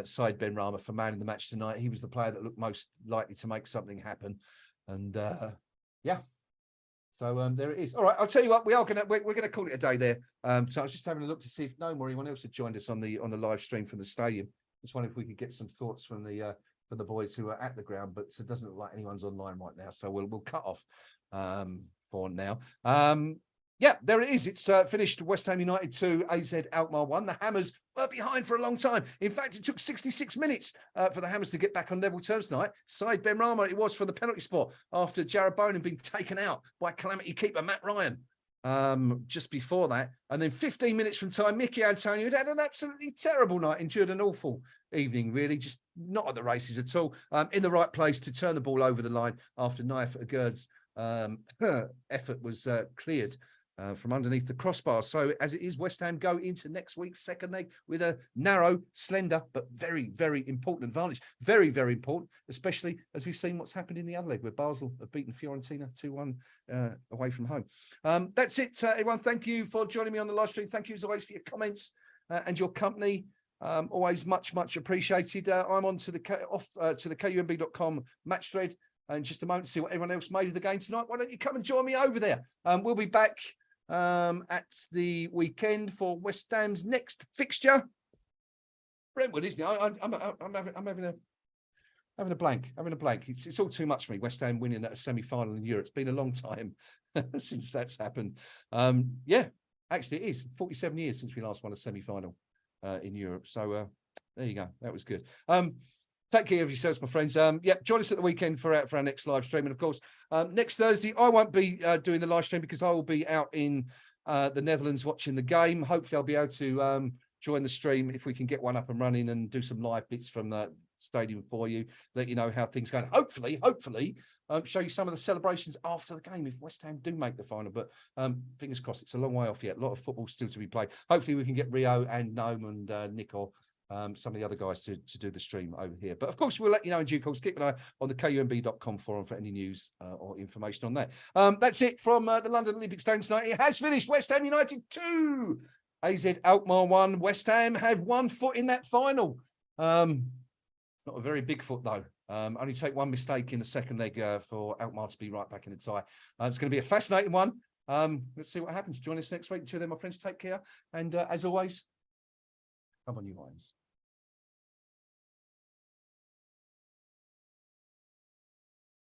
side Ben Rama for man of the match tonight. He was the player that looked most likely to make something happen, and yeah. So there it is. All right, I'll tell you what, we're gonna call it a day there. So I was just having a look to see if anyone else had joined us on the live stream from the stadium. Just wondering if we could get some thoughts from the boys who are at the ground, but it doesn't look like anyone's online right now. So we'll cut off for now. Yeah, there it is. It's finished. West Ham United 2, AZ Alkmaar 1. The Hammers were behind for a long time. In fact, it took 66 minutes for the Hammers to get back on level terms tonight. Side Ben Rama, it was for the penalty spot after Jared Bowen had been taken out by calamity keeper Matt Ryan just before that. And then 15 minutes from time, Mickey Antonio had an absolutely terrible night, endured an awful evening, really, just not at the races at all. In the right place to turn the ball over the line after Naif Agurd's effort was cleared from underneath the crossbar. So as it is, West Ham go into next week's second leg with a narrow, slender, but very important advantage. Very important, especially as we've seen what's happened in the other leg where Basel have beaten Fiorentina 2-1 away from home. That's it, everyone. Thank you for joining me on the live stream. Thank you as always for your comments and your company. Always much appreciated. I'm on to the KUMB.com match thread in just a moment to see what everyone else made of the game tonight. Why don't you come and join me over there? We'll be back at the weekend for West Ham's next fixture. Brentwood, isn't it? I'm having a blank. It's all too much for me. West Ham winning at a semi-final in Europe. It's been a long time since that's happened. Yeah, actually it is 47 years since we last won a semi-final in Europe. So there you go. That was good. Take care of yourselves, my friends. Yeah, join us at the weekend for our next live stream. And of course, next Thursday, I won't be doing the live stream because I will be out in the Netherlands watching the game. Hopefully I'll be able to join the stream if we can get one up and running and do some live bits from the stadium for you, let you know how things go. Hopefully, show you some of the celebrations after the game if West Ham do make the final. But fingers crossed, it's a long way off yet. A lot of football still to be played. Hopefully we can get Rio and Noam and Nick or some of the other guys to do the stream over here. But of course, we'll let you know in due course. Keep an eye on the KUMB.com forum for any news or information on that. That's it from the London Olympic Stadium tonight. It has finished. West Ham United 2, AZ Alkmaar 1. West Ham have 1 foot in that final. Not a very big foot, though. Only take one mistake in the second leg for Alkmaar to be right back in the tie. It's going to be a fascinating one. Let's see what happens. Join us next week. Until then, my friends, take care. And as always, come on, you Lions.